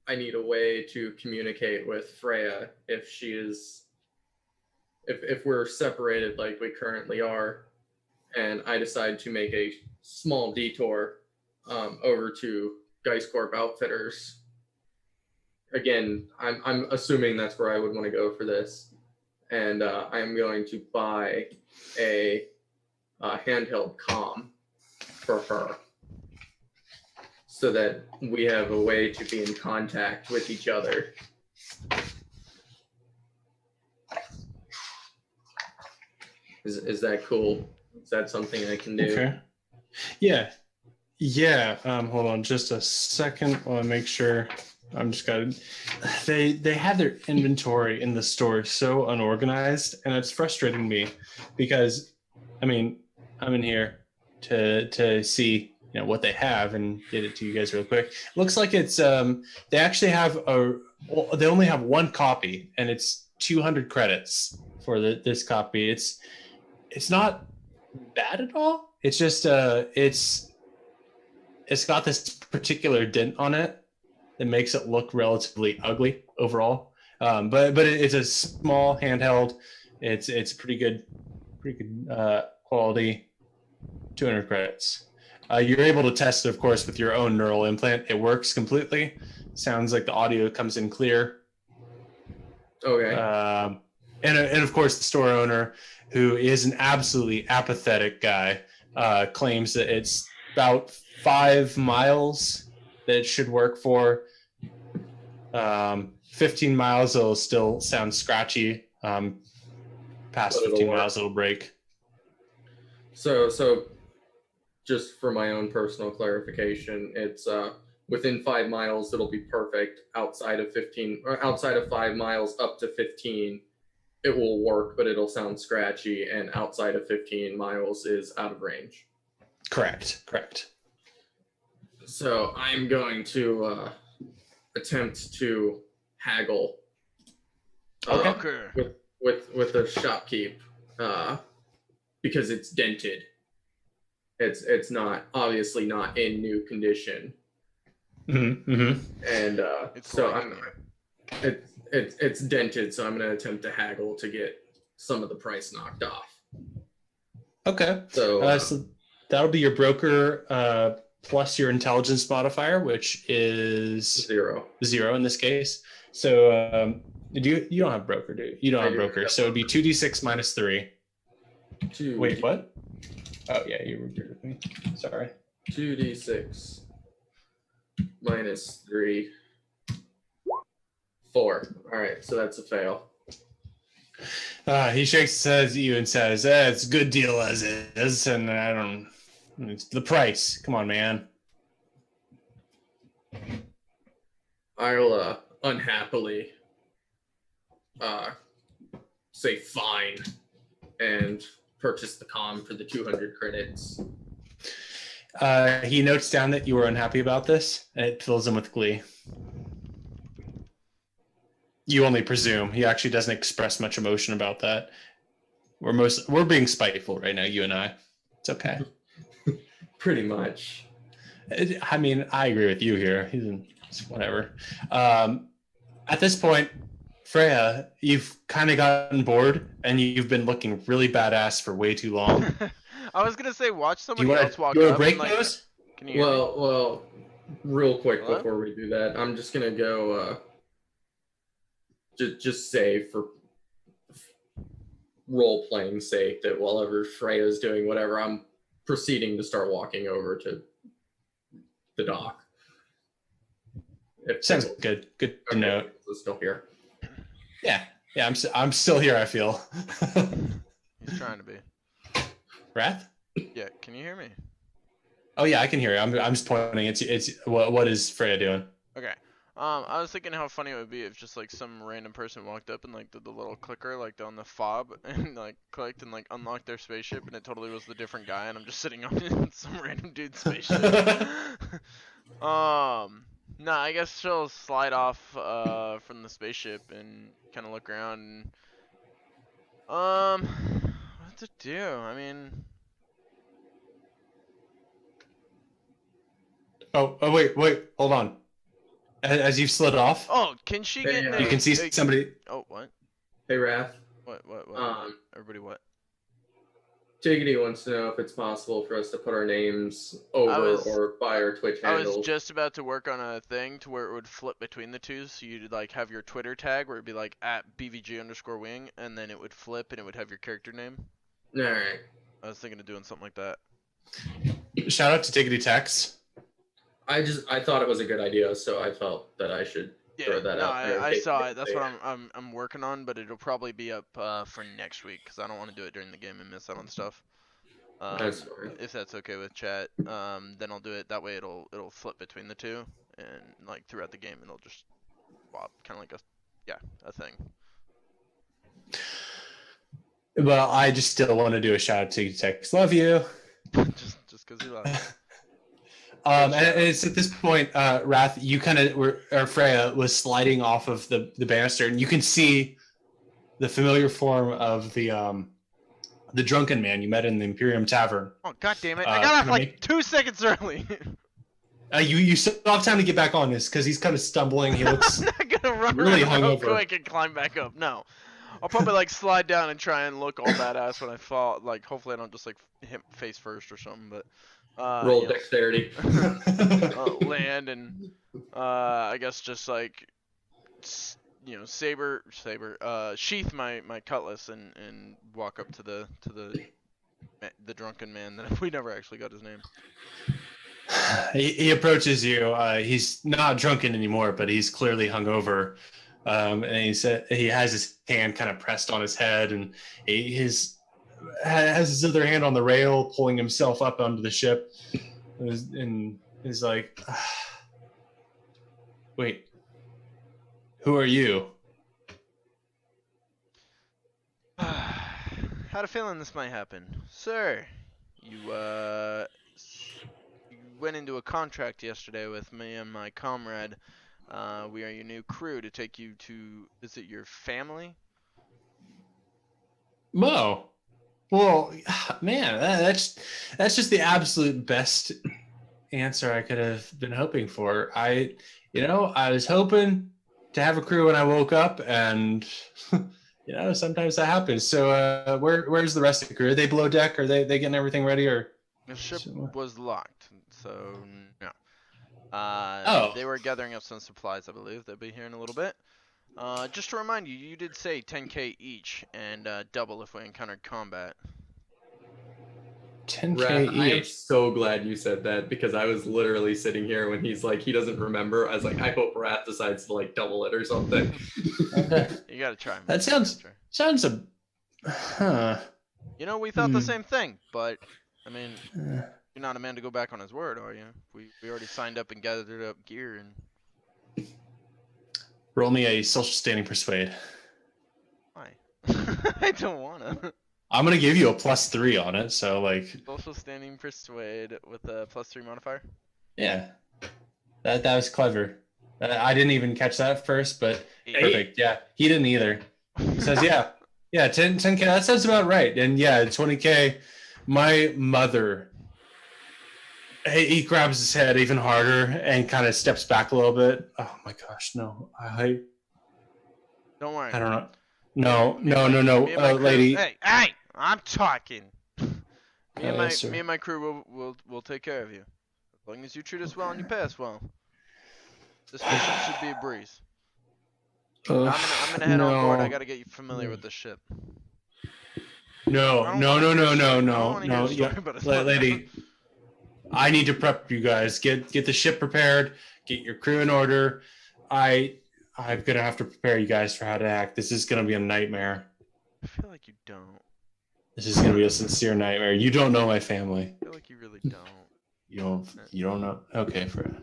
I need a way to communicate with Freya if we're separated like we currently are, and I decide to make a small detour over to Geiscorp Outfitters. Again, I'm assuming that's where I would want to go for this, and I'm going to buy a handheld comm for her, so that we have a way to be in contact with each other. Is that cool? Is that something I can do? Okay. Yeah. Hold on just a second while I make sure. I'm just gotta. They have their inventory in the store so unorganized, and it's frustrating me because, I mean, I'm in here to see what they have and get it to you guys real quick. Looks like it's they actually have they only have one copy, and it's 200 credits for this copy. It's not bad at all. It's just it's got this particular dent on it that makes it look relatively ugly overall. But it's a small handheld. It's pretty good quality. 200 credits. You're able to test it, of course, with your own neural implant. It works completely. Sounds like the audio comes in clear. Okay. And of course, the store owner, who is an absolutely apathetic guy, claims that it's about 5 miles that it should work for. 15 miles, it'll still sound scratchy. Past 15 miles, it'll break. So just for my own personal clarification, it's within 5 miles it'll be perfect. Outside of 5 miles up to 15, it will work, but it'll sound scratchy, and outside of 15 miles is out of range. Correct. So I'm going to attempt to haggle with the shopkeep because it's dented. It's not obviously not in new condition. Mm-hmm. And so it's dented, so I'm going to attempt to haggle to get some of the price knocked off. Okay. So so that'll be your broker plus your intelligence modifier, which is 0 in this case. So you don't have broker, do you? You don't have broker. So it'd be 2d6 minus 3. Wait, what? Oh yeah, you were with me. Sorry. 2d6 minus 3. 4. All right, so that's a fail. He shakes his head at you and says, "It's a good deal as is, and it's the price. Come on, man." I'll unhappily say fine and purchase the comm for the 200 credits. He notes down that you were unhappy about this, and it fills him with glee. You only presume. He actually doesn't express much emotion about that. We're being spiteful right now, you and I. It's okay. Pretty much. I mean, I agree with you here. Whatever. At this point, Freya, you've kind of gotten bored and you've been looking really badass for way too long. I was gonna say, watch Do somebody else walk you want up to break and like. those? Can you hear me? Well, real quick Hello? before we do that, I'm just gonna go. Just say for role playing sake that while Freya's doing whatever, I'm proceeding to start walking over to the dock. Sounds good. Good to know. It's still here. Yeah. I'm still here. I feel. He's trying to be. Wrath? Yeah, can you hear me? Oh yeah, I can hear you. I'm just pointing. It's what is Freya doing? Okay. I was thinking how funny it would be if just like some random person walked up and like did the little clicker like on the fob and like clicked and like unlocked their spaceship and it totally was the different guy and I'm just sitting on some random dude's spaceship. No, I guess she'll slide off from the spaceship and kind of look around and what to do? I mean. Oh wait, hold on. As you've slid off. Oh, can she get? Yeah. You can see somebody. Oh, what? Hey, Wrath. What? Everybody, what? Jiggity wants to know if it's possible for us to put our names over or by our Twitch I handles. was just about to work on a thing to where it would flip between the two, so you'd like have your Twitter tag where it'd be like @BVG_wing, and then it would flip and it would have your character name. Alright. I was thinking of doing something like that. Shout out to Diggity Tex. I thought it was a good idea, so I felt that I should throw that out there. I saw it. That's what I'm working on, but it'll probably be up for next week because I don't want to do it during the game and miss out on stuff. That's fine. If that's okay with chat, then I'll do it. That way it'll flip between the two, and like throughout the game it'll just swap, kind of like a thing. Well, I just still want to do a shout out to Tex. Love you. just because you love me. And it's at this point, Wrath, you kind of or Freya was sliding off of the banister, and you can see the familiar form of the drunken man you met in the Imperium Tavern. Oh god damn it! I got off like 2 seconds early. You still have time to get back on this because he's kind of stumbling. He looks I'm not gonna run really around real hungover. quick and climb back up. No, I'll probably like slide down and try and look all badass when I fall. Like hopefully I don't just like hit face first or something, but. Roll dexterity. Land and I guess just like sheath my cutlass and walk up to the drunken man that we never actually got his name. He approaches you. He's not drunken anymore, but he's clearly hungover. And he said he has his hand kind of pressed on his head, and he has his other hand on the rail, pulling himself up onto the ship, and is like, "Wait, who are you?" Had a feeling this might happen, sir. You went into a contract yesterday with me and my comrade. We are your new crew to take you to visit your family. Mo. Well, man, that's just the absolute best answer I could have been hoping for. I was hoping to have a crew when I woke up, and sometimes that happens. So, where's the rest of the crew? Are they below deck? Are they getting everything ready? Or the ship was locked, so no. Oh. They were gathering up some supplies, I believe. They'll be here in a little bit. Just to remind you, you did say 10k each and double if we encountered combat. 10k Wrath, I am each. so glad you said that because I was literally sitting here when he's like he doesn't remember. I was like, I hope Wrath decides to like double it or something. You gotta try. Man. That sounds a. Huh. We thought the same thing, but I mean, you're not a man to go back on his word, are you? We already signed up and gathered up gear and. Roll me a social standing persuade. Why? I don't wanna. I'm gonna give you a +3 on it, so like. Social standing persuade with a +3 modifier. Yeah, that was clever. I didn't even catch that at first, but perfect. Yeah, he didn't either. He says, yeah, 10k. That sounds about right. And yeah, 20k. My mother. He grabs his head even harder and kind of steps back a little bit. Oh my gosh, no! Don't worry. I don't know. No, lady. Hey, I'm talking. Me and my crew will take care of you. As long as you treat us well and you pay us well. This mission should be a breeze. I'm gonna head on board. I gotta get you familiar with this ship. No. Yeah, lady. I need to prep you guys. Get the ship prepared. Get your crew in order. I'm gonna have to prepare you guys for how to act. This is gonna be a nightmare. I feel like you don't. This is gonna be a sincere nightmare. You don't know my family. I feel like you really don't. You don't know. Okay, Freya.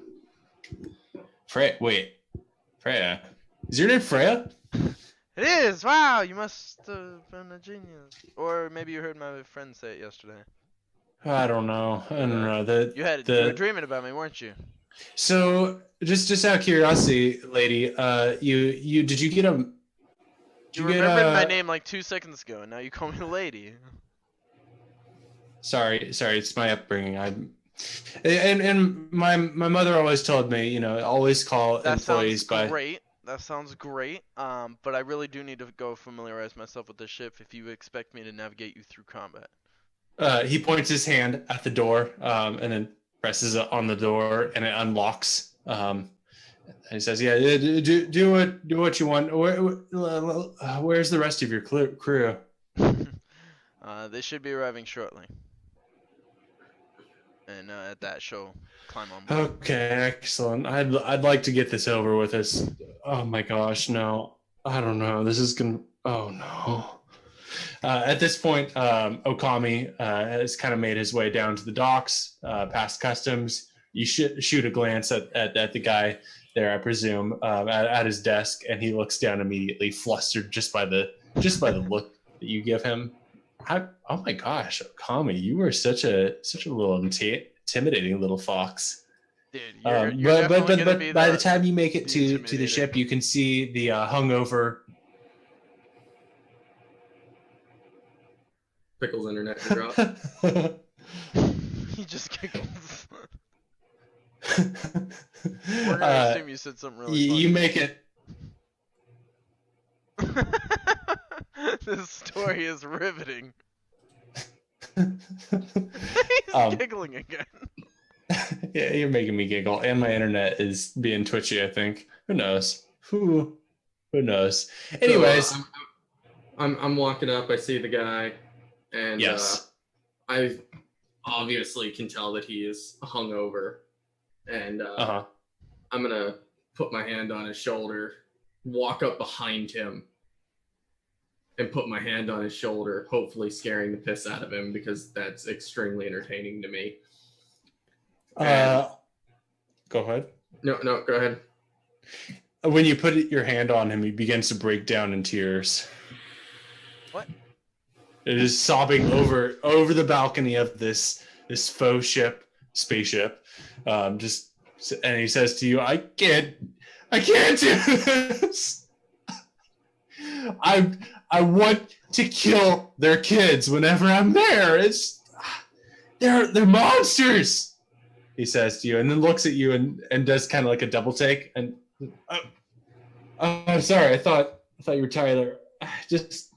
Wait, Freya. Is your name Freya? It is. Wow, you must have been a genius. Or maybe you heard my friend say it yesterday. I don't know. You were dreaming about me, weren't you? So just out of curiosity, lady, did you get a? You remembered my name like 2 seconds ago, and now you call me lady. Sorry, it's my upbringing. And my mother always told me, always call employees by. That sounds great. But I really do need to go familiarize myself with the ship if you expect me to navigate you through combat. He points his hand at the door, and then presses it on the door, and it unlocks. And he says, "Yeah, do what you want. Where's the rest of your crew?" They should be arriving shortly. And at that, she'll climb on board. Okay, excellent. I'd like to get this over with. Us. Oh my gosh, no. I don't know. This is gonna. Oh no. At this point, Okami has kind of made his way down to the docks, past customs. You shoot a glance at the guy there, I presume, at his desk, and he looks down immediately, flustered just by the look that you give him. Oh my gosh, Okami, you were such a little intimidating little fox. Dude, but by the time you make it to the ship, you can see the hungover. Pickles internet to drop. He just giggles. We're gonna assume you said something really funny. You make it. This story is riveting. He's giggling again. Yeah, you're making me giggle, and my internet is being twitchy, I think. Who knows? Who knows? Anyways, so, I'm walking up. I see the guy, and yes, I obviously can tell that he is hungover, and I'm gonna put my hand on his shoulder, walk up behind him, and put my hand on his shoulder, hopefully scaring the piss out of him, because that's extremely entertaining to me. Go ahead. No, go ahead. When you put your hand on him, he begins to break down in tears. What? It is sobbing over the balcony of this spaceship. And he says to you, I can't do this. I want to kill their kids whenever I'm there. They're monsters, he says to you, and then looks at you and does kind of like a double take. And I'm sorry, I thought you were Tyler. Just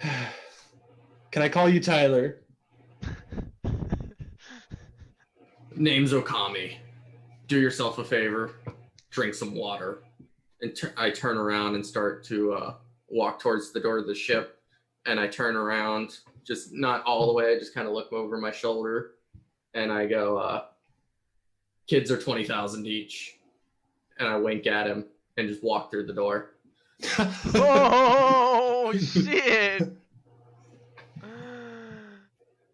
can I call you Tyler? Name's Okami. Do yourself a favor, drink some water. And I turn around and start to walk towards the door of the ship. And I turn around, just not all the way, I just kind of look over my shoulder. And I go, kids are 20,000 each. And I wink at him and just walk through the door. Oh, shit.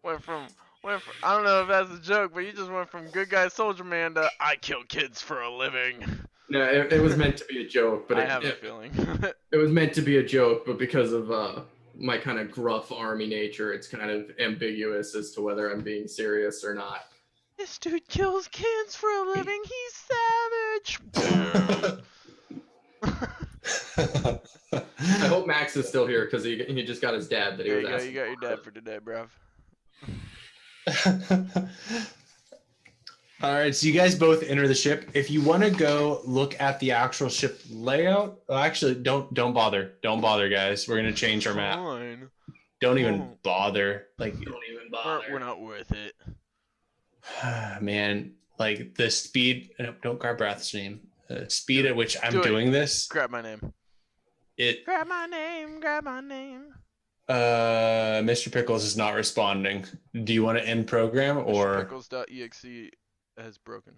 Went from, I don't know if that's a joke, but you just went from good guy soldier man to I kill kids for a living. No, it was meant to be a joke, but I have a feeling. It was meant to be a joke, but because of my kind of gruff army nature, it's kind of ambiguous as to whether I'm being serious or not. This dude kills kids for a living. He's savage. I hope Max is still here because he just got his dad that he was asking. You got your dad for today, bruv. All right, so you guys both enter the ship. If you want to go look at the actual ship layout, actually, don't bother. Don't bother, guys. We're gonna change our map. Fine. Don't even bother. Like, Don't even bother. We're not worth it. man, like the speed. Don't grab Wrath's name. Speed at which I'm Do it. doing this. Grab my name. Grab my name. Grab my name. Mr. Pickles is not responding. Do you want to end program or Pickles.exe has broken.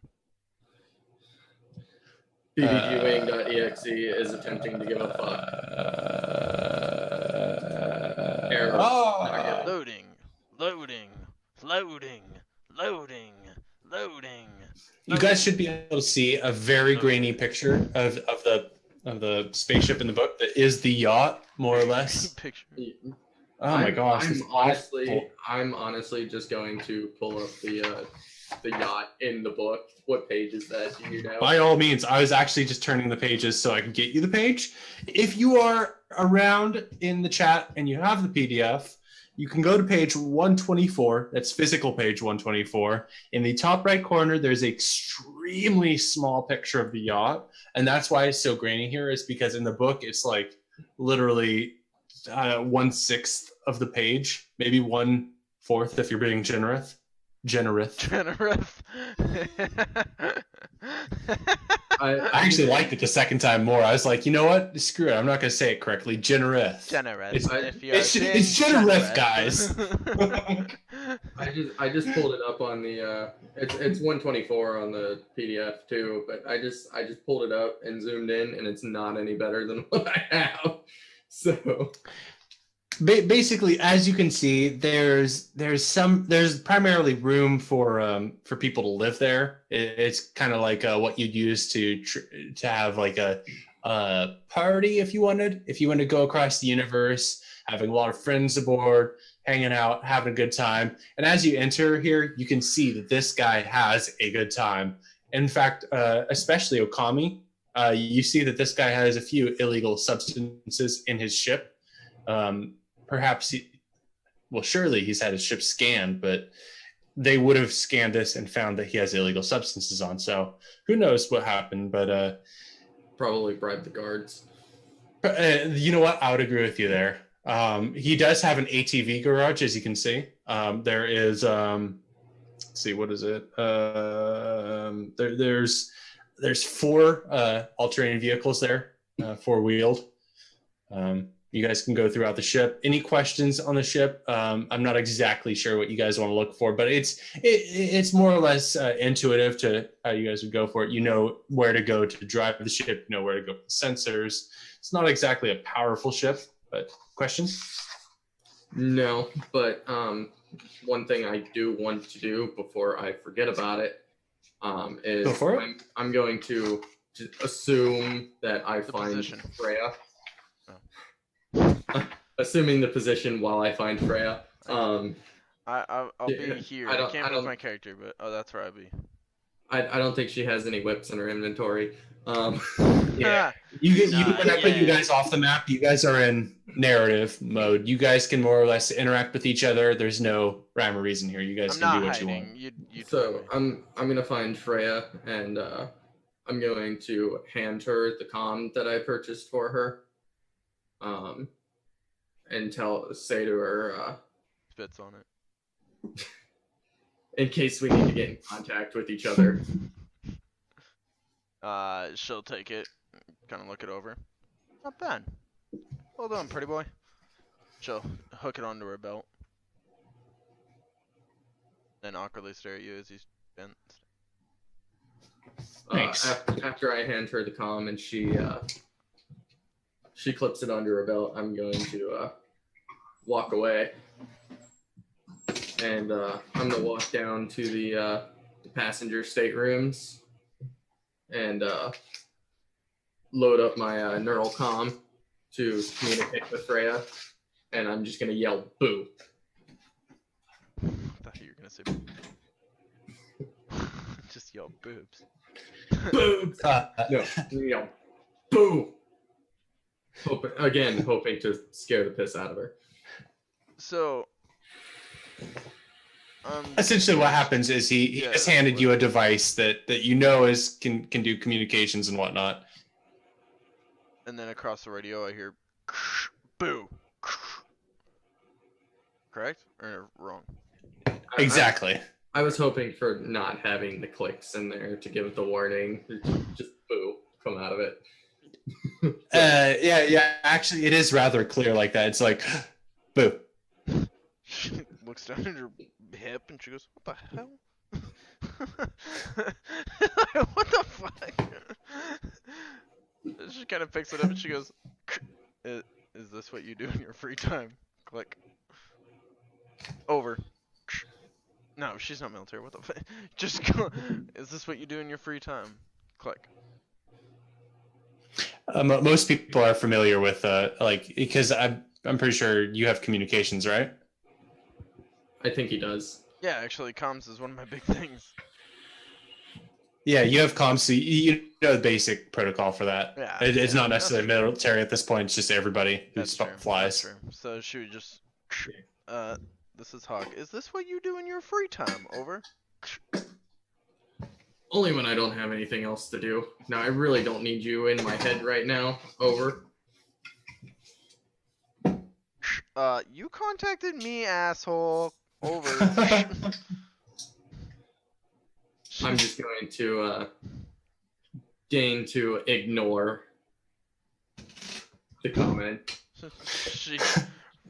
BDGwing.exe is attempting to give a fuck. Error. Loading. You guys should be able to see a very grainy picture of the spaceship in the book that is the yacht, more or less. Picture. Oh my gosh! I'm honestly just going to pull up the yacht in the book. What page is that? Do you know? By all means, I was actually just turning the pages so I can get you the page. If you are around in the chat and you have the PDF, you can go to page 124. That's physical page 124. In the top right corner, there's an extremely small picture of the yacht. And that's why it's so grainy here, is because in the book, it's like literally 1/6 of the page, maybe 1/4 if you're being generous. I actually liked it the second time more. I was like, you know what? Screw it. I'm not going to say it correctly. Generous. It's generous, guys. I just pulled it up on the it's 124 on the PDF too, but I just pulled it up and zoomed in, and it's not any better than what I have. So basically, as you can see, there's primarily room for people to live there. It's kind of like what you'd use to have like a party if you wanted to go across the universe, having a lot of friends aboard, hanging out, having a good time. And as you enter here, you can see that this guy has a good time. In fact, especially Okami, you see that this guy has a few illegal substances in his ship. Perhaps surely he's had his ship scanned, but they would have scanned this and found that he has illegal substances on. So who knows what happened, but probably bribed the guards. You know what? I would agree with you there. He does have an ATV garage, as you can see. There is, let's see, what is it? There's 4 all-terrain vehicles there, 4-wheeled. You guys can go throughout the ship. Any questions on the ship? I'm not exactly sure what you guys want to look for, but it's more or less intuitive to how you guys would go for it. You know where to go to drive the ship. You know where to go for the sensors. It's not exactly a powerful ship, but questions? No, but one thing I do want to do before I forget about it is go for it. I'm going to assume that I find Freya. Assuming the position while I find Freya. I'll be here. I can't move my character, but that's where I'll be. I don't think she has any whips in her inventory. Yeah. When I put you guys off the map, you guys are in narrative mode. You guys can more or less interact with each other. There's no rhyme or reason here. You guys can do what you want. So I'm gonna find Freya, and I'm going to hand her the comm that I purchased for her. And say to her, spits on it. In case we need to get in contact with each other. She'll take it, kind of look it over. Not bad. Well done, pretty boy. She'll hook it onto her belt. Then awkwardly stare at you as he's bent. Thanks. After I hand her the comm and she clips it under her belt, I'm going to walk away. And I'm going to walk down to the passenger staterooms and load up my neural comm to communicate with Freya. And I'm just going to yell, boo. I thought you were going to say boo. Just yell boobs. Boobs! No, yell, boo! Hoping to scare the piss out of her. So, Essentially, what happens is he just handed you a device that you know can do communications and whatnot. And then across the radio, I hear, boo. Correct or wrong? Exactly. I was hoping for not having the clicks in there to give the warning. Just boo come out of it. Yeah. Actually, it is rather clear like that. It's like, boo. She looks down at her hip and she goes, "What the hell? What the fuck?" She kind of picks it up and she goes, "Is this what you do in your free time?" Click. Over. No, she's not military. What the fuck? Just go. Is this what you do in your free time? Click. Most people are familiar with because I'm pretty sure you have communications, right? I think he does. Yeah, actually, comms is one of my big things. Yeah, you have comms, so you know the basic protocol for that. Yeah, it's not necessarily military at this point. It's just everybody who flies. That's true. So she would just, this is Hawk. Is this what you do in your free time? Over. Only when I don't have anything else to do. Now, I really don't need you in my head right now. Over. You contacted me, asshole. Over. I'm just going to deign to ignore the comment.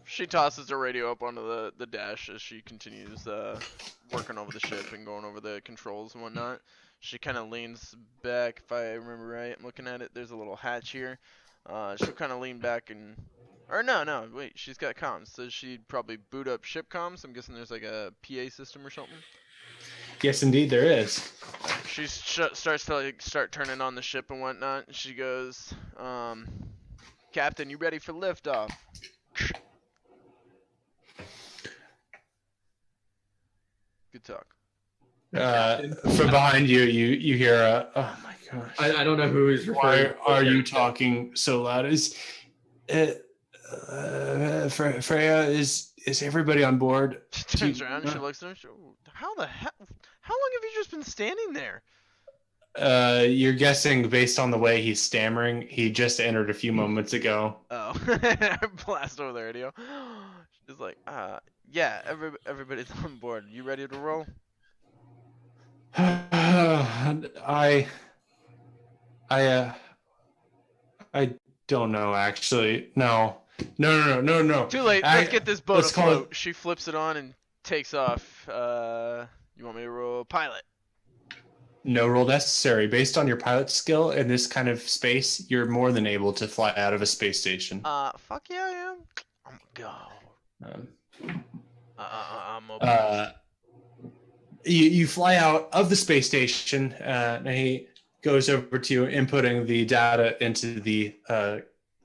She tosses her radio up onto the dash as she continues working over the ship and going over the controls and whatnot. She kind of leans back, if I remember right. I'm looking at it. There's a little hatch here. She'll kind of lean back and... Or no, wait. She's got comms. So she'd probably boot up ship comms. I'm guessing there's like a PA system or something. Yes, indeed, there is. She starts to start turning on the ship and whatnot. And she goes, "Captain, you ready for liftoff?" Good talk. From behind you, you hear oh my gosh. I don't know who is referring. Why are you talking so loud? Freya, is everybody on board? She turns around and she looks at him. How the hell? How long have you just been standing there? You're guessing based on the way he's stammering. He just entered a few moments ago. Oh. Blast over the radio. She's like, yeah, everybody's on board. You ready to roll? I don't know, actually. No. Too late. Let's get this boat afloat. She flips it on and takes off. You want me to roll pilot? No roll necessary. Based on your pilot skill in this kind of space, you're more than able to fly out of a space station. Fuck yeah, I am. I'm gonna go. I'm open. You fly out of the space station, and he goes over to inputting the data into the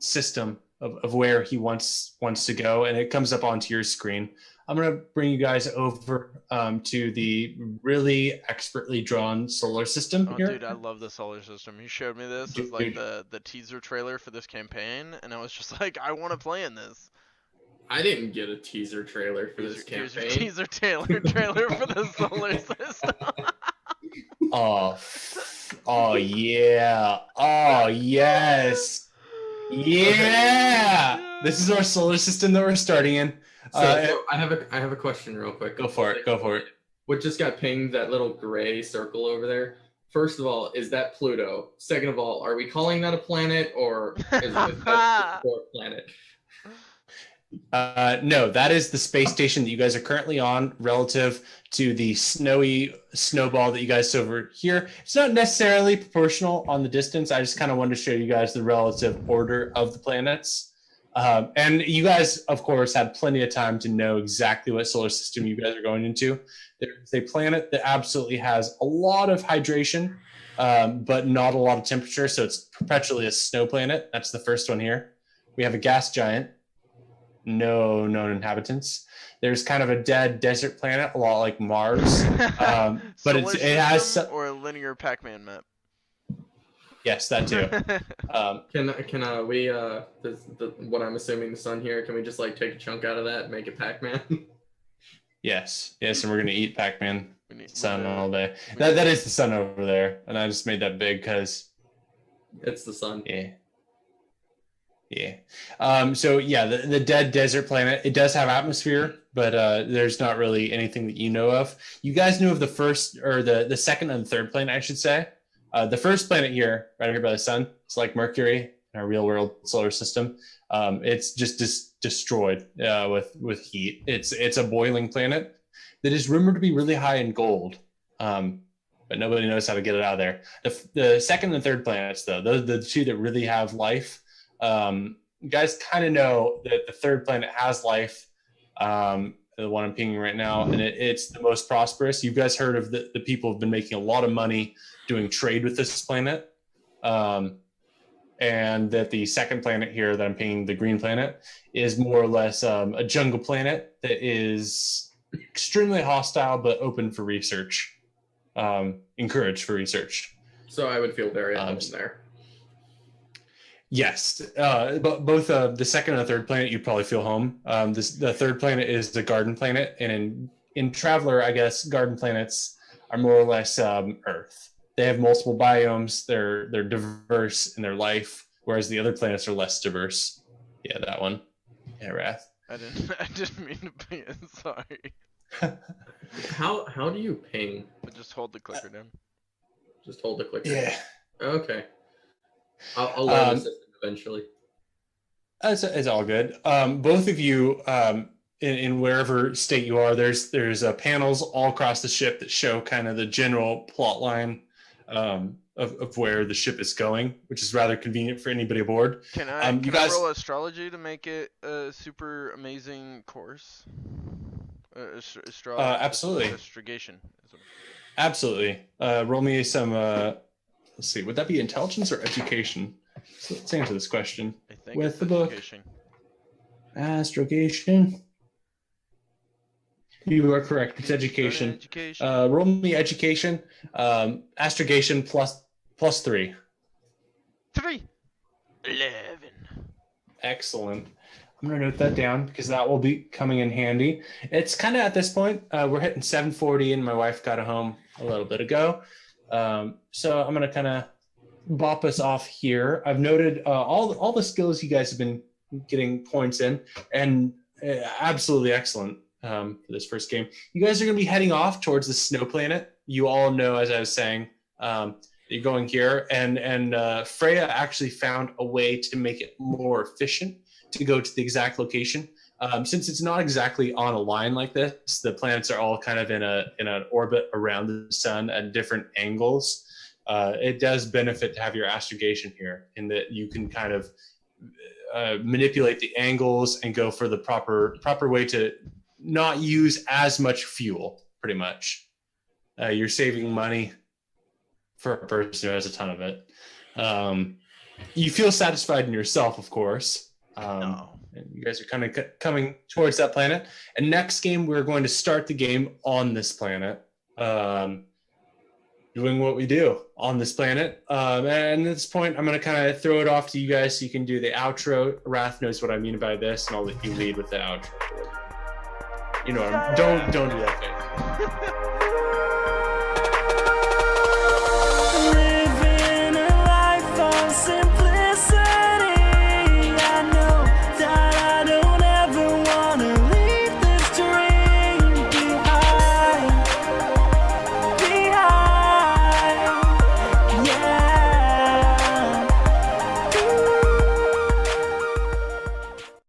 system of where he wants to go, and it comes up onto your screen. I'm going to bring you guys over to the really expertly drawn solar system here. Dude, I love the solar system. He showed me this as like the teaser trailer for this campaign, and I was just like, I want to play in this. I didn't get a teaser trailer for this campaign. Here's your teaser trailer for the solar system. Oh yeah. Oh yes. Yeah. This is our solar system that we're starting in. So I have a question real quick. Go for it. What just got pinged, that little gray circle over there? First of all, is that Pluto? Second of all, are we calling that a planet, or is that a planet? No, that is the space station that you guys are currently on relative to the snowy snowball that you guys see over here. It's not necessarily proportional on the distance. I just kind of wanted to show you guys the relative order of the planets. And you guys, of course, had plenty of time to know exactly what solar system you guys are going into. There's a planet that absolutely has a lot of hydration, but not a lot of temperature. So it's perpetually a snow planet. That's the first one here. We have a gas giant. No known inhabitants. There's kind of a dead desert planet, a lot like Mars, but it has or a linear Pac-Man map. Yes, that too. Can we what I'm assuming the sun here? Can we just like take a chunk out of that and make it Pac-Man? Yes, and we're gonna eat Pac-Man sun all day. we That is the sun over there, and I just made that big because It's the sun. Yeah. So yeah, the dead desert planet, it does have atmosphere, but there's not really anything that you know of. You guys knew of the first, or the second and third planet, I should say. The first planet here, right here by the sun, it's like Mercury in our real world solar system. It's just destroyed with heat. It's a boiling planet that is rumored to be really high in gold. But nobody knows how to get it out of there. The second and third planets, though, those are the two that really have life. You guys kind of know that the third planet has life, the one I'm pinging right now, and it's the most prosperous. You guys heard of the people have been making a lot of money doing trade with this planet, and that the second planet here that I'm pinging, the green planet, is more or less a jungle planet that is extremely hostile but open for research, encouraged for research. So I would feel very at home there. Yes, but both the second and the third planet, you'd probably feel home. The third planet is the garden planet, and in Traveler, I guess garden planets are more or less Earth. They have multiple biomes. They're diverse in their life, whereas the other planets are less diverse. Yeah, that one. Yeah, Wrath. I didn't mean to ping it. Sorry. How do you ping? Just hold the clicker down. Just hold the clicker. Yeah. Okay. I'll learn the system eventually. It's all good. Both of you, in wherever state you are, there's panels all across the ship that show kind of the general plot line of where the ship is going, which is rather convenient for anybody aboard. Can I roll astrology to make it a super amazing course? Absolutely. Astrogation. Absolutely. Roll me some. Let's see. Would that be intelligence or education? So let's answer this question I think with it's the book. education. Astrogation. You are correct. It's education. Roll me education. Astrogation plus 3. 3. 11. Excellent. I'm going to note that down because that will be coming in handy. It's kind of at this point, we're hitting 7:40 and my wife got home a little bit ago. So I'm going to kind of bop us off here. I've noted all the skills you guys have been getting points in, and absolutely excellent for this first game. You guys are going to be heading off towards the snow planet. You all know, as I was saying, you're going here, and Freya actually found a way to make it more efficient to go to the exact location. Since it's not exactly on a line like this, the planets are all kind of in an orbit around the sun at different angles. It does benefit to have your astrogation here in that you can kind of manipulate the angles and go for the proper way to not use as much fuel, pretty much. You're saving money for a person who has a ton of it. You feel satisfied in yourself, of course. No. And you guys are kind of coming towards that planet. And next game, we're going to start the game on this planet, doing what we do on this planet. And at this point, I'm going to kind of throw it off to you guys so you can do the outro. Wrath knows what I mean by this, and I'll let you lead with the outro. You know, don't do that thing.